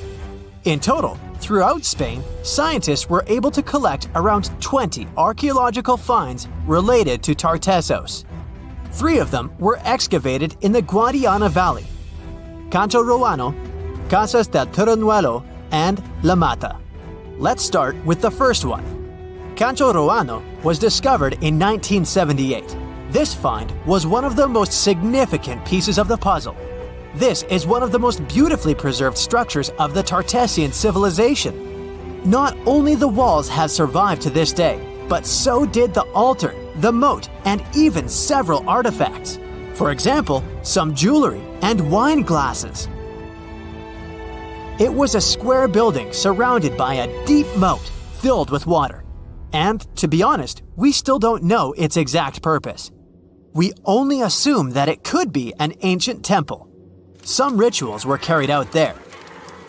In total, throughout Spain, scientists were able to collect around 20 archaeological finds related to Tartessos. 3 of them were excavated in the Guadiana Valley: Canto Roano, Casas del Turrunuelo, and La Mata. Let's start with the first one. Canto Roano was discovered in 1978. This find was one of the most significant pieces of the puzzle. This is one of the most beautifully preserved structures of the Tartessian civilization. Not only the walls have survived to this day, but so did the altar, the moat, and even several artifacts. For example, some jewelry and wine glasses. It was a square building surrounded by a deep moat filled with water. And, to be honest, we still don't know its exact purpose. We only assume that it could be an ancient temple. Some rituals were carried out there.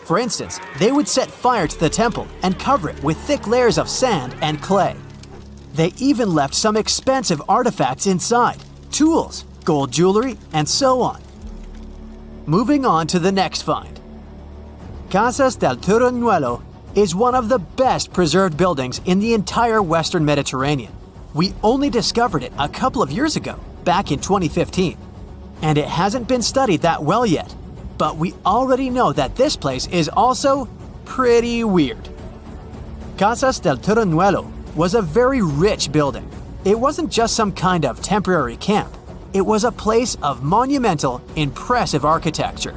For instance, they would set fire to the temple and cover it with thick layers of sand and clay. They even left some expensive artifacts inside, tools, gold jewelry, and so on. Moving on to the next find. Casas del Turrunuelo is one of the best preserved buildings in the entire Western Mediterranean. We only discovered it a couple of years ago, back in 2015. And it hasn't been studied that well yet, but we already know that this place is also pretty weird. Casas del Turrunuelo was a very rich building. It wasn't just some kind of temporary camp. It was a place of monumental, impressive architecture.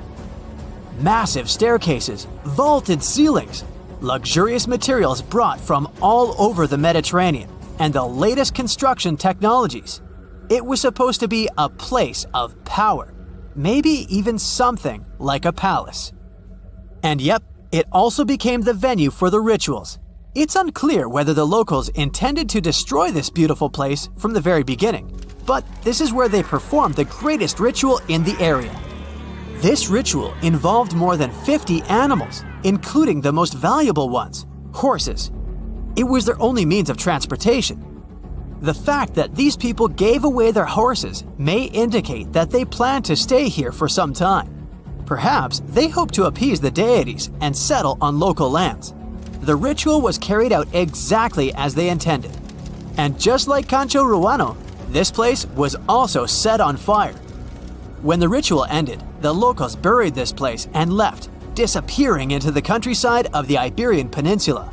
Massive staircases, vaulted ceilings, luxurious materials brought from all over the Mediterranean, and the latest construction technologies. It was supposed to be a place of power, maybe even something like a palace. And yep, it also became the venue for the rituals. It's unclear whether the locals intended to destroy this beautiful place from the very beginning, but this is where they performed the greatest ritual in the area. This ritual involved more than 50 animals, including the most valuable ones, horses. It was their only means of transportation. The fact that these people gave away their horses may indicate that they plan to stay here for some time. Perhaps they hope to appease the deities and settle on local lands. The ritual was carried out exactly as they intended. And just like Canto Roano, this place was also set on fire. When the ritual ended, the locals buried this place and left, disappearing into the countryside of the Iberian Peninsula.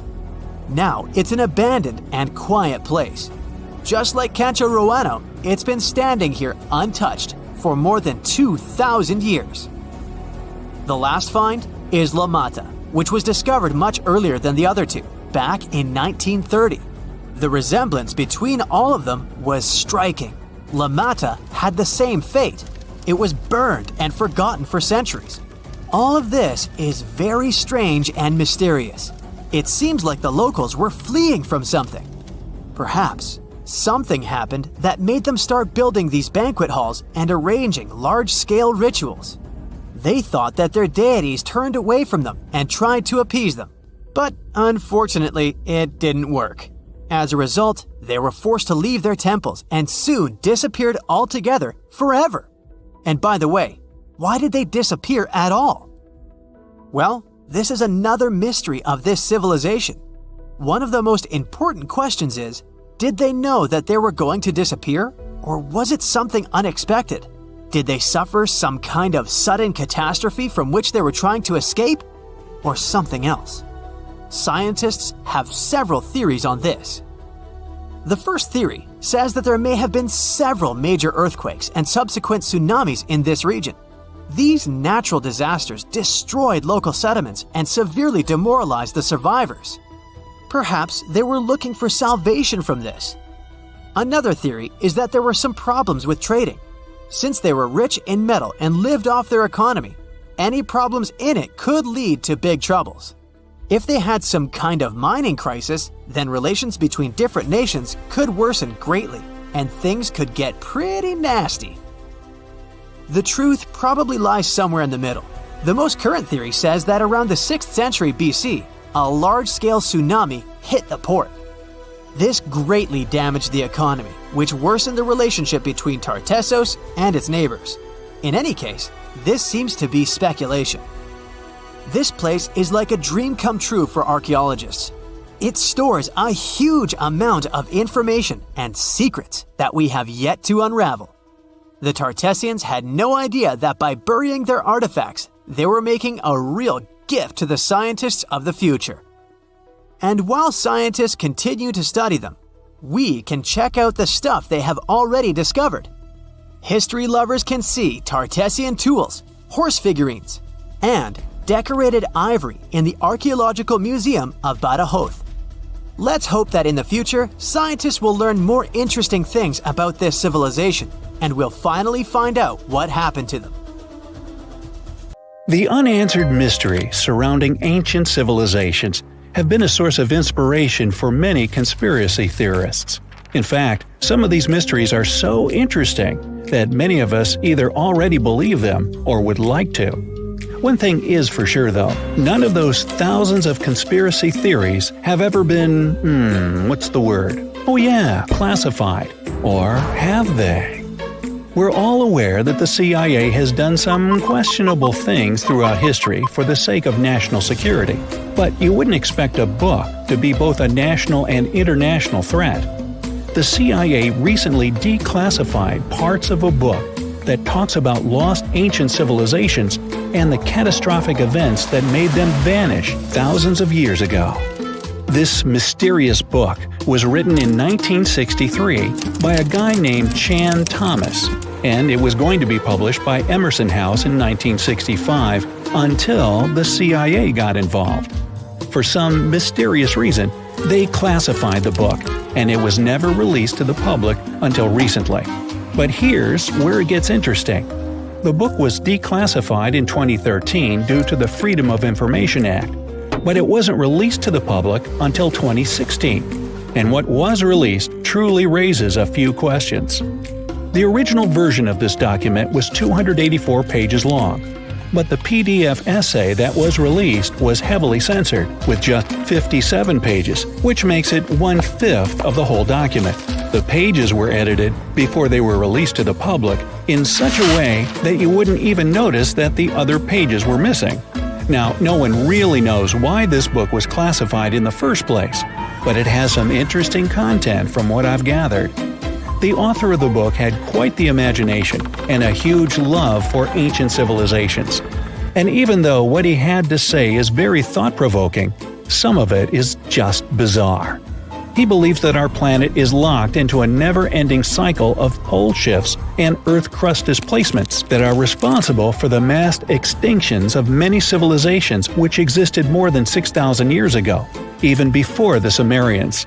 Now it's an abandoned and quiet place. Just like Canto Roano, it's been standing here untouched for more than 2,000 years. The last find is La Mata, which was discovered much earlier than the other two, back in 1930. The resemblance between all of them was striking. La Mata had the same fate. It was burned and forgotten for centuries. All of this is very strange and mysterious. It seems like the locals were fleeing from something. Perhaps something happened that made them start building these banquet halls and arranging large-scale rituals. They thought that their deities turned away from them and tried to appease them. But unfortunately, it didn't work. As a result, they were forced to leave their temples and soon disappeared altogether forever. And by the way, why did they disappear at all? Well, this is another mystery of this civilization. One of the most important questions is, Did they know that they were going to disappear? Or was it something unexpected? Did they suffer some kind of sudden catastrophe from which they were trying to escape? Or something else? Scientists have several theories on this. The first theory says that there may have been several major earthquakes and subsequent tsunamis in this region. These natural disasters destroyed local settlements and severely demoralized the survivors. Perhaps they were looking for salvation from this. Another theory is that there were some problems with trading. Since they were rich in metal and lived off their economy, any problems in it could lead to big troubles. If they had some kind of mining crisis, then relations between different nations could worsen greatly, and things could get pretty nasty. The truth probably lies somewhere in the middle. The most current theory says that around the 6th century BC, a large-scale tsunami hit the port. This greatly damaged the economy, which worsened the relationship between Tartessos and its neighbors. In any case, this seems to be speculation. This place is like a dream come true for archaeologists. It stores a huge amount of information and secrets that we have yet to unravel. The Tartessians had no idea that by burying their artifacts, they were making a real gift to the scientists of the future. And while scientists continue to study them, we can check out the stuff they have already discovered. History lovers can see Tartessian tools, horse figurines, and decorated ivory in the Archaeological Museum of Badajoz. Let's hope that in the future, scientists will learn more interesting things about this civilization, and we'll finally find out what happened to them. The unanswered mysteries surrounding ancient civilizations have been a source of inspiration for many conspiracy theorists. In fact, some of these mysteries are so interesting that many of us either already believe them or would like to. One thing is for sure though, none of those thousands of conspiracy theories have ever been, classified. Or have they? We're all aware that the CIA has done some questionable things throughout history for the sake of national security, but you wouldn't expect a book to be both a national and international threat. The CIA recently declassified parts of a book that talks about lost ancient civilizations and the catastrophic events that made them vanish thousands of years ago. This mysterious book was written in 1963 by a guy named Chan Thomas, and it was going to be published by Emerson House in 1965 until the CIA got involved. For some mysterious reason, they classified the book, and it was never released to the public until recently. But here's where it gets interesting. The book was declassified in 2013 due to the Freedom of Information Act, but it wasn't released to the public until 2016, and what was released truly raises a few questions. The original version of this document was 284 pages long, but the PDF essay that was released was heavily censored, with just 57 pages, which makes it 1/5 of the whole document. The pages were edited before they were released to the public in such a way that you wouldn't even notice that the other pages were missing. Now, no one really knows why this book was classified in the first place, but it has some interesting content from what I've gathered. The author of the book had quite the imagination and a huge love for ancient civilizations. And even though what he had to say is very thought-provoking, some of it is just bizarre. He believes that our planet is locked into a never-ending cycle of pole shifts and Earth crust displacements that are responsible for the mass extinctions of many civilizations which existed more than 6,000 years ago, even before the Sumerians.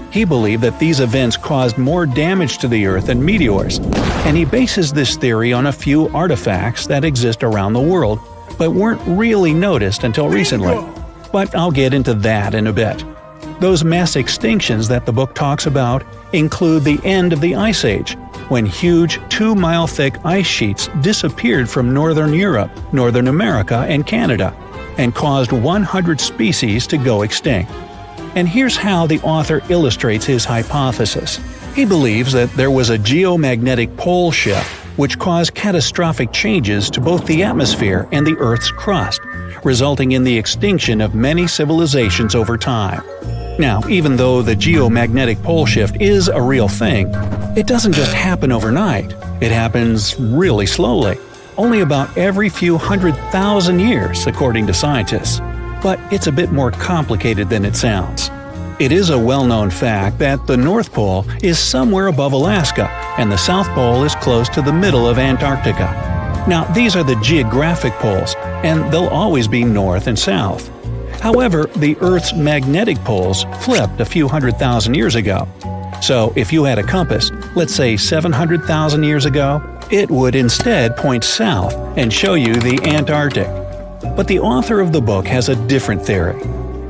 He believed that these events caused more damage to the Earth than meteors, and he bases this theory on a few artifacts that exist around the world but weren't really noticed until recently. But I'll get into that in a bit. Those mass extinctions that the book talks about include the end of the Ice Age, when huge 2-mile-thick ice sheets disappeared from northern Europe, Northern America, and Canada, and caused 100 species to go extinct. And here's how the author illustrates his hypothesis. He believes that there was a geomagnetic pole shift which caused catastrophic changes to both the atmosphere and the Earth's crust, resulting in the extinction of many civilizations over time. Now, even though the geomagnetic pole shift is a real thing, it doesn't just happen overnight. It happens really slowly, only about every few 100,000 years, according to scientists. But it's a bit more complicated than it sounds. It is a well-known fact that the North Pole is somewhere above Alaska, and the South Pole is close to the middle of Antarctica. Now, these are the geographic poles, and they'll always be north and south. However, the Earth's magnetic poles flipped a few 100,000 years ago. So if you had a compass, let's say 700,000 years ago, it would instead point south and show you the Antarctic. But the author of the book has a different theory.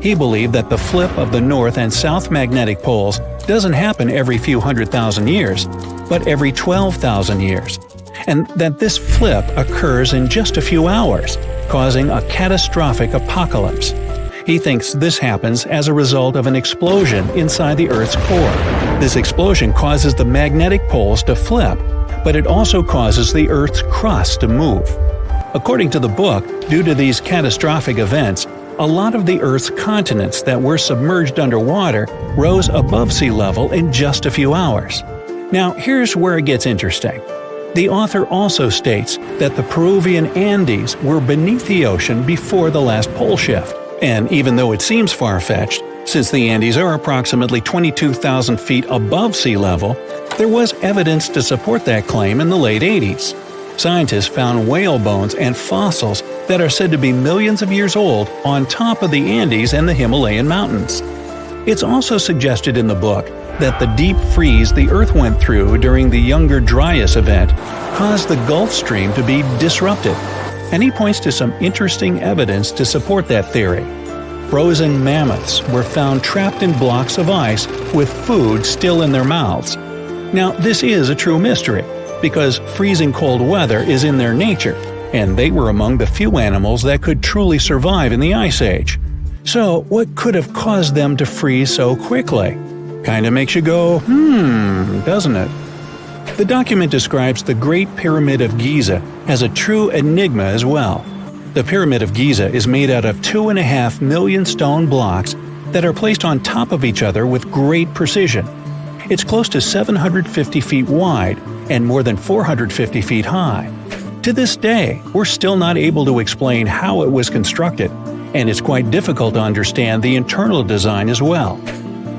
He believed that the flip of the north and south magnetic poles doesn't happen every few 100,000 years, but every 12,000 years, and that this flip occurs in just a few hours, causing a catastrophic apocalypse. He thinks this happens as a result of an explosion inside the Earth's core. This explosion causes the magnetic poles to flip, but it also causes the Earth's crust to move. According to the book, due to these catastrophic events, a lot of the Earth's continents that were submerged underwater rose above sea level in just a few hours. Now, here's where it gets interesting. The author also states that the Peruvian Andes were beneath the ocean before the last pole shift. And even though it seems far-fetched, since the Andes are approximately 22,000 feet above sea level, there was evidence to support that claim in the late 80s. Scientists found whale bones and fossils that are said to be millions of years old on top of the Andes and the Himalayan mountains. It's also suggested in the book that the deep freeze the Earth went through during the Younger Dryas event caused the Gulf Stream to be disrupted. And he points to some interesting evidence to support that theory. Frozen mammoths were found trapped in blocks of ice with food still in their mouths. Now, this is a true mystery, because freezing cold weather is in their nature, and they were among the few animals that could truly survive in the Ice Age. So, what could have caused them to freeze so quickly? Kinda makes you go, doesn't it? The document describes the Great Pyramid of Giza as a true enigma as well. The Pyramid of Giza is made out of 2.5 million stone blocks that are placed on top of each other with great precision. It's close to 750 feet wide and more than 450 feet high. To this day, we're still not able to explain how it was constructed, and it's quite difficult to understand the internal design as well.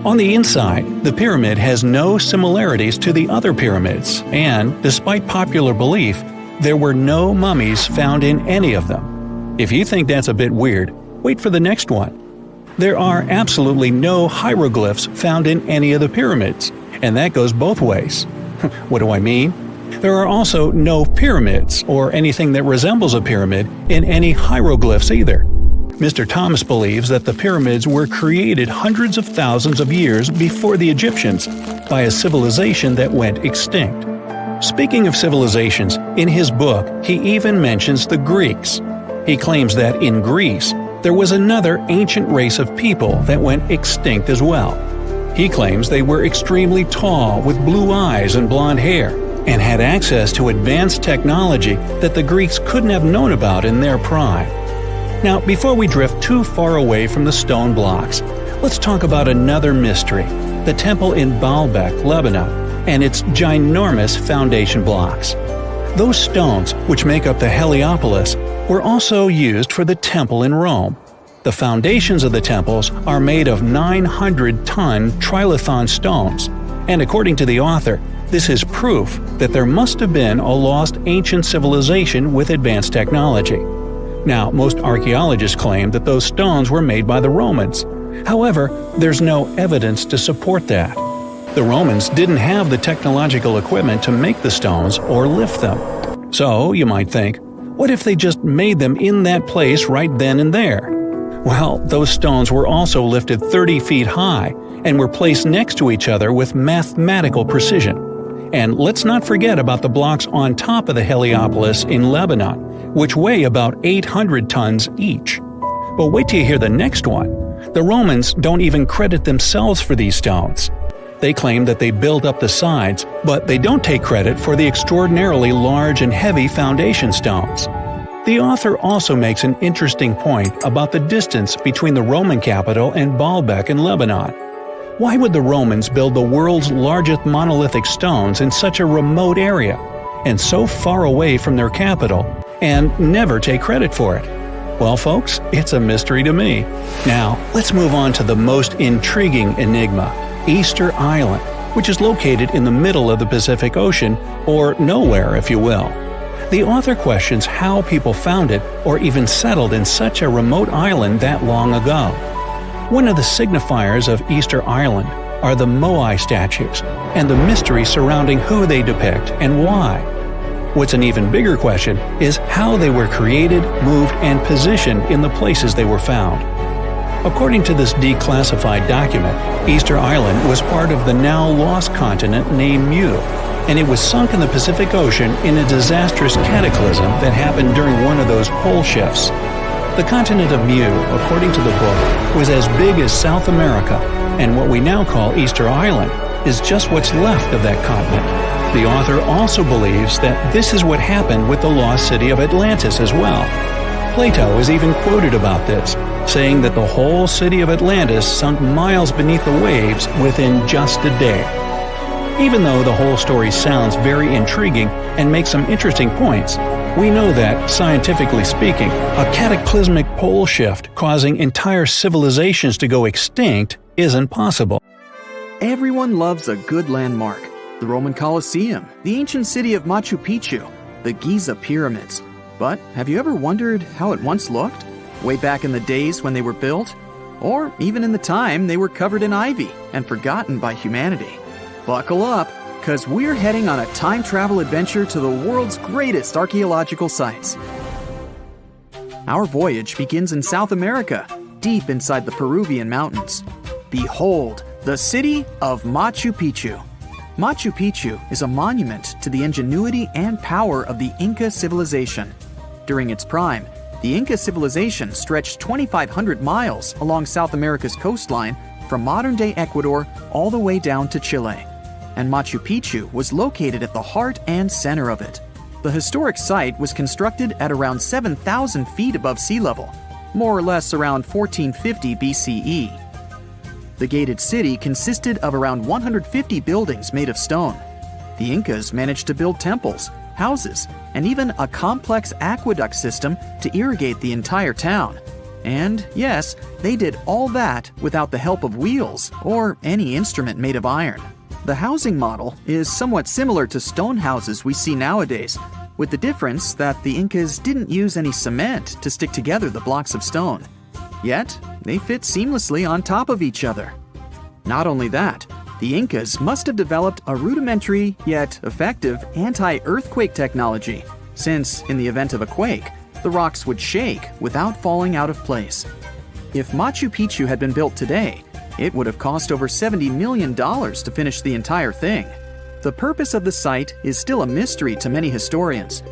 On the inside, the pyramid has no similarities to the other pyramids, and, despite popular belief, there were no mummies found in any of them. If you think that's a bit weird, wait for the next one. There are absolutely no hieroglyphs found in any of the pyramids, and that goes both ways. What do I mean? There are also no pyramids, or anything that resembles a pyramid, in any hieroglyphs either. Mr. Thomas believes that the pyramids were created hundreds of thousands of years before the Egyptians by a civilization that went extinct. Speaking of civilizations, in his book he even mentions the Greeks. He claims that in Greece, there was another ancient race of people that went extinct as well. He claims they were extremely tall with blue eyes and blonde hair, and had access to advanced technology that the Greeks couldn't have known about in their prime. Now, before we drift too far away from the stone blocks, let's talk about another mystery, the temple in Baalbek, Lebanon, and its ginormous foundation blocks. Those stones, which make up the Heliopolis, were also used for the temple in Rome. The foundations of the temples are made of 900-ton trilithon stones, and according to the author, this is proof that there must have been a lost ancient civilization with advanced technology. Now, most archaeologists claim that those stones were made by the Romans. However, there's no evidence to support that. The Romans didn't have the technological equipment to make the stones or lift them. So, you might think, what if they just made them in that place right then and there? Well, those stones were also lifted 30 feet high and were placed next to each other with mathematical precision. And let's not forget about the blocks on top of the Heliopolis in Lebanon, which weigh about 800 tons each. But wait till you hear the next one. The Romans don't even credit themselves for these stones. They claim that they built up the sides, but they don't take credit for the extraordinarily large and heavy foundation stones. The author also makes an interesting point about the distance between the Roman capital and Baalbek in Lebanon. Why would the Romans build the world's largest monolithic stones in such a remote area, and so far away from their capital, and never take credit for it? Well, folks, it's a mystery to me. Now, let's move on to the most intriguing enigma, Easter Island, which is located in the middle of the Pacific Ocean, or nowhere, if you will. The author questions how people found it or even settled in such a remote island that long ago. One of the signifiers of Easter Island are the Moai statues, and the mystery surrounding who they depict and why. What's an even bigger question is how they were created, moved, and positioned in the places they were found. According to this declassified document, Easter Island was part of the now lost continent named Mu, and it was sunk in the Pacific Ocean in a disastrous cataclysm that happened during one of those pole shifts. The continent of Mu, according to the book, was as big as South America, and what we now call Easter Island is just what's left of that continent. The author also believes that this is what happened with the lost city of Atlantis as well. Plato is even quoted about this, saying that the whole city of Atlantis sunk miles beneath the waves within just a day. Even though the whole story sounds very intriguing and makes some interesting points, we know that, scientifically speaking, a cataclysmic pole shift causing entire civilizations to go extinct isn't possible. Everyone loves a good landmark. The Roman Colosseum, the ancient city of Machu Picchu, the Giza pyramids. But have you ever wondered how it once looked? Way back in the days when they were built? Or even in the time they were covered in ivy and forgotten by humanity? Buckle up, because we're heading on a time travel adventure to the world's greatest archaeological sites. Our voyage begins in South America, deep inside the Peruvian mountains. Behold, the city of Machu Picchu. Machu Picchu is a monument to the ingenuity and power of the Inca civilization. During its prime, the Inca civilization stretched 2,500 miles along South America's coastline from modern-day Ecuador all the way down to Chile. And Machu Picchu was located at the heart and center of it. The historic site was constructed at around 7,000 feet above sea level, more or less around 1450 BCE. The gated city consisted of around 150 buildings made of stone. The Incas managed to build temples, houses, and even a complex aqueduct system to irrigate the entire town. And yes, they did all that without the help of wheels or any instrument made of iron. The housing model is somewhat similar to stone houses we see nowadays, with the difference that the Incas didn't use any cement to stick together the blocks of stone. Yet, they fit seamlessly on top of each other. Not only that, the Incas must have developed a rudimentary yet effective anti-earthquake technology, since in the event of a quake, the rocks would shake without falling out of place. If Machu Picchu had been built today, it would have cost over $70 million to finish the entire thing. The purpose of the site is still a mystery to many historians.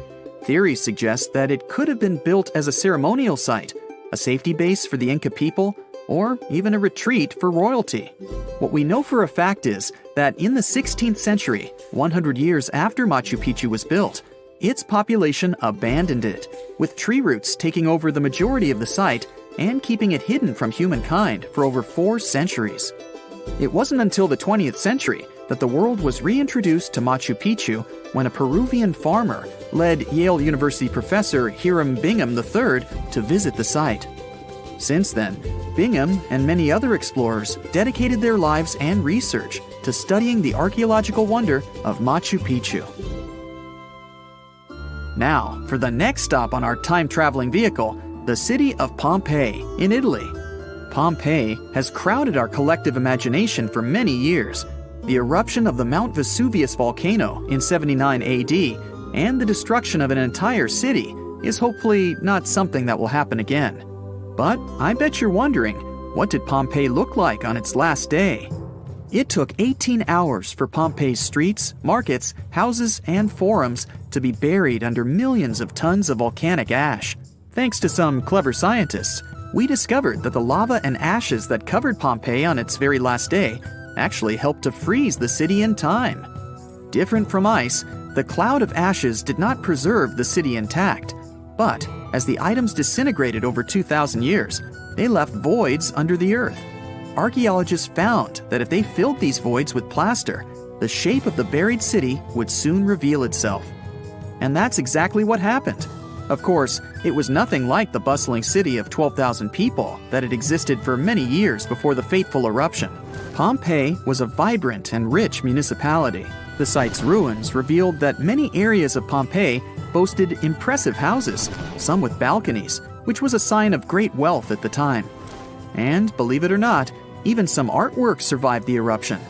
Theories suggest that it could have been built as a ceremonial site, a safety base for the Inca people, or even a retreat for royalty. What we know for a fact is that in the 16th century, 100 years after Machu Picchu was built, its population abandoned it, with tree roots taking over the majority of the site and keeping it hidden from humankind for over 4 centuries. It wasn't until the 20th century that the world was reintroduced to Machu Picchu when a Peruvian farmer led Yale University professor Hiram Bingham III to visit the site. Since then, Bingham and many other explorers dedicated their lives and research to studying the archaeological wonder of Machu Picchu. Now, for the next stop on our time-traveling vehicle, the city of Pompeii in Italy. Pompeii has crowded our collective imagination for many years. The eruption of the Mount Vesuvius volcano in 79 AD and the destruction of an entire city is hopefully not something that will happen again. But I bet you're wondering, what did Pompeii look like on its last day? It took 18 hours for Pompeii's streets, markets, houses, and forums to be buried under millions of tons of volcanic ash. Thanks to some clever scientists, we discovered that the lava and ashes that covered Pompeii on its very last day actually helped to freeze the city in time. Different from ice, the cloud of ashes did not preserve the city intact. But as the items disintegrated over 2,000 years, they left voids under the earth. Archaeologists found that if they filled these voids with plaster, the shape of the buried city would soon reveal itself. And that's exactly what happened. Of course, it was nothing like the bustling city of 12,000 people that had existed for many years before the fateful eruption. Pompeii was a vibrant and rich municipality. The site's ruins revealed that many areas of Pompeii boasted impressive houses, some with balconies, which was a sign of great wealth at the time. And, believe it or not, even some artwork survived the eruption.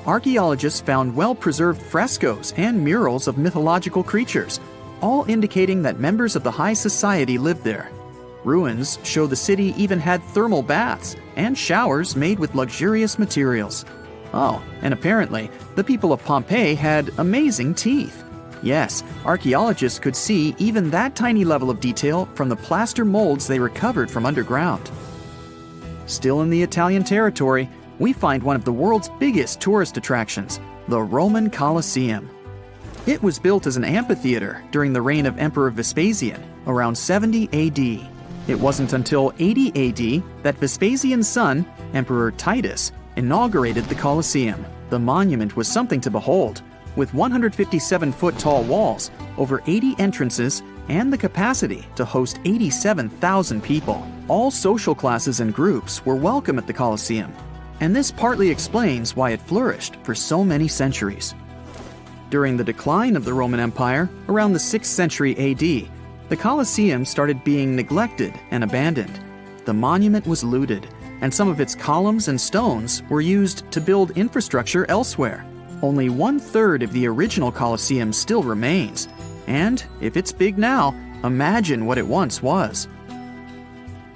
Archaeologists found well-preserved frescoes and murals of mythological creatures, all indicating that members of the high society lived there. Ruins show the city even had thermal baths and showers made with luxurious materials. Oh, and apparently, the people of Pompeii had amazing teeth. Yes, archaeologists could see even that tiny level of detail from the plaster molds they recovered from underground. Still in the Italian territory, we find one of the world's biggest tourist attractions, the Roman Colosseum. It was built as an amphitheater during the reign of Emperor Vespasian, around 70 AD. It wasn't until 80 AD that Vespasian's son, Emperor Titus, inaugurated the Colosseum. The monument was something to behold, with 157-foot-tall walls, over 80 entrances, and the capacity to host 87,000 people. All social classes and groups were welcome at the Colosseum, and this partly explains why it flourished for so many centuries. During the decline of the Roman Empire, around the 6th century AD, the Colosseum started being neglected and abandoned. The monument was looted, and some of its columns and stones were used to build infrastructure elsewhere. Only 1/3 of the original Colosseum still remains, and if it's big now, imagine what it once was.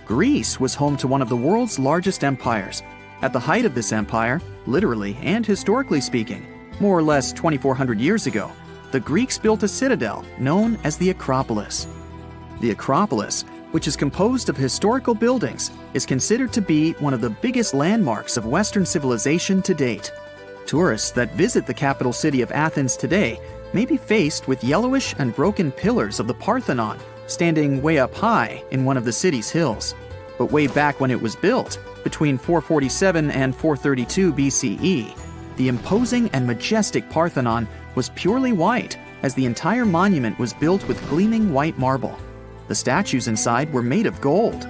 Greece was home to one of the world's largest empires. At the height of this empire, literally and historically speaking, more or less 2,400 years ago, the Greeks built a citadel known as the Acropolis. The Acropolis, which is composed of historical buildings, is considered to be one of the biggest landmarks of Western civilization to date. Tourists that visit the capital city of Athens today may be faced with yellowish and broken pillars of the Parthenon standing way up high in one of the city's hills. But way back when it was built, between 447 and 432 BCE, the imposing and majestic Parthenon was purely white, as the entire monument was built with gleaming white marble. The statues inside were made of gold.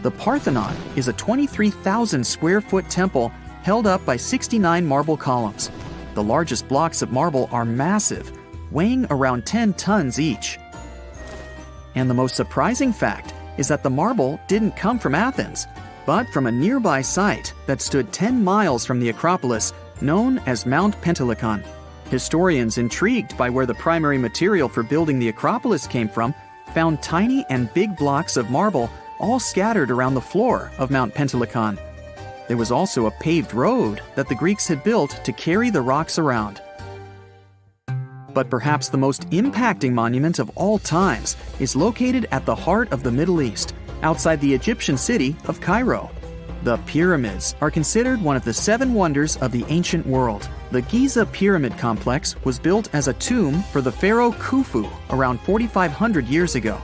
The Parthenon is a 23,000 square foot temple held up by 69 marble columns. The largest blocks of marble are massive, weighing around 10 tons each. And the most surprising fact is that the marble didn't come from Athens, but from a nearby site that stood 10 miles from the Acropolis, known as Mount Pentelicon. Historians intrigued by where the primary material for building the Acropolis came from found tiny and big blocks of marble all scattered around the floor of Mount Pentelicon. There was also a paved road that the Greeks had built to carry the rocks around. But perhaps the most impacting monument of all times is located at the heart of the Middle East, outside the Egyptian city of Cairo. The pyramids are considered one of the 7 wonders of the ancient world. The Giza Pyramid Complex was built as a tomb for the pharaoh Khufu around 4,500 years ago.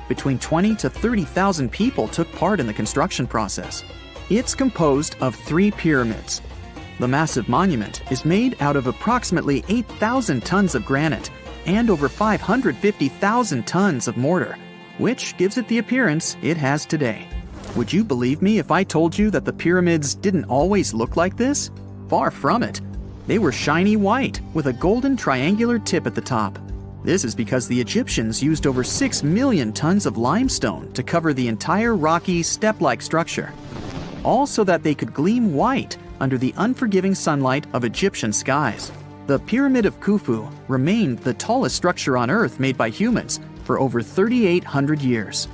Between 20 to 30,000 people took part in the construction process. It's composed of 3 pyramids. The massive monument is made out of approximately 8,000 tons of granite and over 550,000 tons of mortar, which gives it the appearance it has today. Would you believe me if I told you that the pyramids didn't always look like this? Far from it. They were shiny white with a golden triangular tip at the top. This is because the Egyptians used over 6 million tons of limestone to cover the entire rocky, step-like structure, all so that they could gleam white under the unforgiving sunlight of Egyptian skies. The Pyramid of Khufu remained the tallest structure on Earth made by humans for over 3,800 years.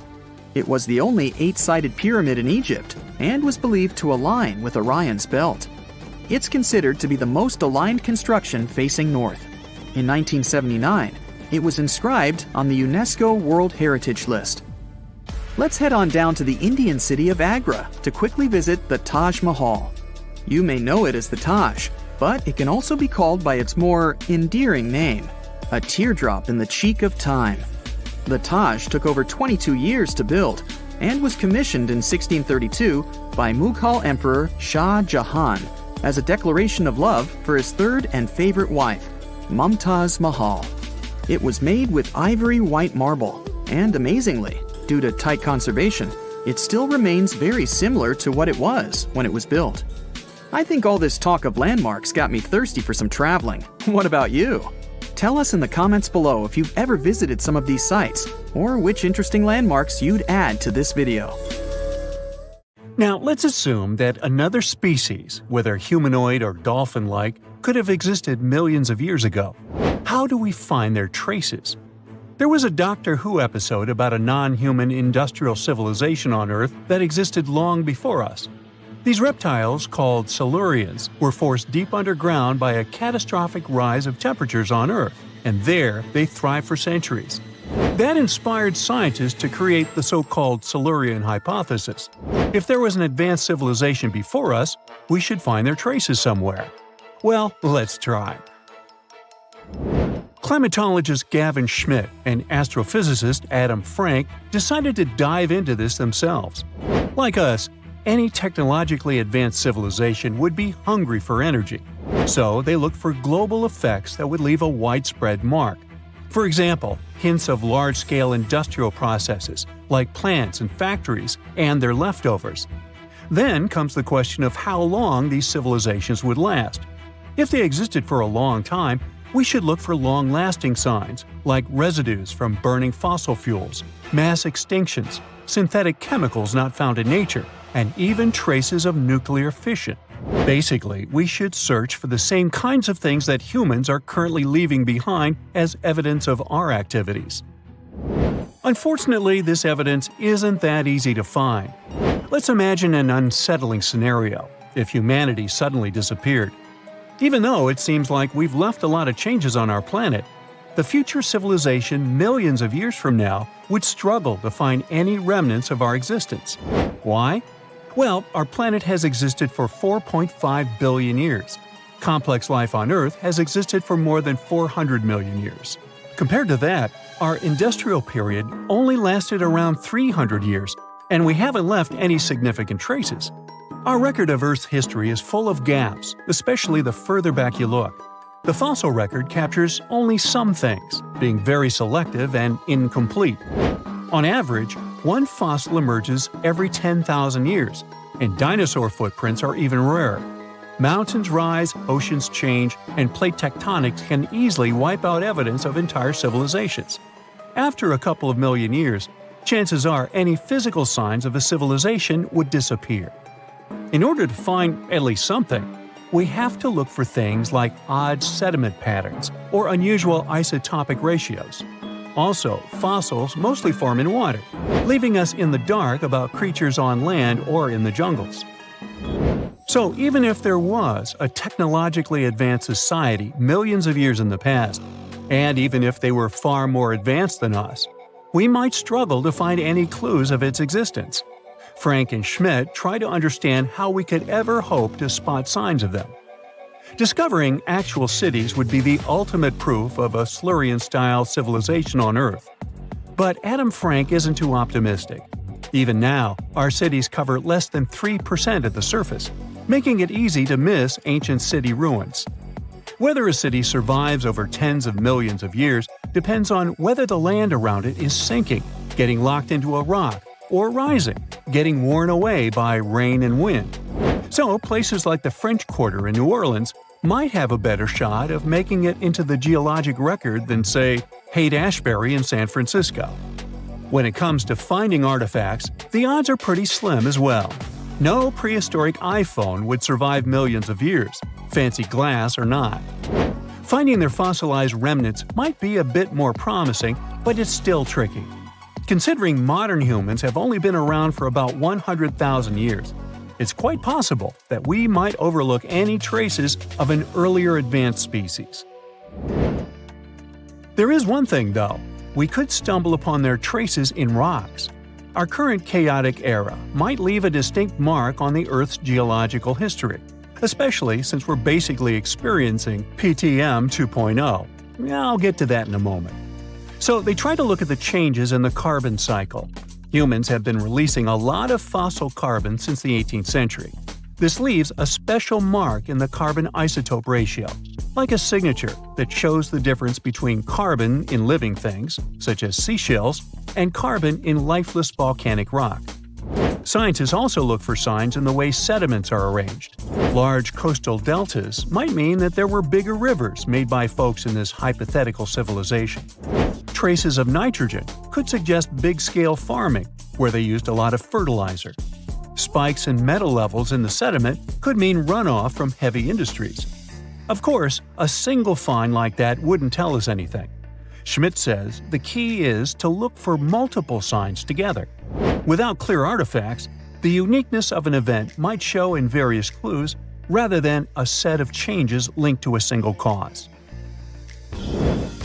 It was the only 8-sided pyramid in Egypt and was believed to align with Orion's belt. It's considered to be the most aligned construction facing north. In 1979, it was inscribed on the UNESCO World Heritage List. Let's head on down to the Indian city of Agra to quickly visit the Taj Mahal. You may know it as the Taj, but it can also be called by its more endearing name, a teardrop in the cheek of time. The Taj took over 22 years to build and was commissioned in 1632 by Mughal Emperor Shah Jahan as a declaration of love for his third and favorite wife, Mumtaz Mahal. It was made with ivory white marble, and amazingly, due to tight conservation, it still remains very similar to what it was when it was built. I think all this talk of landmarks got me thirsty for some traveling. What about you? Tell us in the comments below if you've ever visited some of these sites, or which interesting landmarks you'd add to this video. Now, let's assume that another species, whether humanoid or dolphin-like, could have existed millions of years ago. How do we find their traces? There was a Doctor Who episode about a non-human industrial civilization on Earth that existed long before us. These reptiles, called Silurians, were forced deep underground by a catastrophic rise of temperatures on Earth, and there they thrived for centuries. That inspired scientists to create the so-called Silurian hypothesis. If there was an advanced civilization before us, we should find their traces somewhere. Well, let's try. Climatologist Gavin Schmidt and astrophysicist Adam Frank decided to dive into this themselves. Like us, any technologically advanced civilization would be hungry for energy. So they looked for global effects that would leave a widespread mark. For example, hints of large-scale industrial processes, like plants and factories, and their leftovers. Then comes the question of how long these civilizations would last. If they existed for a long time, we should look for long-lasting signs, like residues from burning fossil fuels, mass extinctions, synthetic chemicals not found in nature, and even traces of nuclear fission. Basically, we should search for the same kinds of things that humans are currently leaving behind as evidence of our activities. Unfortunately, this evidence isn't that easy to find. Let's imagine an unsettling scenario if humanity suddenly disappeared. Even though it seems like we've left a lot of changes on our planet, the future civilization millions of years from now would struggle to find any remnants of our existence. Why? Well, our planet has existed for 4.5 billion years. Complex life on Earth has existed for more than 400 million years. Compared to that, our industrial period only lasted around 300 years, and we haven't left any significant traces. Our record of Earth's history is full of gaps, especially the further back you look. The fossil record captures only some things, being very selective and incomplete. On average, one fossil emerges every 10,000 years, and dinosaur footprints are even rarer. Mountains rise, oceans change, and plate tectonics can easily wipe out evidence of entire civilizations. After a couple of million years, chances are any physical signs of a civilization would disappear. In order to find at least something, we have to look for things like odd sediment patterns or unusual isotopic ratios. Also, fossils mostly form in water, leaving us in the dark about creatures on land or in the jungles. So even if there was a technologically advanced society millions of years in the past, and even if they were far more advanced than us, we might struggle to find any clues of its existence. Frank and Schmidt try to understand how we could ever hope to spot signs of them. Discovering actual cities would be the ultimate proof of a Silurian-style civilization on Earth. But Adam Frank isn't too optimistic. Even now, our cities cover less than 3% of the surface, making it easy to miss ancient city ruins. Whether a city survives over tens of millions of years depends on whether the land around it is sinking, getting locked into a rock, or rising, getting worn away by rain and wind. So places like the French Quarter in New Orleans might have a better shot of making it into the geologic record than, say, Haight-Ashbury in San Francisco. When it comes to finding artifacts, the odds are pretty slim as well. No prehistoric iPhone would survive millions of years, fancy glass or not. Finding their fossilized remnants might be a bit more promising, but it's still tricky. Considering modern humans have only been around for about 100,000 years, it's quite possible that we might overlook any traces of an earlier advanced species. There is one thing, though. We could stumble upon their traces in rocks. Our current chaotic era might leave a distinct mark on the Earth's geological history, especially since we're basically experiencing PTM 2.0. I'll get to that in a moment. So they try to look at the changes in the carbon cycle. Humans have been releasing a lot of fossil carbon since the 18th century. This leaves a special mark in the carbon isotope ratio, like a signature that shows the difference between carbon in living things, such as seashells, and carbon in lifeless volcanic rock. Scientists also look for signs in the way sediments are arranged. Large coastal deltas might mean that there were bigger rivers made by folks in this hypothetical civilization. Traces of nitrogen could suggest big-scale farming, where they used a lot of fertilizer. Spikes in metal levels in the sediment could mean runoff from heavy industries. Of course, a single find like that wouldn't tell us anything. Schmidt says the key is to look for multiple signs together. Without clear artifacts, the uniqueness of an event might show in various clues rather than a set of changes linked to a single cause.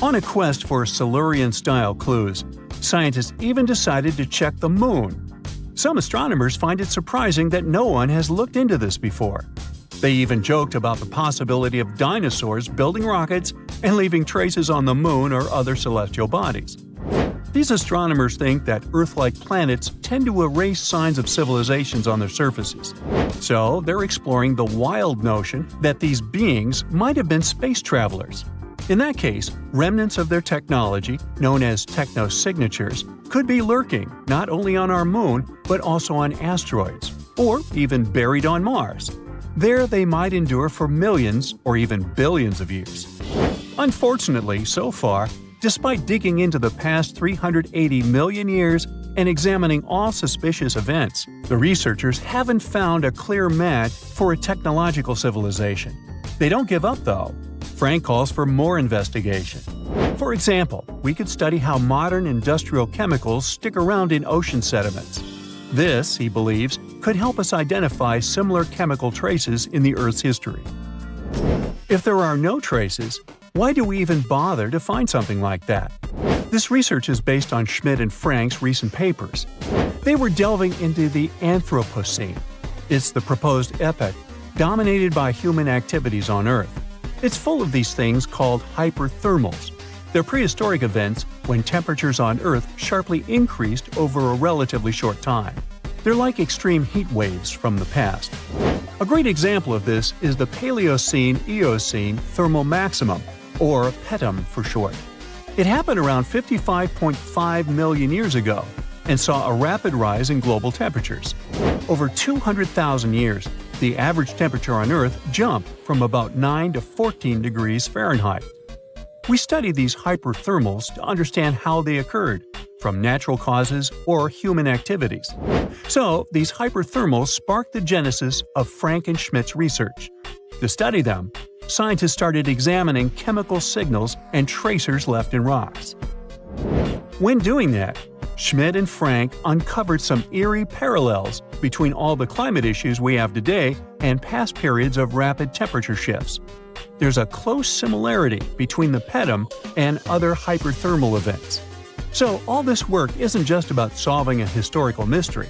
On a quest for Silurian-style clues, scientists even decided to check the Moon. Some astronomers find it surprising that no one has looked into this before. They even joked about the possibility of dinosaurs building rockets and leaving traces on the Moon or other celestial bodies. These astronomers think that Earth-like planets tend to erase signs of civilizations on their surfaces. So they're exploring the wild notion that these beings might have been space travelers. In that case, remnants of their technology, known as technosignatures, could be lurking not only on our Moon but also on asteroids, or even buried on Mars. There they might endure for millions or even billions of years. Unfortunately, so far, despite digging into the past 380 million years and examining all suspicious events, the researchers haven't found a clear match for a technological civilization. They don't give up, though. Frank calls for more investigation. For example, we could study how modern industrial chemicals stick around in ocean sediments. This, he believes, could help us identify similar chemical traces in the Earth's history. If there are no traces, why do we even bother to find something like that? This research is based on Schmidt and Frank's recent papers. They were delving into the Anthropocene. It's the proposed epoch dominated by human activities on Earth. It's full of these things called hyperthermals. They're prehistoric events when temperatures on Earth sharply increased over a relatively short time. They're like extreme heat waves from the past. A great example of this is the Paleocene-Eocene thermal maximum, or PETM for short. It happened around 55.5 million years ago and saw a rapid rise in global temperatures. Over 200,000 years, the average temperature on Earth jumped from about 9 to 14 degrees Fahrenheit. We studied these hyperthermals to understand how they occurred, from natural causes or human activities. So, these hyperthermals sparked the genesis of Frank and Schmidt's research. To study them, scientists started examining chemical signals and tracers left in rocks. When doing that, Schmidt and Frank uncovered some eerie parallels between all the climate issues we have today and past periods of rapid temperature shifts. There's a close similarity between the PETM and other hyperthermal events. So all this work isn't just about solving a historical mystery.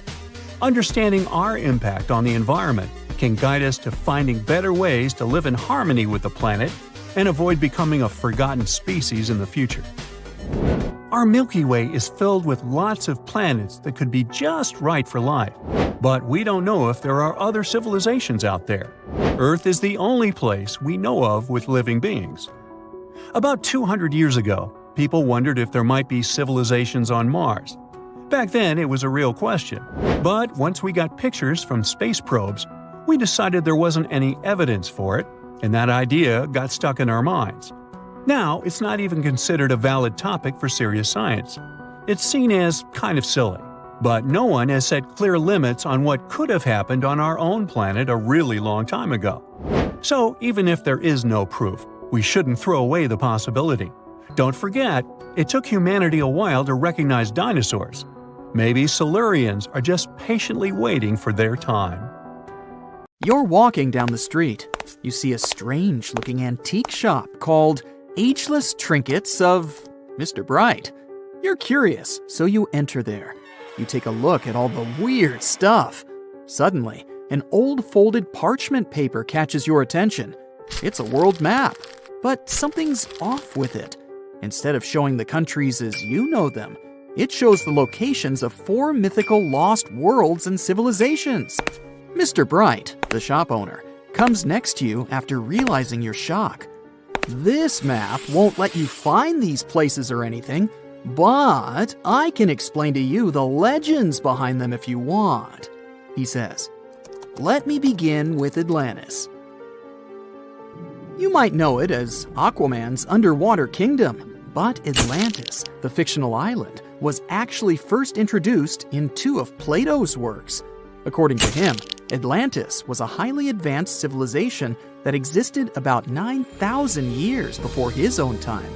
Understanding our impact on the environment can guide us to finding better ways to live in harmony with the planet and avoid becoming a forgotten species in the future. Our Milky Way is filled with lots of planets that could be just right for life, but we don't know if there are other civilizations out there. Earth is the only place we know of with living beings. About 200 years ago, people wondered if there might be civilizations on Mars. Back then, it was a real question. But once we got pictures from space probes, we decided there wasn't any evidence for it, and that idea got stuck in our minds. Now, it's not even considered a valid topic for serious science. It's seen as kind of silly. But no one has set clear limits on what could have happened on our own planet a really long time ago. So, even if there is no proof, we shouldn't throw away the possibility. Don't forget, it took humanity a while to recognize dinosaurs. Maybe Silurians are just patiently waiting for their time. You're walking down the street. You see a strange-looking antique shop called Ageless Trinkets of Mr. Bright. You're curious, so you enter there. You take a look at all the weird stuff. Suddenly, an old folded parchment paper catches your attention. It's a world map, but something's off with it. Instead of showing the countries as you know them, it shows the locations of 4 mythical lost worlds and civilizations. Mr. Bright, the shop owner, comes next to you after realizing your shock. This map won't let you find these places or anything, but I can explain to you the legends behind them if you want, he says. Let me begin with Atlantis. You might know it as Aquaman's underwater kingdom, but Atlantis, the fictional island, was actually first introduced in 2 of Plato's works. According to him, Atlantis was a highly advanced civilization that existed about 9,000 years before his own time,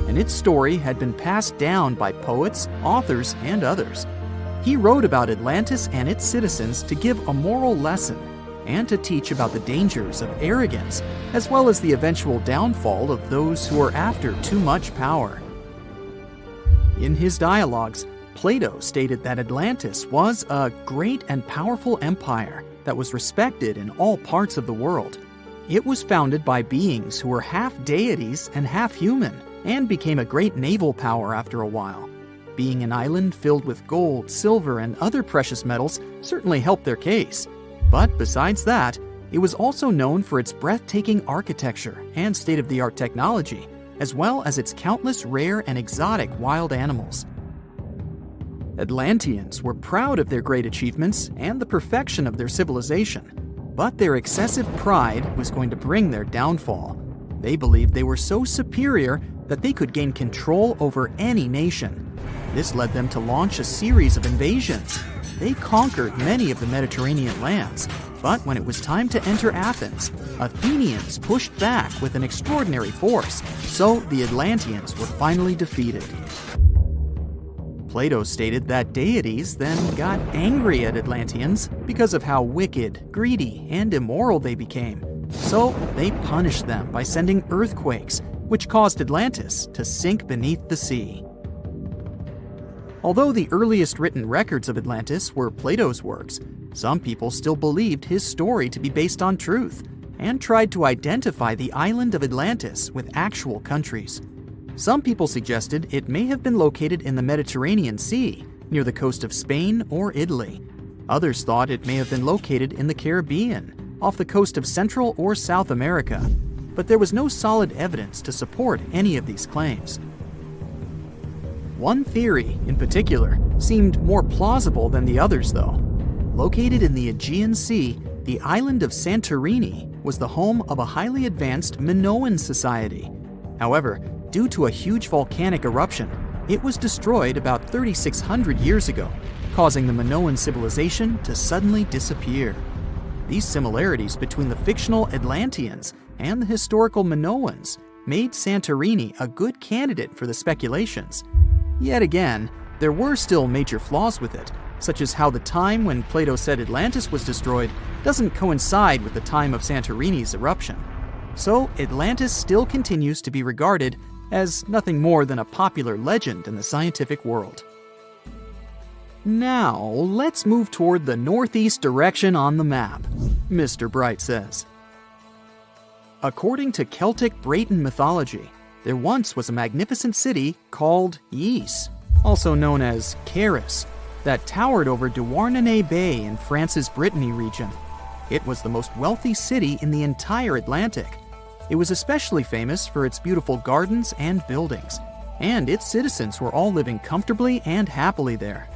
and its story had been passed down by poets, authors, and others. He wrote about Atlantis and its citizens to give a moral lesson and to teach about the dangers of arrogance, as well as the eventual downfall of those who are after too much power. In his dialogues, Plato stated that Atlantis was a great and powerful empire that was respected in all parts of the world. It was founded by beings who were half deities and half human, and became a great naval power after a while. Being an island filled with gold, silver, and other precious metals certainly helped their case. But besides that, it was also known for its breathtaking architecture and state-of-the-art technology, as well as its countless rare and exotic wild animals. Atlanteans were proud of their great achievements and the perfection of their civilization, but their excessive pride was going to bring their downfall. They believed they were so superior that they could gain control over any nation. This led them to launch a series of invasions. They conquered many of the Mediterranean lands, but when it was time to enter Athens, Athenians pushed back with an extraordinary force, so the Atlanteans were finally defeated. Plato stated that deities then got angry at Atlanteans because of how wicked, greedy, and immoral they became. So they punished them by sending earthquakes, which caused Atlantis to sink beneath the sea. Although the earliest written records of Atlantis were Plato's works, some people still believed his story to be based on truth and tried to identify the island of Atlantis with actual countries. Some people suggested it may have been located in the Mediterranean Sea, near the coast of Spain or Italy. Others thought it may have been located in the Caribbean, off the coast of Central or South America, but there was no solid evidence to support any of these claims. One theory, in particular, seemed more plausible than the others, though. Located in the Aegean Sea, the island of Santorini was the home of a highly advanced Minoan society. However, due to a huge volcanic eruption, it was destroyed about 3,600 years ago, causing the Minoan civilization to suddenly disappear. These similarities between the fictional Atlanteans and the historical Minoans made Santorini a good candidate for the speculations. Yet again, there were still major flaws with it, such as how the time when Plato said Atlantis was destroyed doesn't coincide with the time of Santorini's eruption. So Atlantis still continues to be regarded as nothing more than a popular legend in the scientific world. Now, let's move toward the northeast direction on the map, Mr. Bright says. According to Celtic Breton mythology, there once was a magnificent city called Ys, also known as Caris, that towered over Douarnenez Bay in France's Brittany region. It was the most wealthy city in the entire Atlantic. It was especially famous for its beautiful gardens and buildings, and its citizens were all living comfortably and happily there.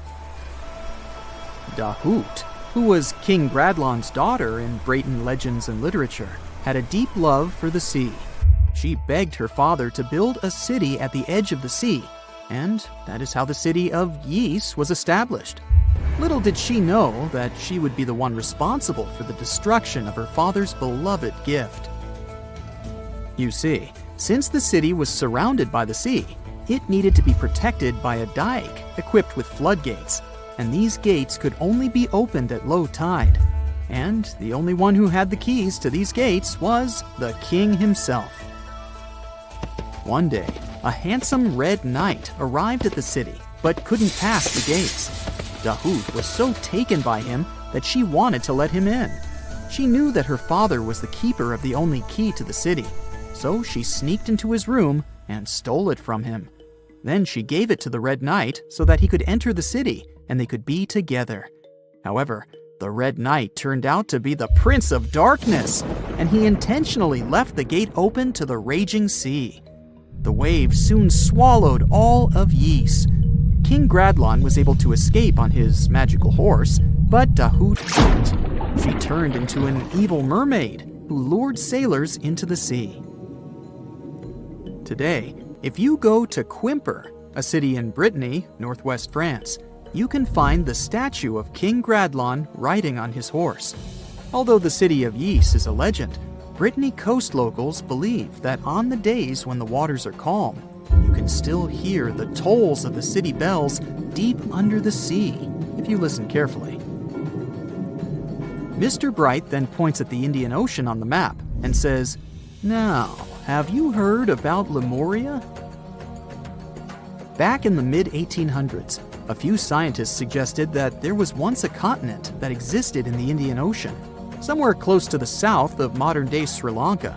Dahut, who was King Bradlon's daughter in Breton legends and literature, had a deep love for the sea. She begged her father to build a city at the edge of the sea, and that is how the city of Ys was established. Little did she know that she would be the one responsible for the destruction of her father's beloved gift. You see, since the city was surrounded by the sea, it needed to be protected by a dike equipped with floodgates, and these gates could only be opened at low tide. And the only one who had the keys to these gates was the king himself. One day, a handsome red knight arrived at the city, but couldn't pass the gates. Dahut was so taken by him that she wanted to let him in. She knew that her father was the keeper of the only key to the city, so she sneaked into his room, and stole it from him. Then she gave it to the Red Knight so that he could enter the city and they could be together. However, the Red Knight turned out to be the Prince of Darkness, and he intentionally left the gate open to the raging sea. The waves soon swallowed all of Ys. King Gradlon was able to escape on his magical horse, but Dahut couldn't. She turned into an evil mermaid who lured sailors into the sea. Today, if you go to Quimper, a city in Brittany, northwest France, you can find the statue of King Gradlon riding on his horse. Although the city of Ys is a legend, Brittany coast locals believe that on the days when the waters are calm, you can still hear the tolls of the city bells deep under the sea, if you listen carefully. Mr. Bright then points at the Indian Ocean on the map and says, "Now, have you heard about Lemuria?" Back in the mid-1800s, a few scientists suggested that there was once a continent that existed in the Indian Ocean, somewhere close to the south of modern-day Sri Lanka.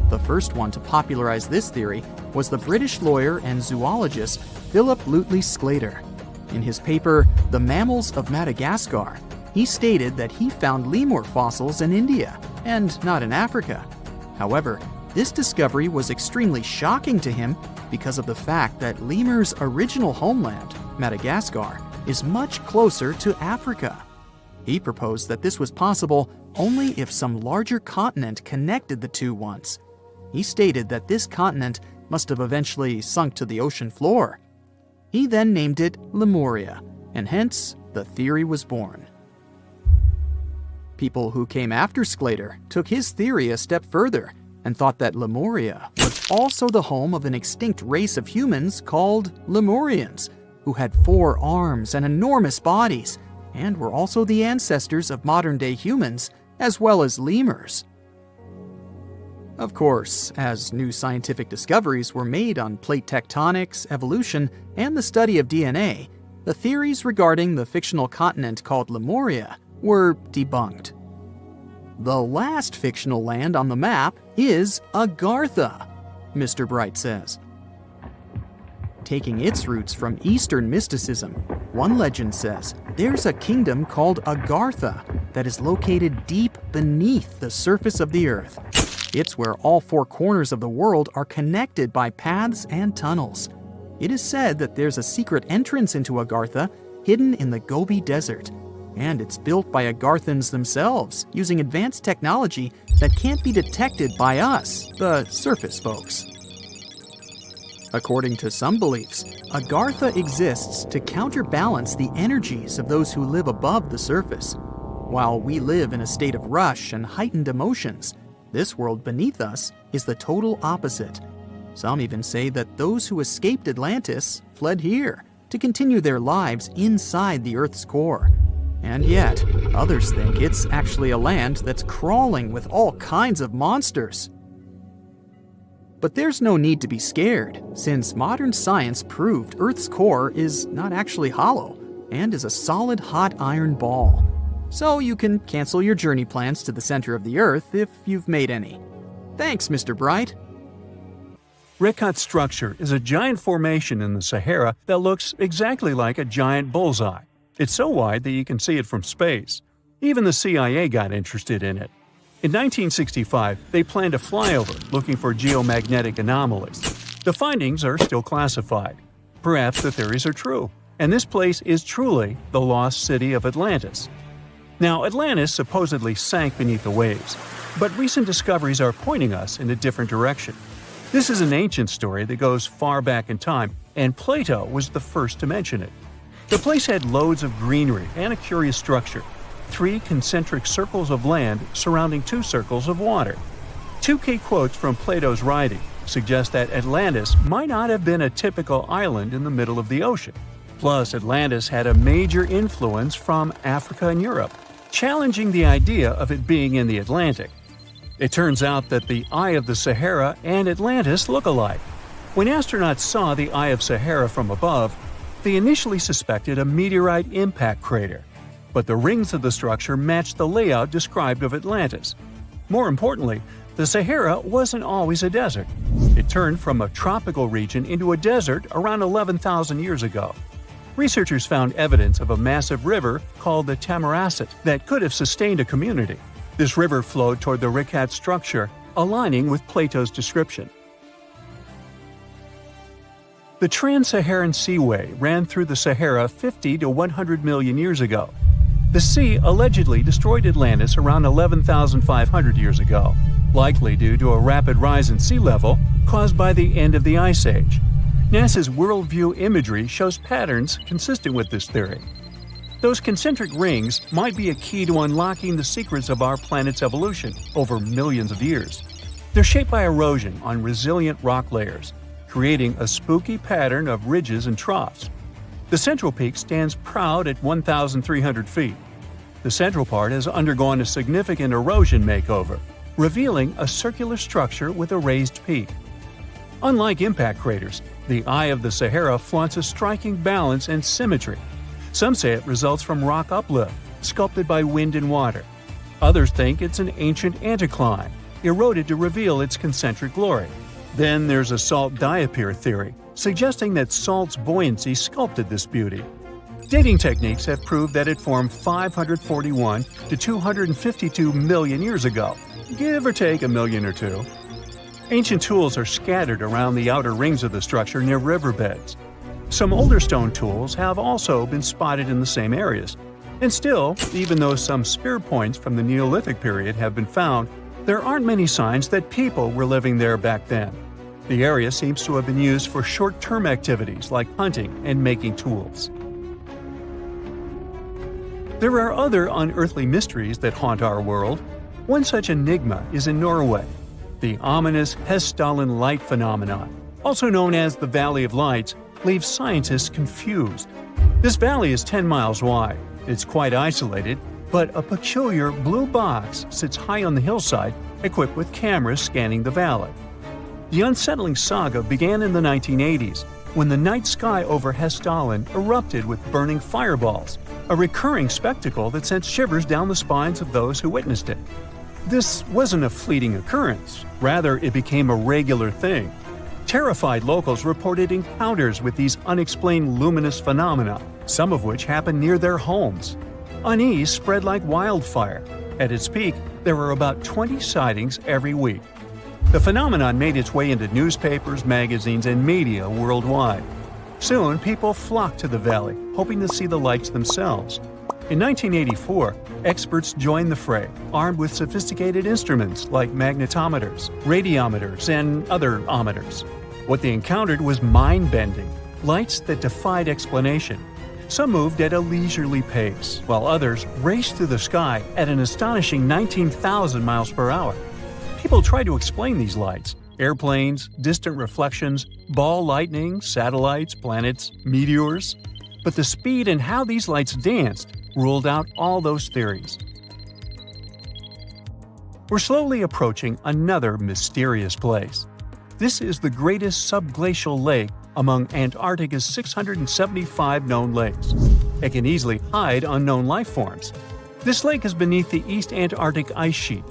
The first one to popularize this theory was the British lawyer and zoologist Philip Lutley Sclater. In his paper, The Mammals of Madagascar, he stated that he found lemur fossils in India, and not in Africa. However, this discovery was extremely shocking to him because of the fact that lemurs' original homeland, Madagascar, is much closer to Africa. He proposed that this was possible only if some larger continent connected the two once. He stated that this continent must have eventually sunk to the ocean floor. He then named it Lemuria, and hence the theory was born. People who came after Sclater took his theory a step further and thought that Lemuria was also the home of an extinct race of humans called Lemurians, who had 4 arms and enormous bodies, and were also the ancestors of modern-day humans, as well as lemurs. Of course, as new scientific discoveries were made on plate tectonics, evolution, and the study of DNA, the theories regarding the fictional continent called Lemuria were debunked. The last fictional land on the map is Agartha, Mr. Bright says. Taking its roots from Eastern mysticism, one legend says there's a kingdom called Agartha that is located deep beneath the surface of the earth. It's where all 4 corners of the world are connected by paths and tunnels. It is said that there's a secret entrance into Agartha hidden in the Gobi Desert, and it's built by Agarthans themselves using advanced technology that can't be detected by us, the surface folks. According to some beliefs, Agartha exists to counterbalance the energies of those who live above the surface. While we live in a state of rush and heightened emotions, this world beneath us is the total opposite. Some even say that those who escaped Atlantis fled here to continue their lives inside the Earth's core. And yet, others think it's actually a land that's crawling with all kinds of monsters. But there's no need to be scared, since modern science proved Earth's core is not actually hollow and is a solid hot iron ball. So you can cancel your journey plans to the center of the Earth if you've made any. Thanks, Mr. Bright. Rekat structure is a giant formation in the Sahara that looks exactly like a giant bullseye. It's so wide that you can see it from space. Even the CIA got interested in it. In 1965, they planned a flyover looking for geomagnetic anomalies. The findings are still classified. Perhaps the theories are true, and this place is truly the lost city of Atlantis. Now, Atlantis supposedly sank beneath the waves, but recent discoveries are pointing us in a different direction. This is an ancient story that goes far back in time, and Plato was the first to mention it. The place had loads of greenery and a curious structure. 3 concentric circles of land surrounding 2 circles of water. 2 key quotes from Plato's writing suggest that Atlantis might not have been a typical island in the middle of the ocean. Plus, Atlantis had a major influence from Africa and Europe, challenging the idea of it being in the Atlantic. It turns out that the Eye of the Sahara and Atlantis look alike. When astronauts saw the Eye of Sahara from above, they initially suspected a meteorite impact crater, but the rings of the structure matched the layout described of Atlantis. More importantly, the Sahara wasn't always a desert. It turned from a tropical region into a desert around 11,000 years ago. Researchers found evidence of a massive river called the Tamaracet that could have sustained a community. This river flowed toward the Rikat structure, aligning with Plato's description. The Trans-Saharan Seaway ran through the Sahara 50 to 100 million years ago. The sea allegedly destroyed Atlantis around 11,500 years ago, likely due to a rapid rise in sea level caused by the end of the Ice Age. NASA's worldview imagery shows patterns consistent with this theory. Those concentric rings might be a key to unlocking the secrets of our planet's evolution over millions of years. They're shaped by erosion on resilient rock layers, creating a spooky pattern of ridges and troughs. The central peak stands proud at 1,300 feet. The central part has undergone a significant erosion makeover, revealing a circular structure with a raised peak. Unlike impact craters, the Eye of the Sahara flaunts a striking balance and symmetry. Some say it results from rock uplift, sculpted by wind and water. Others think it's an ancient anticline, eroded to reveal its concentric glory. Then there's a salt diapir theory, suggesting that salt's buoyancy sculpted this beauty. Dating techniques have proved that it formed 541 to 252 million years ago, give or take a million or two. Ancient tools are scattered around the outer rings of the structure near riverbeds. Some older stone tools have also been spotted in the same areas. And still, even though some spear points from the Neolithic period have been found, there aren't many signs that people were living there back then. The area seems to have been used for short-term activities like hunting and making tools. There are other unearthly mysteries that haunt our world. One such enigma is in Norway, the ominous Hessdalen light phenomenon, also known as the Valley of Lights, leaves scientists confused. This valley is 10 miles wide. It's quite isolated, but a peculiar blue box sits high on the hillside, equipped with cameras scanning the valley. The unsettling saga began in the 1980s, when the night sky over Hessdalen erupted with burning fireballs, a recurring spectacle that sent shivers down the spines of those who witnessed it. This wasn't a fleeting occurrence, rather it became a regular thing. Terrified locals reported encounters with these unexplained luminous phenomena, some of which happened near their homes. Unease spread like wildfire. At its peak, there were about 20 sightings every week. The phenomenon made its way into newspapers, magazines, and media worldwide. Soon, people flocked to the valley, hoping to see the lights themselves. In 1984, experts joined the fray, armed with sophisticated instruments like magnetometers, radiometers, and other ometers. What they encountered was mind-bending, lights that defied explanation. Some moved at a leisurely pace, while others raced through the sky at an astonishing 19,000 miles per hour. People tried to explain these lights: airplanes, distant reflections, ball lightning, satellites, planets, meteors. But the speed and how these lights danced ruled out all those theories. We're slowly approaching another mysterious place. This is the greatest subglacial lake among Antarctica's 675 known lakes. It can easily hide unknown life forms. This lake is beneath the East Antarctic ice sheet.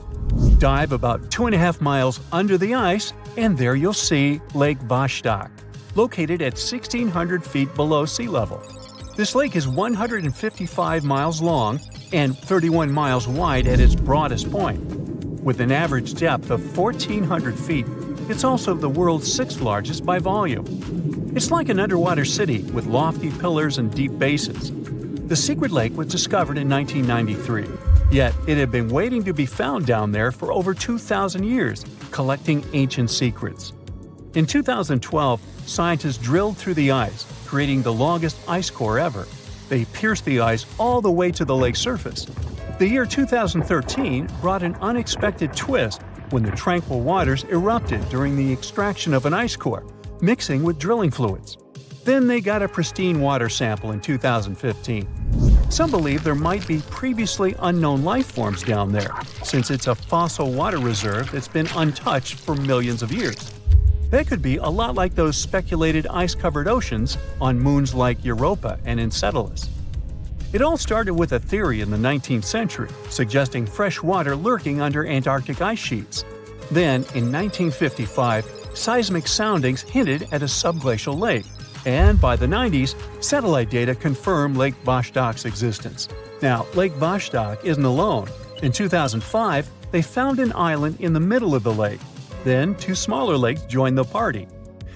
Dive about 2.5 miles under the ice, and there you'll see Lake Vostok, located at 1,600 feet below sea level. This lake is 155 miles long and 31 miles wide at its broadest point. With an average depth of 1,400 feet, it's also the world's sixth largest by volume. It's like an underwater city with lofty pillars and deep basins. The secret lake was discovered in 1993, yet it had been waiting to be found down there for over 2,000 years, collecting ancient secrets. In 2012, scientists drilled through the ice, creating the longest ice core ever. They pierced the ice all the way to the lake's surface. The year 2013 brought an unexpected twist when the tranquil waters erupted during the extraction of an ice core, mixing with drilling fluids. Then they got a pristine water sample in 2015. Some believe there might be previously unknown life forms down there, since it's a fossil water reserve that's been untouched for millions of years. That could be a lot like those speculated ice-covered oceans on moons like Europa and Enceladus. It all started with a theory in the 19th century, suggesting fresh water lurking under Antarctic ice sheets. Then, in 1955, seismic soundings hinted at a subglacial lake, and by the 90s, satellite data confirmed Lake Vostok's existence. Now, Lake Vostok isn't alone. In 2005, they found an island in the middle of the lake. Then, two smaller lakes joined the party.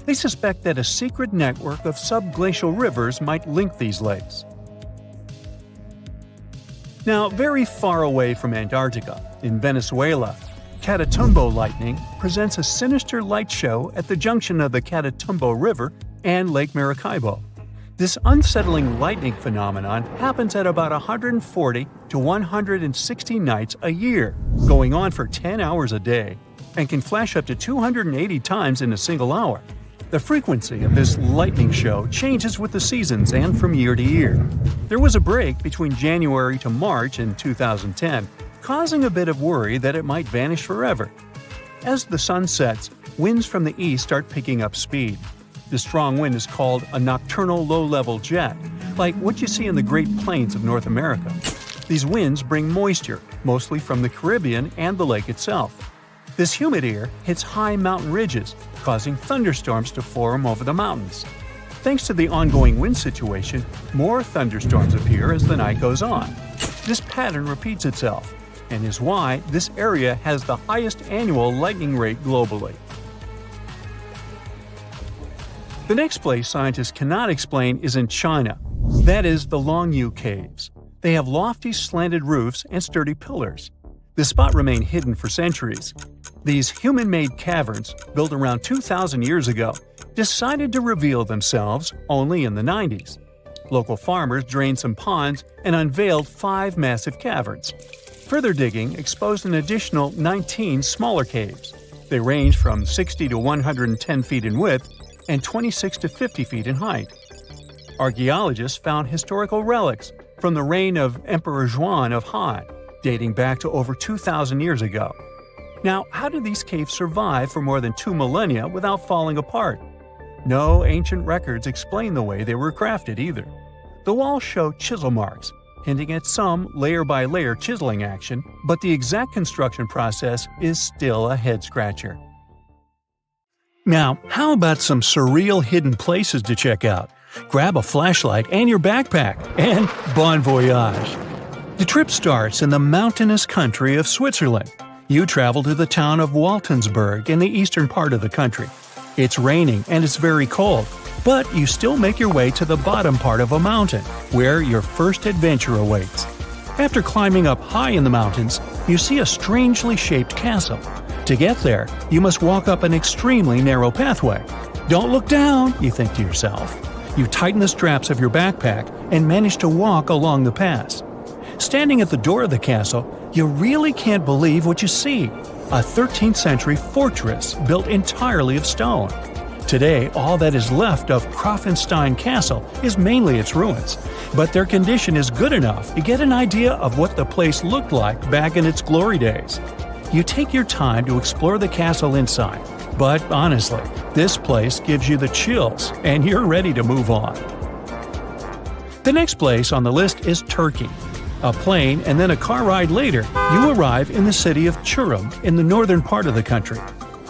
They suspect that a secret network of subglacial rivers might link these lakes. Now, very far away from Antarctica, in Venezuela, Catatumbo lightning presents a sinister light show at the junction of the Catatumbo River and Lake Maracaibo. This unsettling lightning phenomenon happens at about 140 to 160 nights a year, going on for 10 hours a day, and can flash up to 280 times in a single hour. The frequency of this lightning show changes with the seasons and from year to year. There was a break between January to March in 2010, causing a bit of worry that it might vanish forever. As the sun sets, winds from the east start picking up speed. The strong wind is called a nocturnal low-level jet, like what you see in the Great Plains of North America. These winds bring moisture, mostly from the Caribbean and the lake itself. This humid air hits high mountain ridges, causing thunderstorms to form over the mountains. Thanks to the ongoing wind situation, more thunderstorms appear as the night goes on. This pattern repeats itself, and is why this area has the highest annual lightning rate globally. The next place scientists cannot explain is in China. That is the Longyou Caves. They have lofty slanted roofs and sturdy pillars. The spot remained hidden for centuries. These human-made caverns, built around 2,000 years ago, decided to reveal themselves only in the 90s. Local farmers drained some ponds and unveiled 5 massive caverns. Further digging exposed an additional 19 smaller caves. They range from 60 to 110 feet in width and 26 to 50 feet in height. Archaeologists found historical relics from the reign of Emperor Zhuan of Han, dating back to over 2,000 years ago. Now, how did these caves survive for more than 2 millennia without falling apart? No ancient records explain the way they were crafted either. The walls show chisel marks, hinting at some layer-by-layer chiseling action, but the exact construction process is still a head-scratcher. Now, how about some surreal hidden places to check out? Grab a flashlight and your backpack, and bon voyage! The trip starts in the mountainous country of Switzerland. You travel to the town of Waltensburg in the eastern part of the country. It's raining and it's very cold, but you still make your way to the bottom part of a mountain, where your first adventure awaits. After climbing up high in the mountains, you see a strangely shaped castle. To get there, you must walk up an extremely narrow pathway. Don't look down, you think to yourself. You tighten the straps of your backpack and manage to walk along the pass. Standing at the door of the castle, you really can't believe what you see. A 13th century fortress built entirely of stone. Today, all that is left of Krafenstein Castle is mainly its ruins, but their condition is good enough to get an idea of what the place looked like back in its glory days. You take your time to explore the castle inside, but honestly, this place gives you the chills and you're ready to move on. The next place on the list is Turkey. A plane and then a car ride later, you arrive in the city of Çorum in the northern part of the country.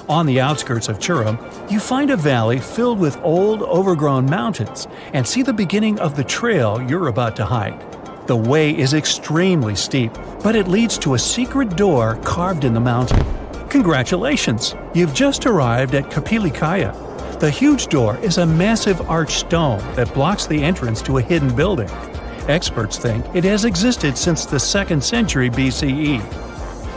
On the outskirts of Çorum, you find a valley filled with old, overgrown mountains and see the beginning of the trail you're about to hike. The way is extremely steep, but it leads to a secret door carved in the mountain. Congratulations! You've just arrived at Kapilikaya. The huge door is a massive arched stone that blocks the entrance to a hidden building. Experts think it has existed since the 2nd century BCE.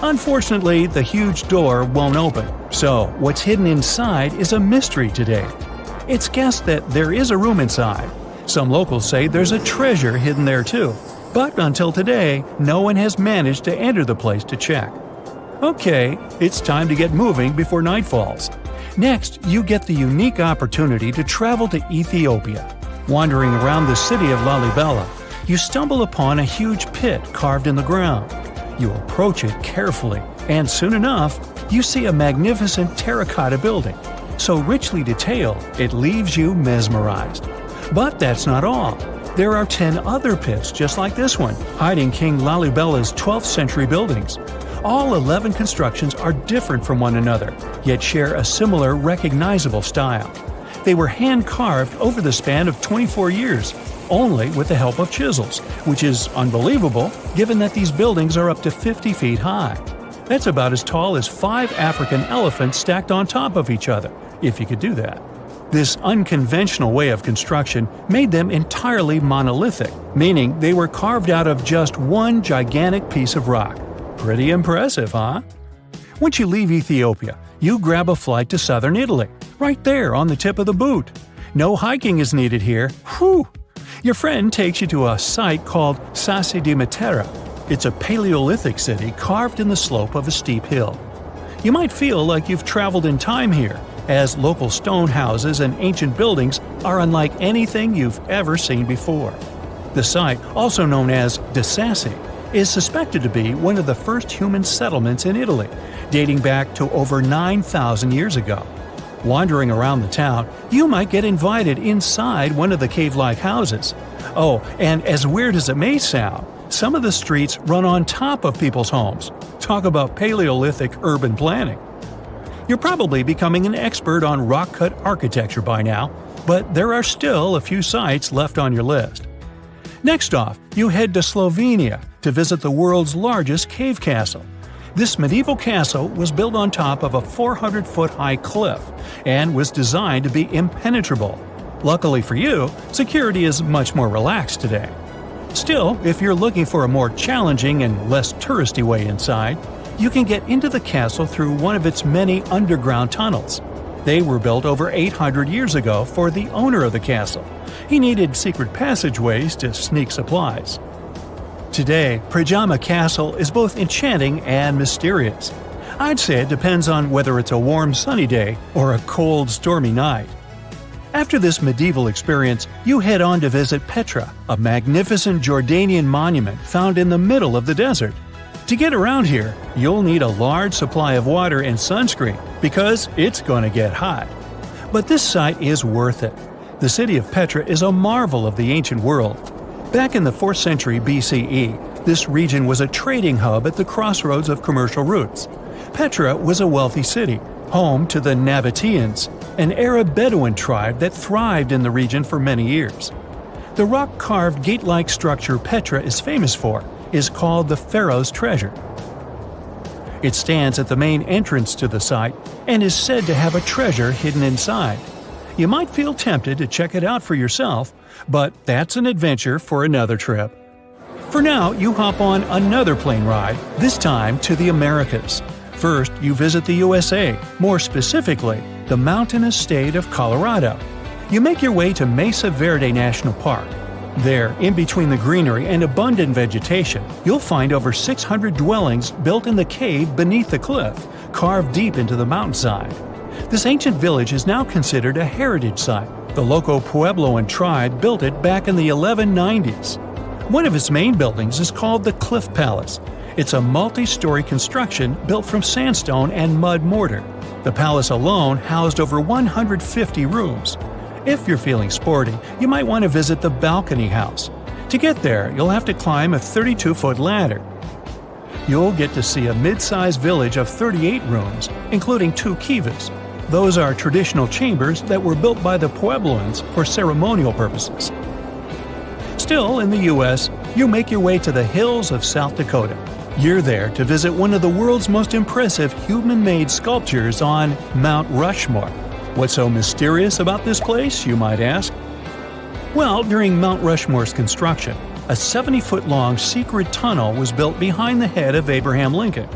Unfortunately, the huge door won't open, so what's hidden inside is a mystery today. It's guessed that there is a room inside. Some locals say there's a treasure hidden there too, but until today, no one has managed to enter the place to check. Okay, it's time to get moving before night falls. Next, you get the unique opportunity to travel to Ethiopia. Wandering around the city of Lalibela, you stumble upon a huge pit carved in the ground. You approach it carefully, and soon enough, you see a magnificent terracotta building. So richly detailed, it leaves you mesmerized. But that's not all. There are 10 other pits just like this one, hiding King Lalibela's 12th century buildings. All 11 constructions are different from one another, yet share a similar recognizable style. They were hand-carved over the span of 24 years, only with the help of chisels, which is unbelievable given that these buildings are up to 50 feet high. That's about as tall as 5 African elephants stacked on top of each other, if you could do that. This unconventional way of construction made them entirely monolithic, meaning they were carved out of just one gigantic piece of rock. Pretty impressive, huh? Once you leave Ethiopia, you grab a flight to southern Italy, right there on the tip of the boot. No hiking is needed here. Whew! Your friend takes you to a site called Sassi di Matera. It's a Paleolithic city carved in the slope of a steep hill. You might feel like you've traveled in time here, as local stone houses and ancient buildings are unlike anything you've ever seen before. The site, also known as De Sassi, is suspected to be one of the first human settlements in Italy, dating back to over 9,000 years ago. Wandering around the town, you might get invited inside one of the cave-like houses. Oh, and as weird as it may sound, some of the streets run on top of people's homes. Talk about Paleolithic urban planning. You're probably becoming an expert on rock-cut architecture by now, but there are still a few sites left on your list. Next off, you head to Slovenia to visit the world's largest cave castle. This medieval castle was built on top of a 400-foot-high cliff and was designed to be impenetrable. Luckily for you, security is much more relaxed today. Still, if you're looking for a more challenging and less touristy way inside, you can get into the castle through one of its many underground tunnels. They were built over 800 years ago for the owner of the castle. He needed secret passageways to sneak supplies. Today, Predjama Castle is both enchanting and mysterious. I'd say it depends on whether it's a warm sunny day or a cold stormy night. After this medieval experience, you head on to visit Petra, a magnificent Jordanian monument found in the middle of the desert. To get around here, you'll need a large supply of water and sunscreen because it's going to get hot. But this site is worth it. The city of Petra is a marvel of the ancient world. Back in the 4th century BCE, this region was a trading hub at the crossroads of commercial routes. Petra was a wealthy city, home to the Nabateans, an Arab Bedouin tribe that thrived in the region for many years. The rock-carved gate-like structure Petra is famous for is called the Pharaoh's Treasure. It stands at the main entrance to the site and is said to have a treasure hidden inside. You might feel tempted to check it out for yourself, but that's an adventure for another trip. For now, you hop on another plane ride, this time to the Americas. First, you visit the USA, more specifically, the mountainous state of Colorado. You make your way to Mesa Verde National Park. There, in between the greenery and abundant vegetation, you'll find over 600 dwellings built in the cave beneath the cliff, carved deep into the mountainside. This ancient village is now considered a heritage site. The local Puebloan tribe built it back in the 1190s. One of its main buildings is called the Cliff Palace. It's a multi-story construction built from sandstone and mud mortar. The palace alone housed over 150 rooms. If you're feeling sporty, you might want to visit the balcony house. To get there, you'll have to climb a 32-foot ladder. You'll get to see a mid-sized village of 38 rooms, including 2 kivas. Those are traditional chambers that were built by the Puebloans for ceremonial purposes. Still in the U.S., you make your way to the hills of South Dakota. You're there to visit one of the world's most impressive human-made sculptures on Mount Rushmore. What's so mysterious about this place, you might ask? Well, during Mount Rushmore's construction, a 70-foot-long secret tunnel was built behind the head of Abraham Lincoln.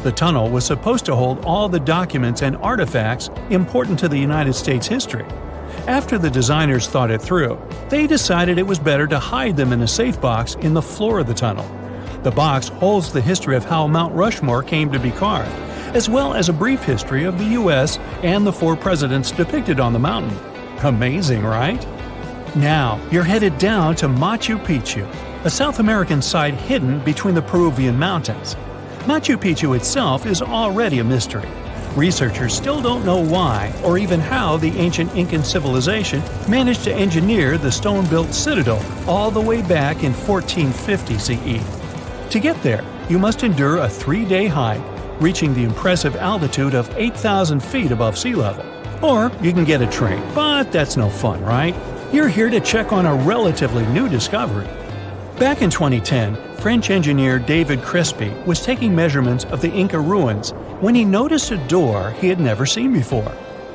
The tunnel was supposed to hold all the documents and artifacts important to the United States history. After the designers thought it through, they decided it was better to hide them in a safe box in the floor of the tunnel. The box holds the history of how Mount Rushmore came to be carved, as well as a brief history of the U.S. and the 4 presidents depicted on the mountain. Amazing, right? Now, you're headed down to Machu Picchu, a South American site hidden between the Peruvian mountains. Machu Picchu itself is already a mystery. Researchers still don't know why or even how the ancient Incan civilization managed to engineer the stone-built citadel all the way back in 1450 CE. To get there, you must endure a 3-day hike, reaching the impressive altitude of 8,000 feet above sea level. Or you can get a train, but that's no fun, right? You're here to check on a relatively new discovery. Back in 2010, French engineer David Crespi was taking measurements of the Inca ruins when he noticed a door he had never seen before.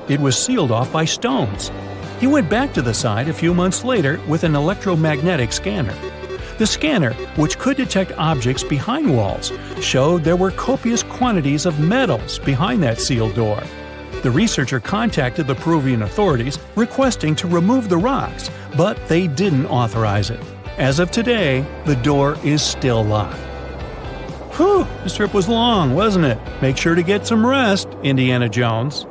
It was sealed off by stones. He went back to the site a few months later with an electromagnetic scanner. The scanner, which could detect objects behind walls, showed there were copious quantities of metals behind that sealed door. The researcher contacted the Peruvian authorities requesting to remove the rocks, but they didn't authorize it. As of today, the door is still locked. Whew, this trip was long, wasn't it? Make sure to get some rest, Indiana Jones.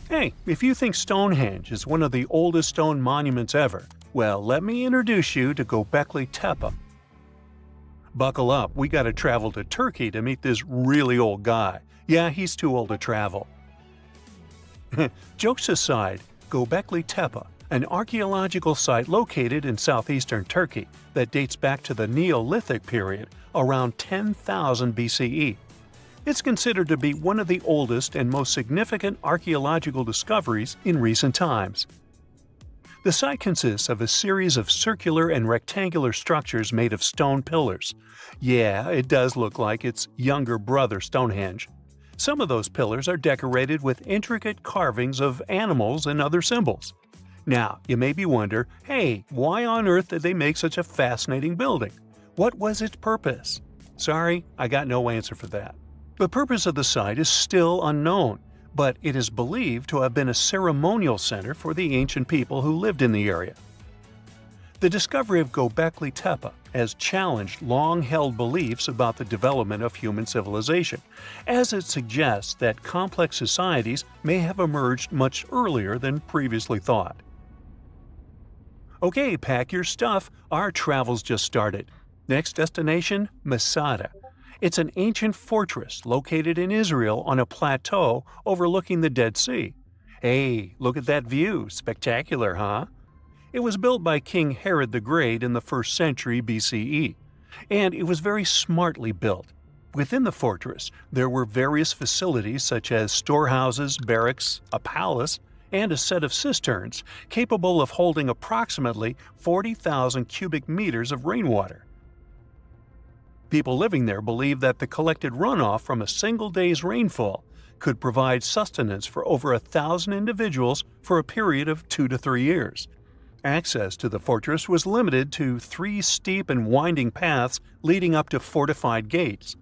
Hey, if you think Stonehenge is one of the oldest stone monuments ever, well, let me introduce you to Göbekli Tepe. Buckle up, we gotta travel to Turkey to meet this really old guy. Yeah, he's too old to travel. Jokes aside, Göbekli Tepe, an archaeological site located in southeastern Turkey that dates back to the Neolithic period around 10,000 BCE. It's considered to be one of the oldest and most significant archaeological discoveries in recent times. The site consists of a series of circular and rectangular structures made of stone pillars. Yeah, it does look like its younger brother Stonehenge. Some of those pillars are decorated with intricate carvings of animals and other symbols. Now, you maybe wonder, hey, why on earth did they make such a fascinating building? What was its purpose? Sorry, I got no answer for that. The purpose of the site is still unknown, but it is believed to have been a ceremonial center for the ancient people who lived in the area. The discovery of Göbekli Tepe has challenged long-held beliefs about the development of human civilization, as it suggests that complex societies may have emerged much earlier than previously thought. Okay, pack your stuff, our travel's just started. Next destination, Masada. It's an ancient fortress located in Israel on a plateau overlooking the Dead Sea. Hey, look at that view, spectacular, huh? It was built by King Herod the Great in the 1st century BCE, and it was very smartly built. Within the fortress, there were various facilities such as storehouses, barracks, a palace, and a set of cisterns capable of holding approximately 40,000 cubic meters of rainwater. People living there believed that the collected runoff from a single day's rainfall could provide sustenance for over 1,000 individuals for a period of 2 to 3 years. Access to the fortress was limited to 3 steep and winding paths leading up to fortified gates.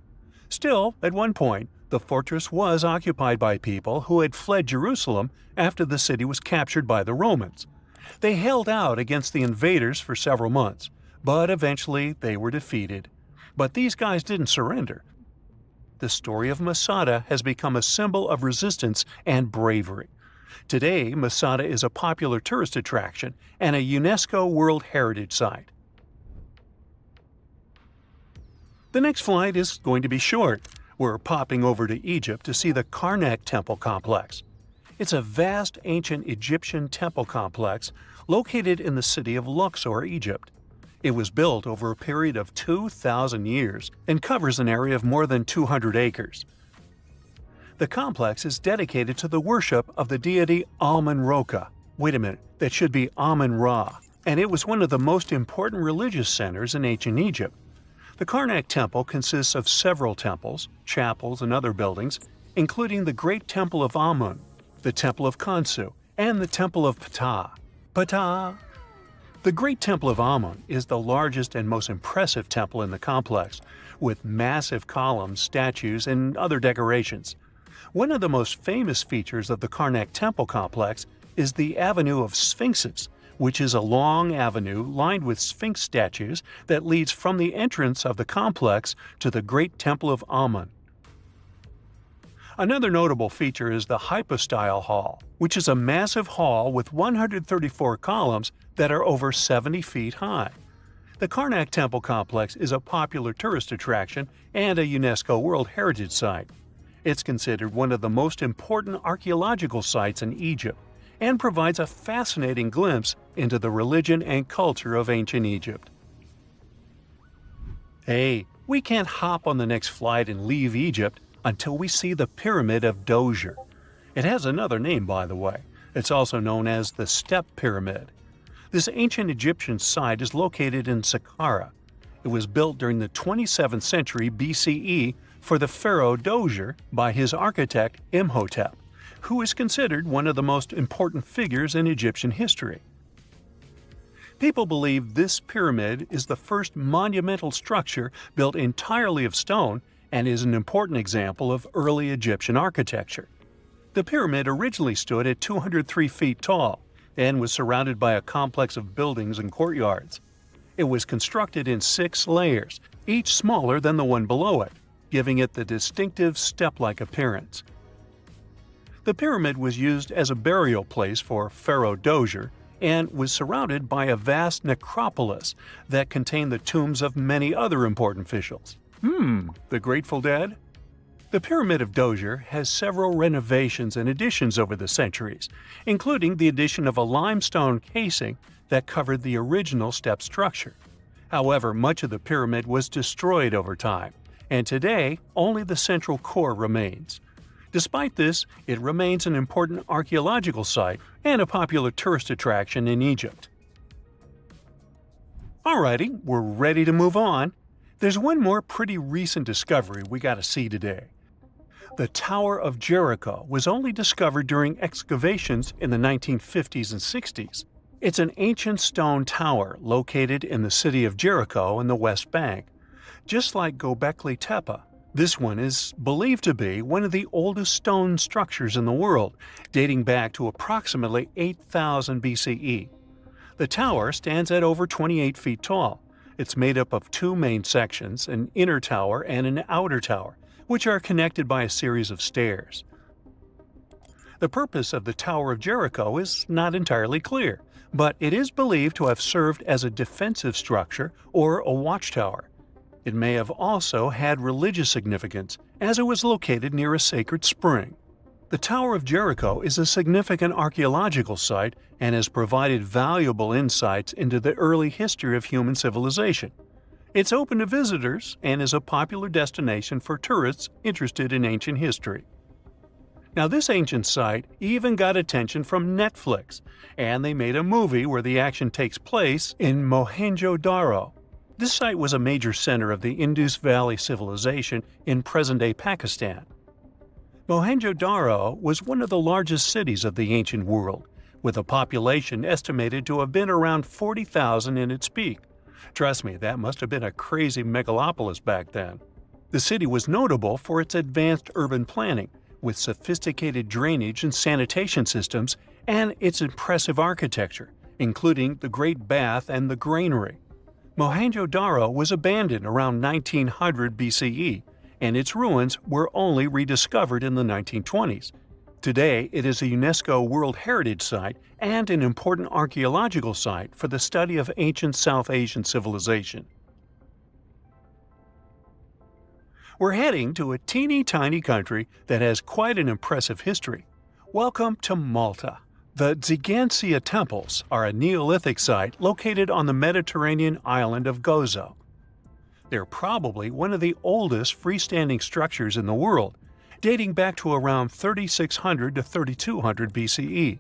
Still, at one point, the fortress was occupied by people who had fled Jerusalem after the city was captured by the Romans. They held out against the invaders for several months, but eventually they were defeated. But these guys didn't surrender. The story of Masada has become a symbol of resistance and bravery. Today, Masada is a popular tourist attraction and a UNESCO World Heritage Site. The next flight is going to be short. We're popping over to Egypt to see the Karnak Temple Complex. It's a vast ancient Egyptian temple complex located in the city of Luxor, Egypt. It was built over a period of 2,000 years and covers an area of more than 200 acres. The complex is dedicated to the worship of the deity Amun-Roka. Wait a minute, that should be Amun-Ra, and it was one of the most important religious centers in ancient Egypt. The Karnak Temple consists of several temples, chapels, and other buildings, including the Great Temple of Amun, the Temple of Khonsu, and the Temple of Ptah. Ptah! The Great Temple of Amun is the largest and most impressive temple in the complex, with massive columns, statues, and other decorations. One of the most famous features of the Karnak Temple complex is the Avenue of Sphinxes, which is a long avenue lined with Sphinx statues that leads from the entrance of the complex to the Great Temple of Amun. Another notable feature is the Hypostyle Hall, which is a massive hall with 134 columns that are over 70 feet high. The Karnak Temple Complex is a popular tourist attraction and a UNESCO World Heritage Site. It's considered one of the most important archaeological sites in Egypt and provides a fascinating glimpse into the religion and culture of ancient Egypt. Hey, we can't hop on the next flight and leave Egypt until we see the Pyramid of Djoser. It has another name, by the way. It's also known as the Step Pyramid. This ancient Egyptian site is located in Saqqara. It was built during the 27th century BCE for the pharaoh Djoser by his architect Imhotep, who is considered one of the most important figures in Egyptian history. People believe this pyramid is the first monumental structure built entirely of stone and is an important example of early Egyptian architecture. The pyramid originally stood at 203 feet tall and was surrounded by a complex of buildings and courtyards. It was constructed in 6 layers, each smaller than the one below it, giving it the distinctive step-like appearance. The pyramid was used as a burial place for Pharaoh Djoser and was surrounded by a vast necropolis that contained the tombs of many other important officials. The Grateful Dead? The Pyramid of Djoser has several renovations and additions over the centuries, including the addition of a limestone casing that covered the original step structure. However, much of the pyramid was destroyed over time, and today only the central core remains. Despite this, it remains an important archaeological site and a popular tourist attraction in Egypt. Alrighty, we're ready to move on. There's one more pretty recent discovery we gotta see today. The Tower of Jericho was only discovered during excavations in the 1950s and 60s. It's an ancient stone tower located in the city of Jericho in the West Bank. Just like Göbekli Tepe, this one is believed to be one of the oldest stone structures in the world, dating back to approximately 8000 BCE. The tower stands at over 28 feet tall. It's made up of 2 main sections, an inner tower and an outer tower, which are connected by a series of stairs. The purpose of the Tower of Jericho is not entirely clear, but it is believed to have served as a defensive structure or a watchtower. It may have also had religious significance, as it was located near a sacred spring. The Tower of Jericho is a significant archaeological site and has provided valuable insights into the early history of human civilization. It's open to visitors and is a popular destination for tourists interested in ancient history. Now, this ancient site even got attention from Netflix, and they made a movie where the action takes place in Mohenjo-Daro. This site was a major center of the Indus Valley civilization in present-day Pakistan. Mohenjo-Daro was one of the largest cities of the ancient world, with a population estimated to have been around 40,000 in its peak. Trust me, that must have been a crazy megalopolis back then. The city was notable for its advanced urban planning, with sophisticated drainage and sanitation systems, and its impressive architecture, including the Great Bath and the Granary. Mohenjo-Daro was abandoned around 1900 BCE, and its ruins were only rediscovered in the 1920s. Today, it is a UNESCO World Heritage Site and an important archaeological site for the study of ancient South Asian civilization. We're heading to a teeny-tiny country that has quite an impressive history. Welcome to Malta. The Xigantia Temples are a Neolithic site located on the Mediterranean island of Gozo. They're probably one of the oldest freestanding structures in the world, dating back to around 3600 to 3200 BCE.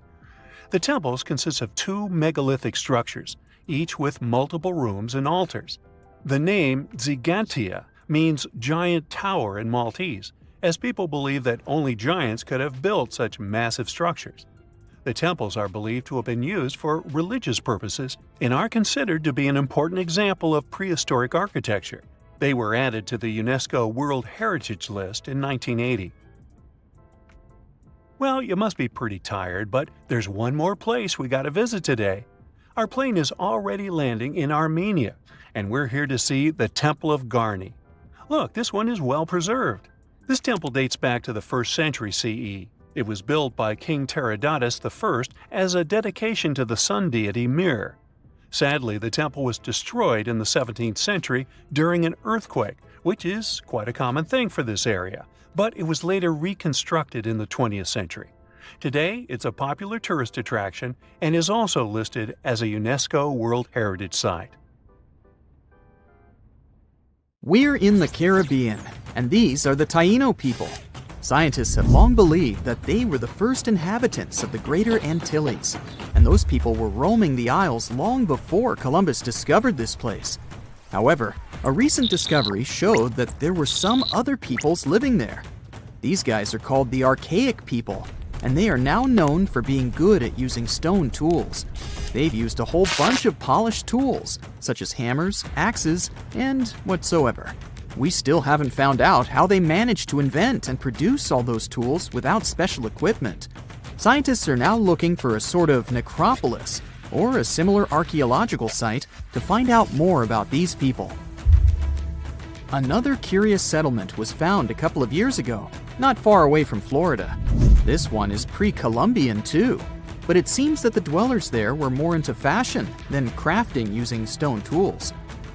The temples consist of 2 megalithic structures, each with multiple rooms and altars. The name Xigantia means giant tower in Maltese, as people believe that only giants could have built such massive structures. The temples are believed to have been used for religious purposes and are considered to be an important example of prehistoric architecture. They were added to the UNESCO World Heritage List in 1980. Well, you must be pretty tired, but there's one more place we gotta visit today. Our plane is already landing in Armenia, and we're here to see the Temple of Garni. Look, this one is well preserved. This temple dates back to the 1st century CE. It was built by King Tiridates I as a dedication to the sun deity Mir. Sadly, the temple was destroyed in the 17th century during an earthquake, which is quite a common thing for this area, but it was later reconstructed in the 20th century. Today, it's a popular tourist attraction and is also listed as a UNESCO World Heritage Site. We're in the Caribbean, and these are the Taino people. Scientists have long believed that they were the first inhabitants of the Greater Antilles, and those people were roaming the Isles long before Columbus discovered this place. However, a recent discovery showed that there were some other peoples living there. These guys are called the Archaic people, and they are now known for being good at using stone tools. They've used a whole bunch of polished tools, such as hammers, axes, and whatsoever. We still haven't found out how they managed to invent and produce all those tools without special equipment. Scientists are now looking for a sort of necropolis, or a similar archaeological site, to find out more about these people. Another curious settlement was found a couple of years ago, not far away from Florida. This one is pre-Columbian too, but it seems that the dwellers there were more into fashion than crafting using stone tools.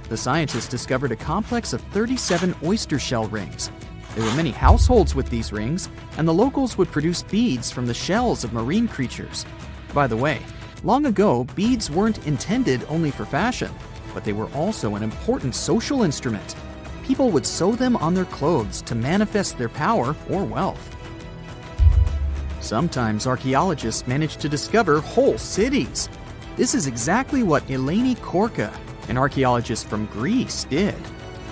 The scientists discovered a complex of 37 oyster shell rings. There were many households with these rings, and the locals would produce beads from the shells of marine creatures. By the way, long ago, beads weren't intended only for fashion, but they were also an important social instrument. People would sew them on their clothes to manifest their power or wealth. Sometimes archaeologists manage to discover whole cities. This is exactly what Eleni Korka, an archaeologist from Greece, did.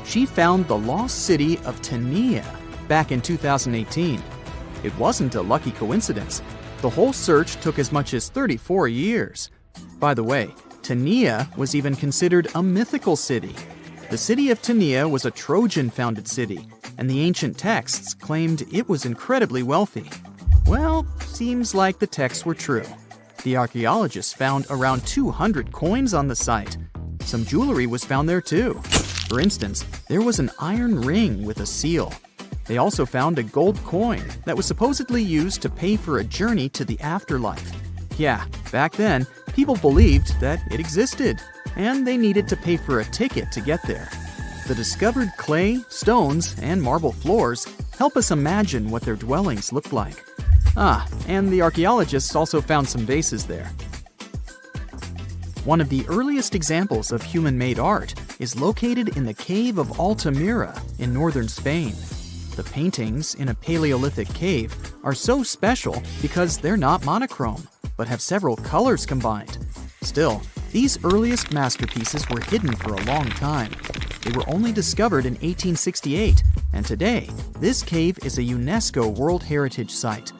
She found the lost city of Tania back in 2018. It wasn't a lucky coincidence. The whole search took as much as 34 years. By the way, Tania was even considered a mythical city. The city of Tania was a Trojan-founded city, and the ancient texts claimed it was incredibly wealthy. Well, seems like the texts were true. The archaeologists found around 200 coins on the site. Some jewelry was found there too. For instance, there was an iron ring with a seal. They also found a gold coin that was supposedly used to pay for a journey to the afterlife. Yeah, back then, people believed that it existed, and they needed to pay for a ticket to get there. The discovered clay, stones, and marble floors help us imagine what their dwellings looked like. And the archaeologists also found some vases there. One of the earliest examples of human-made art is located in the cave of Altamira in northern Spain. The paintings in a Paleolithic cave are so special because they're not monochrome, but have several colors combined. Still, these earliest masterpieces were hidden for a long time. They were only discovered in 1868, and today, this cave is a UNESCO World Heritage Site.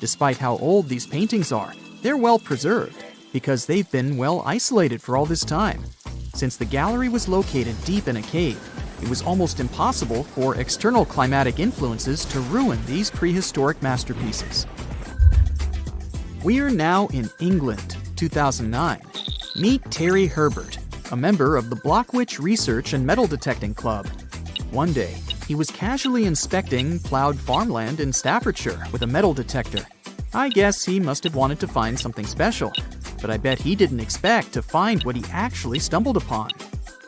Despite how old these paintings are, they're well preserved because they've been well isolated for all this time. Since the gallery was located deep in a cave, it was almost impossible for external climatic influences to ruin these prehistoric masterpieces. We are now in England, 2009. Meet Terry Herbert, a member of the Blockwitch Research and Metal Detecting Club. One day, he was casually inspecting plowed farmland in Staffordshire with a metal detector. I guess he must have wanted to find something special, but I bet he didn't expect to find what he actually stumbled upon.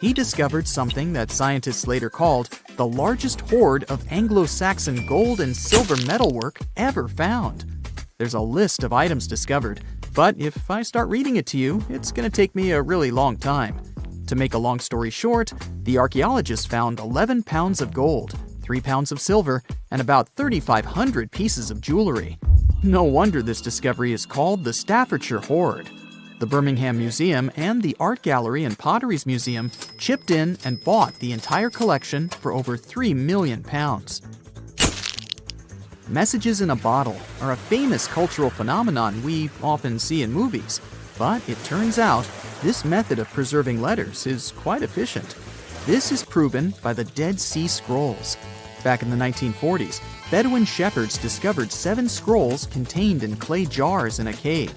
He discovered something that scientists later called the largest hoard of Anglo-Saxon gold and silver metalwork ever found. There's a list of items discovered, but if I start reading it to you, it's going to take me a really long time. To make a long story short, the archaeologists found 11 pounds of gold, 3 pounds of silver, and about 3,500 pieces of jewelry. No wonder this discovery is called the Staffordshire Hoard. The Birmingham Museum and the Art Gallery and Potteries Museum chipped in and bought the entire collection for over £3 million. Messages in a bottle are a famous cultural phenomenon we often see in movies, but it turns out this method of preserving letters is quite efficient. This is proven by the Dead Sea Scrolls. Back in the 1940s, Bedouin shepherds discovered 7 scrolls contained in clay jars in a cave.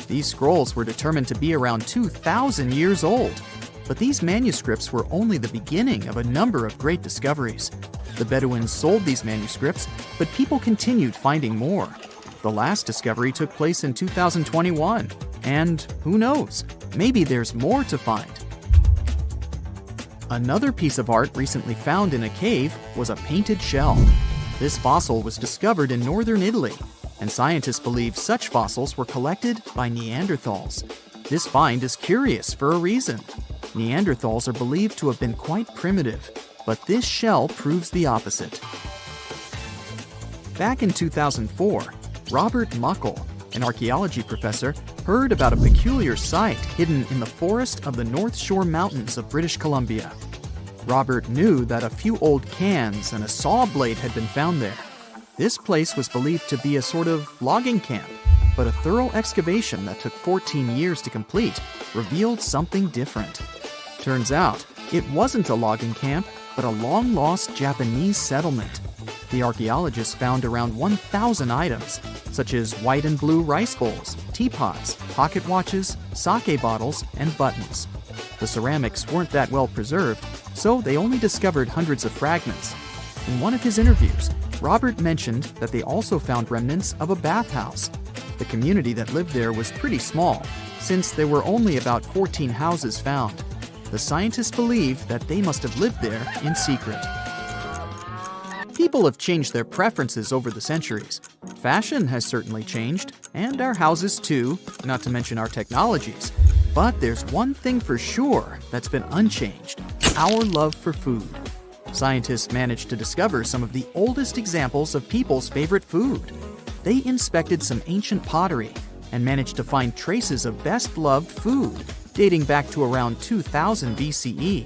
These scrolls were determined to be around 2,000 years old. But these manuscripts were only the beginning of a number of great discoveries. The Bedouins sold these manuscripts, but people continued finding more. The last discovery took place in 2021, and who knows, maybe there's more to find. Another piece of art recently found in a cave was a painted shell. This fossil was discovered in northern Italy, and scientists believe such fossils were collected by Neanderthals. This find is curious for a reason. Neanderthals are believed to have been quite primitive. but this shell proves the opposite. Back in 2004, Robert Muckle, an archaeology professor, heard about a peculiar site hidden in the forest of the North Shore Mountains of British Columbia. Robert knew that a few old cans and a saw blade had been found there. This place was believed to be a sort of logging camp, but a thorough excavation that took 14 years to complete revealed something different. Turns out, it wasn't a logging camp, but a long-lost Japanese settlement. The archaeologists found around 1,000 items, such as white and blue rice bowls, teapots, pocket watches, sake bottles, and buttons. The ceramics weren't that well preserved, so they only discovered hundreds of fragments. In one of his interviews, Robert mentioned that they also found remnants of a bathhouse. The community that lived there was pretty small, since there were only about 14 houses found. The scientists believe that they must have lived there in secret. People have changed their preferences over the centuries. Fashion has certainly changed, and our houses too, not to mention our technologies. But there's one thing for sure that's been unchanged: our love for food. Scientists managed to discover some of the oldest examples of people's favorite food. They inspected some ancient pottery and managed to find traces of best-loved food dating back to around 2000 BCE.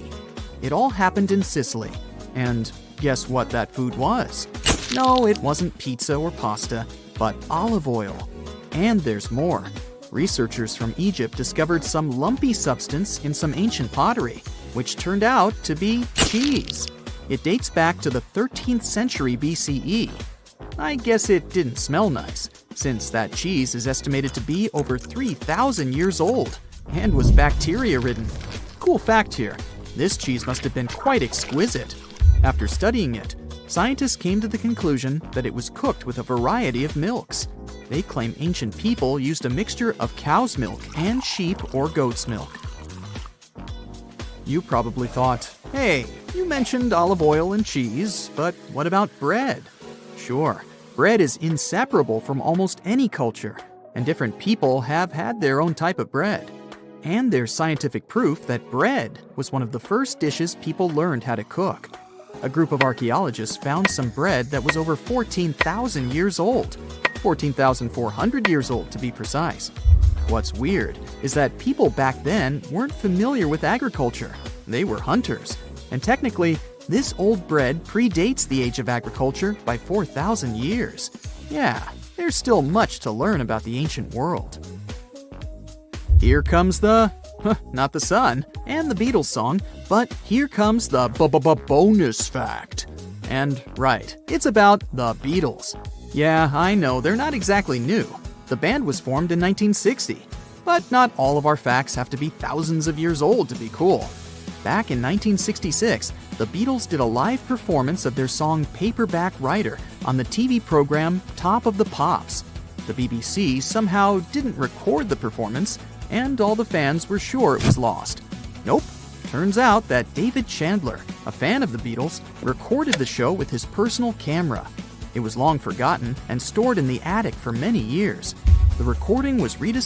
It all happened in Sicily, and guess what that food was? No, it wasn't pizza or pasta, but olive oil. And there's more. Researchers from Egypt discovered some lumpy substance in some ancient pottery, which turned out to be cheese. It dates back to the 13th century BCE. I guess it didn't smell nice, since that cheese is estimated to be over 3,000 years old and was bacteria-ridden. Cool fact here, this cheese must have been quite exquisite. After studying it, scientists came to the conclusion that it was cooked with a variety of milks. They claim ancient people used a mixture of cow's milk and sheep or goat's milk. You probably thought, hey, you mentioned olive oil and cheese, but what about bread? Sure, bread is inseparable from almost any culture, and different people have had their own type of bread. And there's scientific proof that bread was one of the first dishes people learned how to cook. A group of archaeologists found some bread that was over 14,000 years old. 14,400 years old, to be precise. What's weird is that people back then weren't familiar with agriculture. They were hunters. And technically, this old bread predates the age of agriculture by 4,000 years. Yeah, there's still much to learn about the ancient world. Here comes not the sun, and the Beatles song, but here comes the bonus fact. And right, it's about the Beatles. Yeah, I know, they're not exactly new. The band was formed in 1960. But not all of our facts have to be thousands of years old to be cool. Back in 1966, the Beatles did a live performance of their song Paperback Writer on the TV program Top of the Pops. The BBC somehow didn't record the performance, and all the fans were sure it was lost. Nope. Turns out that David Chandler, a fan of the Beatles, recorded the show with his personal camera. It was long forgotten and stored in the attic for many years. The recording was rediscovered